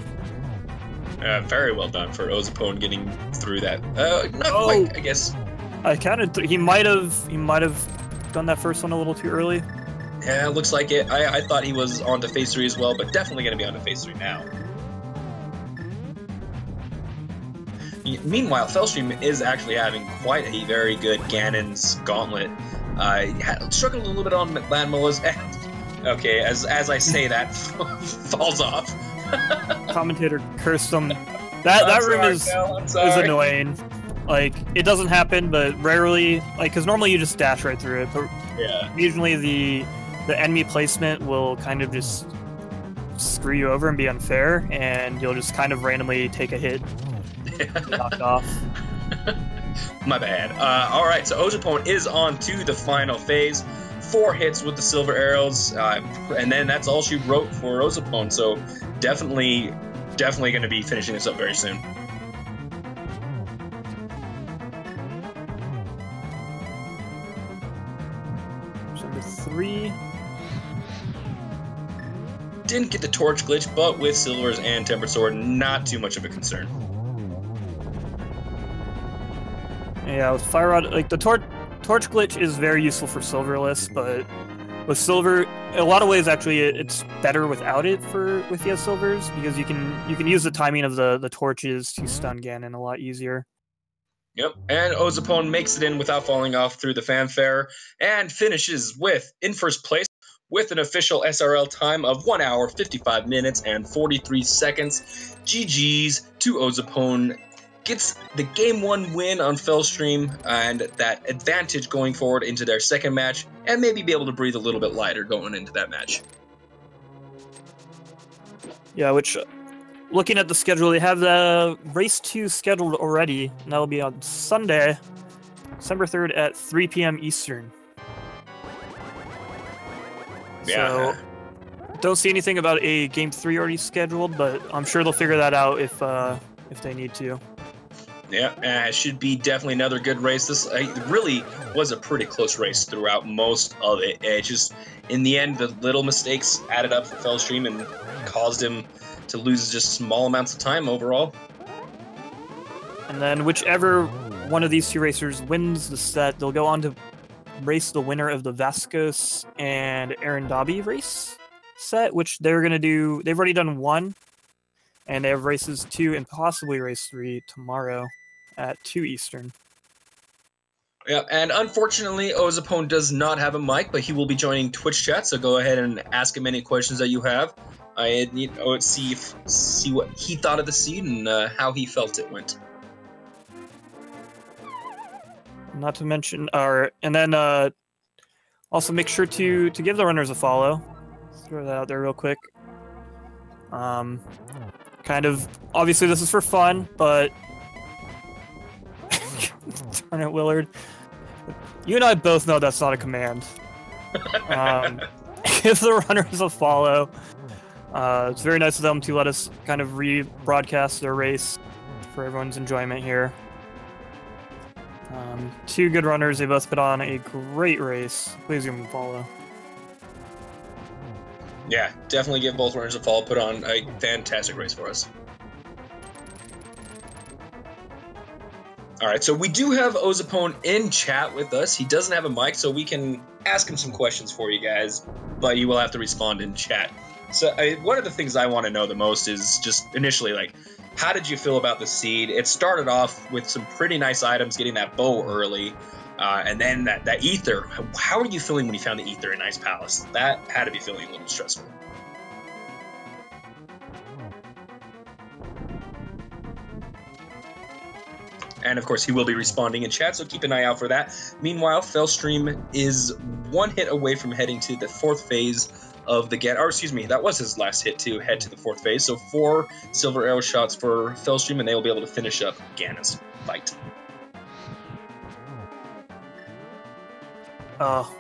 Very well done for ozipone getting through that. Not quite, I guess. I counted. He might have done that first one a little too early. Yeah, looks like it. I thought he was on to phase 3 as well, but definitely going to be on to phase 3 now. Meanwhile, failstream is actually having quite a very good Ganon's Gauntlet. Struggled a little bit on Landmola's. Okay, as I say that, falls off. Commentator cursed him. That room is annoying. Like, it doesn't happen, but rarely, like, because normally you just dash right through it, but yeah, usually the enemy placement will kind of just screw you over and be unfair, and you'll just kind of randomly take a hit, knocked off. My bad. All right, so ozipone is on to the final phase. 4 hits with the silver arrows, and then that's all she wrote for ozipone. So definitely going to be finishing this up very soon. Number 3. Didn't get the torch glitch, but with silvers and tempered sword, not too much of a concern. Yeah, with fire rod, like the torch glitch is very useful for silverless, but with silver, in a lot of ways, actually, it's better without it with the silvers, because you can use the timing of the torches to stun Ganon a lot easier. Yep, and ozipone makes it in without falling off through the fanfare, and finishes in first place with an official SRL time of 1 hour, 55 minutes, and 43 seconds. GG's to ozipone. Gets the Game 1 win on failstream, and that advantage going forward into their second match, and maybe be able to breathe a little bit lighter going into that match. Yeah, which, looking at the schedule, they have the Race 2 scheduled already, and that will be on Sunday, December 3rd at 3 p.m. Eastern. Yeah. So, don't see anything about a Game 3 already scheduled, but I'm sure they'll figure that out if they need to. Yeah, it should be definitely another good race. This really was a pretty close race throughout most of it. It just, in the end, the little mistakes added up for failstream and caused him to lose just small amounts of time overall. And then whichever one of these 2 racers wins the set, they'll go on to race the winner of the Vascos and Arandabi race set, which they're going to do. They've already done 1, and they have races 2 and possibly race 3 tomorrow at 2 Eastern. Yeah, and unfortunately, ozipone does not have a mic, but he will be joining Twitch chat, so go ahead and ask him any questions that you have. I need to see what he thought of the seed and how he felt it went. Not to mention, and then also make sure to give the runners a follow. Throw that out there real quick. Kind of, obviously this is for fun, but darn it, Willard. You and I both know that's not a command. Give the runners a follow. It's very nice of them to let us kind of rebroadcast their race for everyone's enjoyment here. 2 good runners, they both put on a great race. Please give them a follow. Yeah, definitely give both runners a follow. Put on a fantastic race for us. All right, so we do have ozipone in chat with us. He doesn't have a mic, so we can ask him some questions for you guys, but you will have to respond in chat. So one of the things I want to know the most is just initially, like, how did you feel about the seed? It started off with some pretty nice items, getting that bow early, and then that ether. How are you feeling when you found the ether in Ice Palace? That had to be feeling a little stressful. And of course, he will be responding in chat, so keep an eye out for that. Meanwhile, failstream is 1 hit away from heading to the 4th phase of the Ganon. Or excuse me, that was his last hit to head to the 4th phase. So 4 silver arrow shots for failstream, and they will be able to finish up Ganon's fight.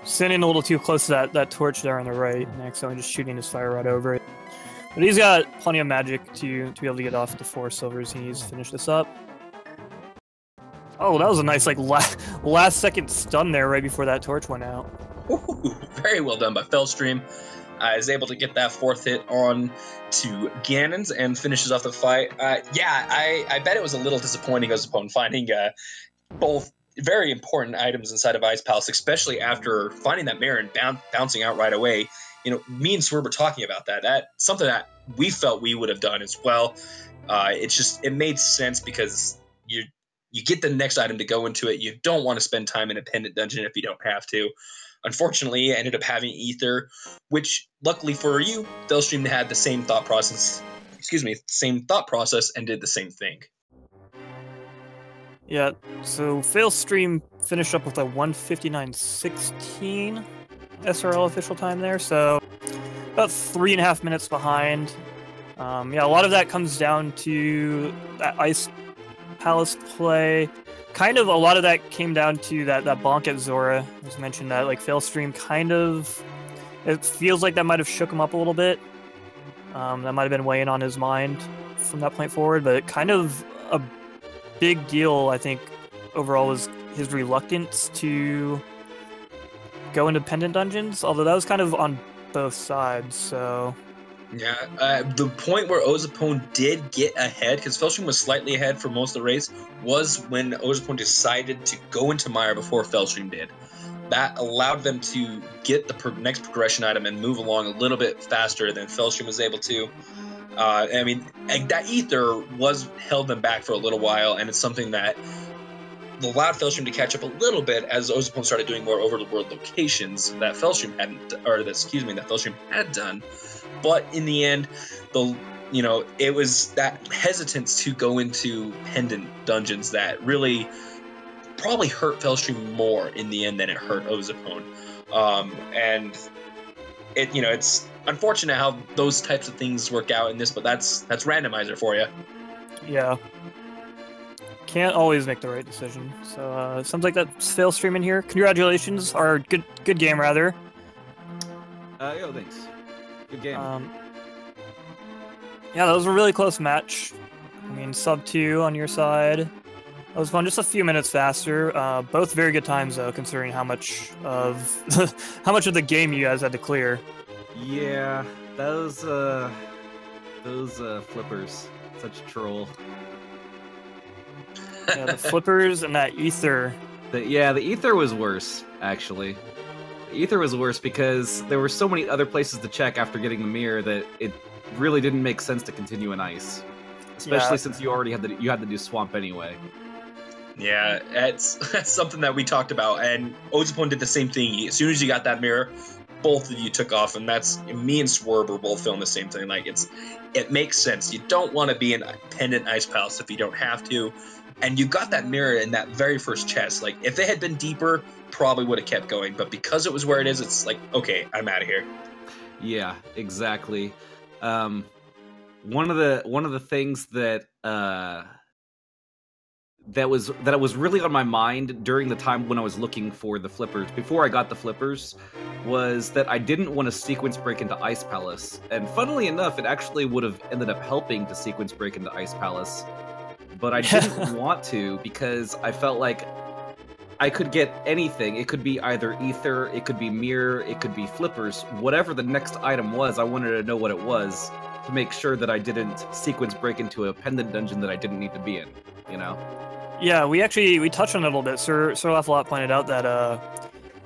Sitting a little too close to that torch there on the right, and accidentally just shooting his fire rod over it. But he's got plenty of magic to be able to get off the 4 silvers he needs to finish this up. Oh, that was a nice, like, last second stun there right before that torch went out. Ooh, very well done by failstream. Is able to get that 4th hit on to Ganon's and finishes off the fight. Yeah, I bet it was a little disappointing ozipone finding both very important items inside of Ice Palace, especially after finding that mirror and bouncing out right away. You know, me and Swerve were talking about that. That's something that we felt we would have done as well. It made sense because you get the next item to go into it. You don't want to spend time in a pendant dungeon if you don't have to. Unfortunately, I ended up having Ether, which luckily for you, failstream had the same thought process. Same thought process and did the same thing. Yeah, so failstream finished up with a 1:59.16 SRL official time there, so about 3.5 minutes behind. Yeah, a lot of that comes down to that Ice Palace play. Kind of a lot of that came down to that bonk at Zora. As mentioned, that like failstream kind of, it feels like that might have shook him up a little bit. That might have been weighing on his mind from that point forward, but kind of a big deal, I think, overall was his reluctance to go into pendant dungeons, although that was kind of on both sides, so... Yeah, the point where ozipone did get ahead, because failstream was slightly ahead for most of the race, was when ozipone decided to go into Mire before failstream did. That allowed them to get the next progression item and move along a little bit faster than failstream was able to. I mean, that Ether was held them back for a little while, and it's something that allowed failstream to catch up a little bit as ozipone started doing more over-the-world locations that failstream had done. But in the end, it was that hesitance to go into pendant dungeons that really probably hurt failstream more in the end than it hurt ozipone. And it's unfortunate how those types of things work out in this, but that's randomizer for you. Yeah. Can't always make the right decision. So sounds like that's failstream in here. Congratulations, or good game rather. Yo, thanks. Good game. Yeah, that was a really close match. I mean, sub 2 on your side. That was fun, just a few minutes faster. Both very good times though, considering how much of the game you guys had to clear. Yeah, those flippers, such a troll. Yeah, the flippers and that Ether. The Ether was worse, actually. The Ether was worse because there were so many other places to check after getting the mirror that it really didn't make sense to continue in Ice. Especially since you already had to do Swamp anyway. Yeah, that's something that we talked about, and ozipone did the same thing. As soon as you got that mirror, both of you took off, and that's me and Swerve were both feeling the same thing. Like it makes sense. You don't want to be in pendant Ice Palace if you don't have to. And you got that mirror in that very first chest. Like, if it had been deeper, probably would have kept going. But because it was where it is, it's like, okay, I'm out of here. Yeah, exactly. One of the things that was really on my mind during the time when I was looking for the flippers, before I got the flippers, was that I didn't want to sequence break into Ice Palace. And funnily enough, it actually would have ended up helping to sequence break into Ice Palace. But I didn't want to because I felt like I could get anything. It could be either Ether, it could be Mirror, it could be Flippers. Whatever the next item was, I wanted to know what it was to make sure that I didn't sequence break into a pendant dungeon that I didn't need to be in, you know? Yeah, we touched on it a little bit. Sir Laffalot pointed out that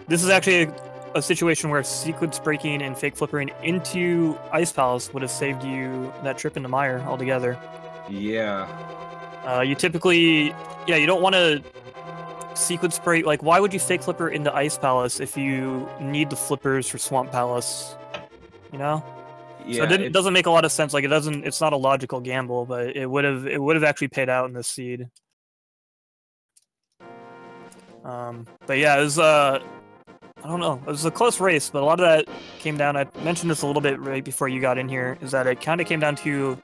this is actually a situation where sequence breaking and fake flippering into Ice Palace would have saved you that trip into Mire altogether. Yeah. You typically, you don't want to sequence break. Like, why would you fake flipper into Ice Palace if you need the flippers for Swamp Palace? You know? Yeah. So it doesn't make a lot of sense. Like, it's not a logical gamble, but it would have actually paid out in this seed. But yeah, it was I don't know. It was a close race, but a lot of that came down. I mentioned this a little bit right before you got in here. Is that it kind of came down to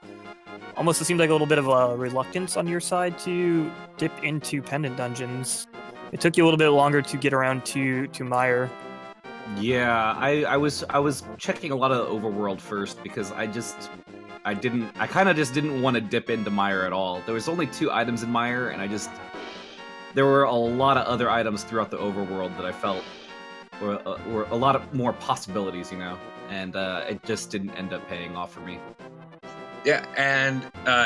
almost, it seemed like a little bit of a reluctance on your side to dip into pendant dungeons. It took you a little bit longer to get around to Mire. Yeah, I was checking a lot of overworld first because I kind of just didn't want to dip into Mire at all. There was only 2 items in Mire, and I there were a lot of other items throughout the overworld that I felt were a lot of more possibilities, you know, and it just didn't end up paying off for me. Yeah, and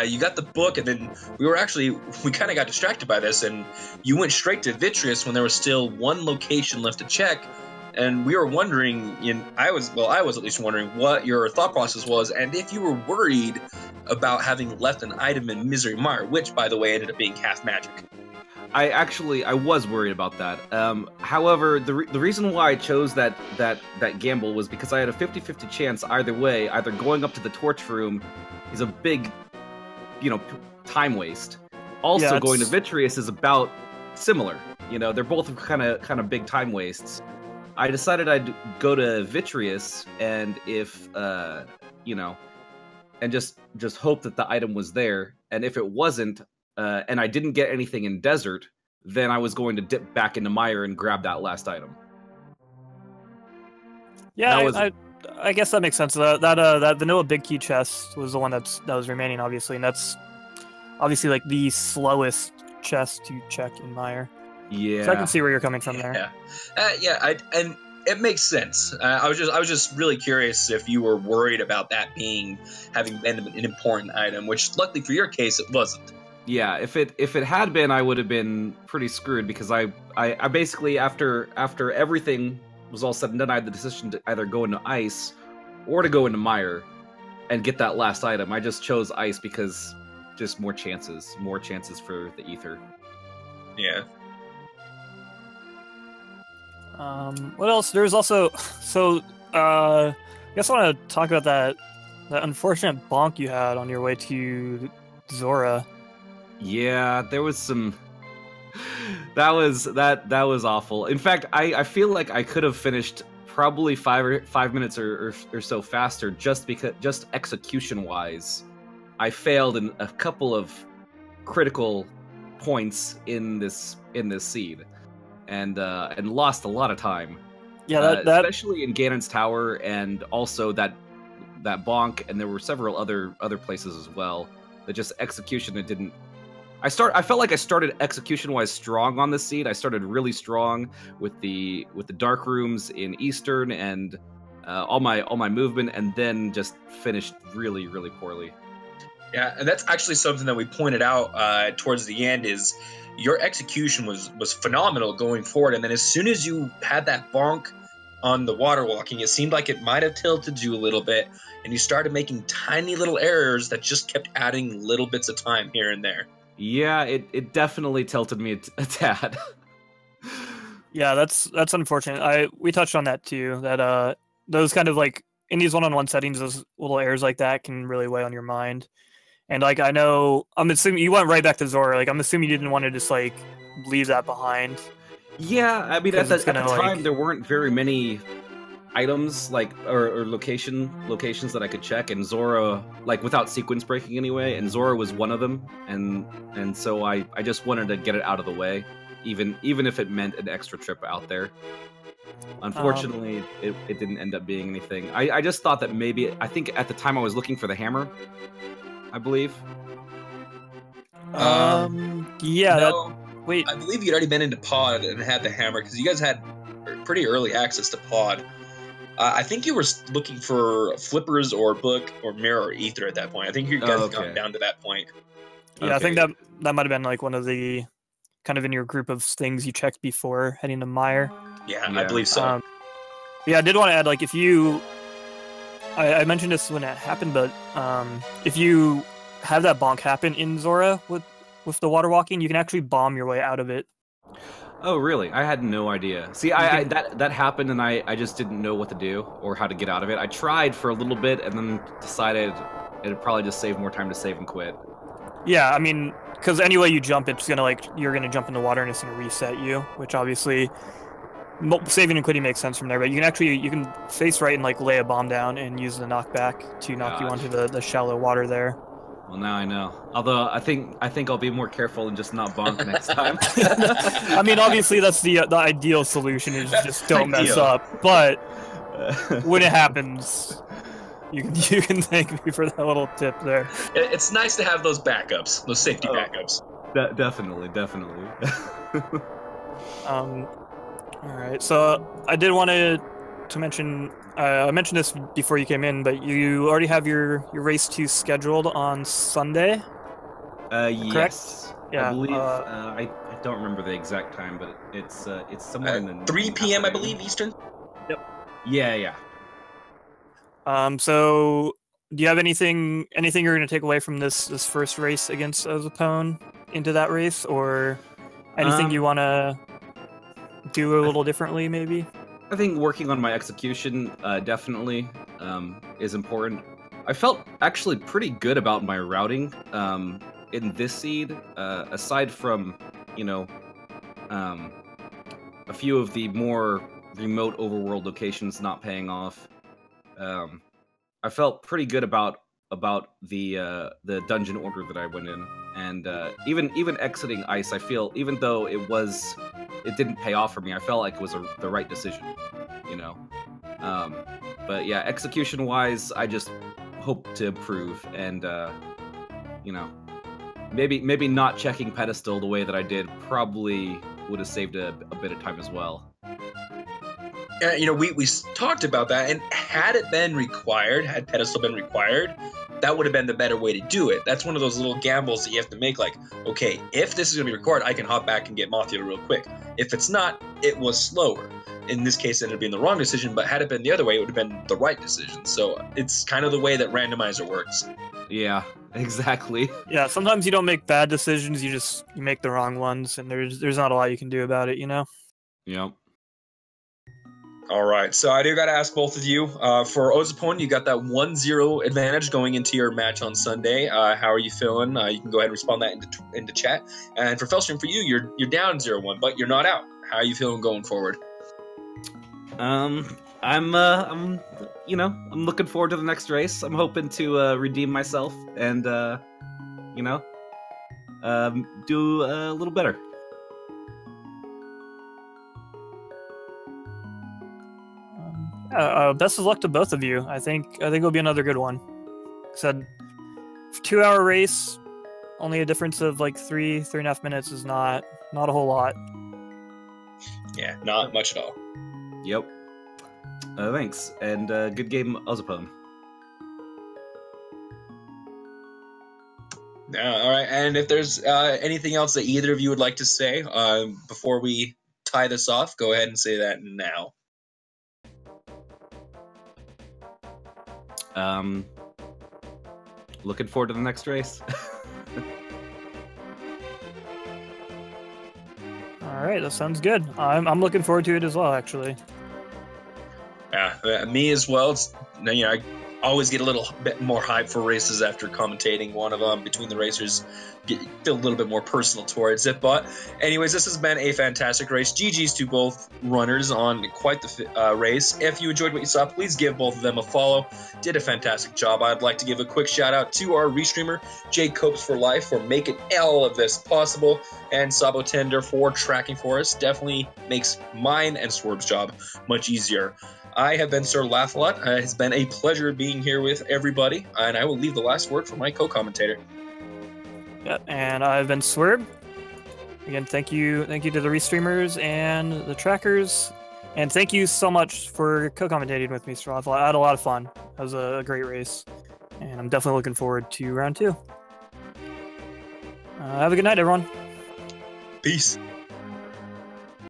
you got the book, and then we kind of got distracted by this, and you went straight to Vitreous when there was still one location left to check, and we were wondering, I was at least wondering what your thought process was, and if you were worried about having left an item in Misery Mire, which, by the way, ended up being half magic. I was worried about that. However, the reason why I chose that gamble was because I had a 50-50 chance either way. Either going up to the torch room is a big, time waste. Also, going to Vitreous is about similar. You know, they're both kind of big time wastes. I decided I'd go to Vitreous, and if and just hope that the item was there. And if it wasn't, and I didn't get anything in Desert, then I was going to dip back into Mire and grab that last item. Yeah, I guess that makes sense. That vanilla big key chest was the one that was remaining, obviously, and that's obviously like the slowest chest to check in Mire. Yeah, so I can see where you're coming from there. Yeah, and it makes sense. I was just really curious if you were worried about that having been an important item, which luckily for your case it wasn't. Yeah, if it had been, I would have been pretty screwed, because I basically after everything was all said and done, I had the decision to either go into Ice or to go into Mire and get that last item. I just chose Ice because just more chances for the Ether. Yeah. What else? There's also I guess I want to talk about that unfortunate bonk you had on your way to Zora. Yeah, there was some. That was awful. In fact, I feel like I could have finished probably 5 minutes or so faster, just execution wise. I failed in a couple of critical points in this seed, and lost a lot of time. Yeah, especially in Ganon's Tower, and also that bonk, and there were several other places as well. That just execution, it didn't. I felt like I started execution-wise strong on this seed. I started really strong with the dark rooms in Eastern and all my movement, and then just finished really, really poorly. Yeah, and that's actually something that we pointed out towards the end, is your execution was phenomenal going forward, and then as soon as you had that bonk on the water walking, it seemed like it might have tilted you a little bit, and you started making tiny little errors that just kept adding little bits of time here and there. Yeah, it definitely tilted me a tad. Yeah, that's unfortunate. We touched on that too. That those kind of like in these one-on-one settings, those little errors like that can really weigh on your mind. And like I'm assuming you went right back to Zora. Like I'm assuming you didn't want to just like leave that behind. Yeah, I mean at the time there weren't very many items or locations that I could check, and Zora, like without sequence breaking anyway, and Zora was one of them, and so I just wanted to get it out of the way, even if it meant an extra trip out there. Unfortunately, it didn't end up being anything. I just thought that maybe, I think at the time I was looking for the hammer, I believe. Yeah. No, wait, I believe you'd already been into Pod and had the hammer, because you guys had pretty early access to Pod. I think you were looking for Flippers or Book or Mirror or Ether at that point. I think you guys had gone down to that point. Yeah, okay. I think that might have been like one of the kind of in your group of things you checked before heading to Mire. Yeah, I believe so. Yeah, I did want to add, like, if you... I mentioned this when it happened, but if you have that bonk happen in Zora with the water walking, you can actually bomb your way out of it. Oh, really? I had no idea. See, that happened, and I just didn't know what to do or how to get out of it. I tried for a little bit, and then decided it'd probably just save more time to save and quit. Yeah, I mean, because any way you jump, it's gonna you're gonna jump in the water, and it's gonna reset you, which obviously saving and quitting makes sense from there. But you can face right and like lay a bomb down and use the knockback to knock you onto the shallow water there. Well, now I know. Although I think I'll be more careful and just not bonk next time. I mean, obviously that's the ideal solution, is just don't mess up. But when it happens, you can thank me for that little tip there. It's nice to have those backups, those safety backups. Definitely. All right. So I did want to mention. I mentioned this before you came in, but you already have your race 2 scheduled on Sunday. Yes. Yeah. I believe. I don't remember the exact time, but it's somewhere in the 3 p.m. I afternoon. believe Eastern. Yep. Yeah. So do you have anything you're going to take away from this first race against ozipone into that race, or anything you want to do a little differently, maybe? I think working on my execution definitely is important. I felt actually pretty good about my routing in this seed, aside from, a few of the more remote overworld locations not paying off. I felt pretty good about the dungeon order that I went in, and even exiting ice, I feel, even though it didn't pay off for me, I felt like it was the right decision, But yeah, execution wise, I just hope to improve, and maybe not checking pedestal the way that I did probably would have saved a bit of time as well. We talked about that, and had pedestal been required, that would have been the better way to do it. That's one of those little gambles that you have to make, like, okay, if this is going to be required, I can hop back and get Mothia real quick. If it's not, it was slower. In this case, it ended up being the wrong decision, but had it been the other way, it would have been the right decision. So it's kind of the way that Randomizer works. Yeah, exactly. Yeah, sometimes you don't make bad decisions, you make the wrong ones, and there's not a lot you can do about it, Yep. All right, so I do got to ask both of you. For ozipone, you got that 1-0 advantage going into your match on Sunday. How are you feeling? You can go ahead and respond that into chat. And for failstream, for you, you're down 0-1, but you're not out. How are you feeling going forward? I'm looking forward to the next race. I'm hoping to redeem myself and do a little better. Best of luck to both of you. I think it'll be another good one. Said 2-hour race, only a difference of like 3.5 minutes is not a whole lot. Yeah, not much at all. Yep. Thanks, and good game, ozipone. All right, and if there's anything else that either of you would like to say before we tie this off, go ahead and say that now. Looking forward to the next race. All right, that sounds good. I'm looking forward to it as well, actually. Yeah, me as well. It's, I always get a little bit more hype for races after commentating one of them between the racers. Feel a little bit more personal towards it. But anyways, this has been a fantastic race. GG's to both runners on quite the race. If you enjoyed what you saw, please give both of them a follow. Did a fantastic job. I'd like to give a quick shout out to our restreamer, Jay Copes for Life, for making all of this possible, and Sabo Tender for tracking for us. Definitely makes mine and Swerve's job much easier. I have been Sir Laugh-A-Lot. It has been a pleasure being here with everybody, and I will leave the last word for my co-commentator. Yep, and I've been Swerve. Again, thank you to the restreamers and the trackers, and thank you so much for co-commentating with me, Sir Laugh-A-Lot. I had a lot of fun. That was a great race, and I'm definitely looking forward to round 2. Have a good night, everyone. Peace.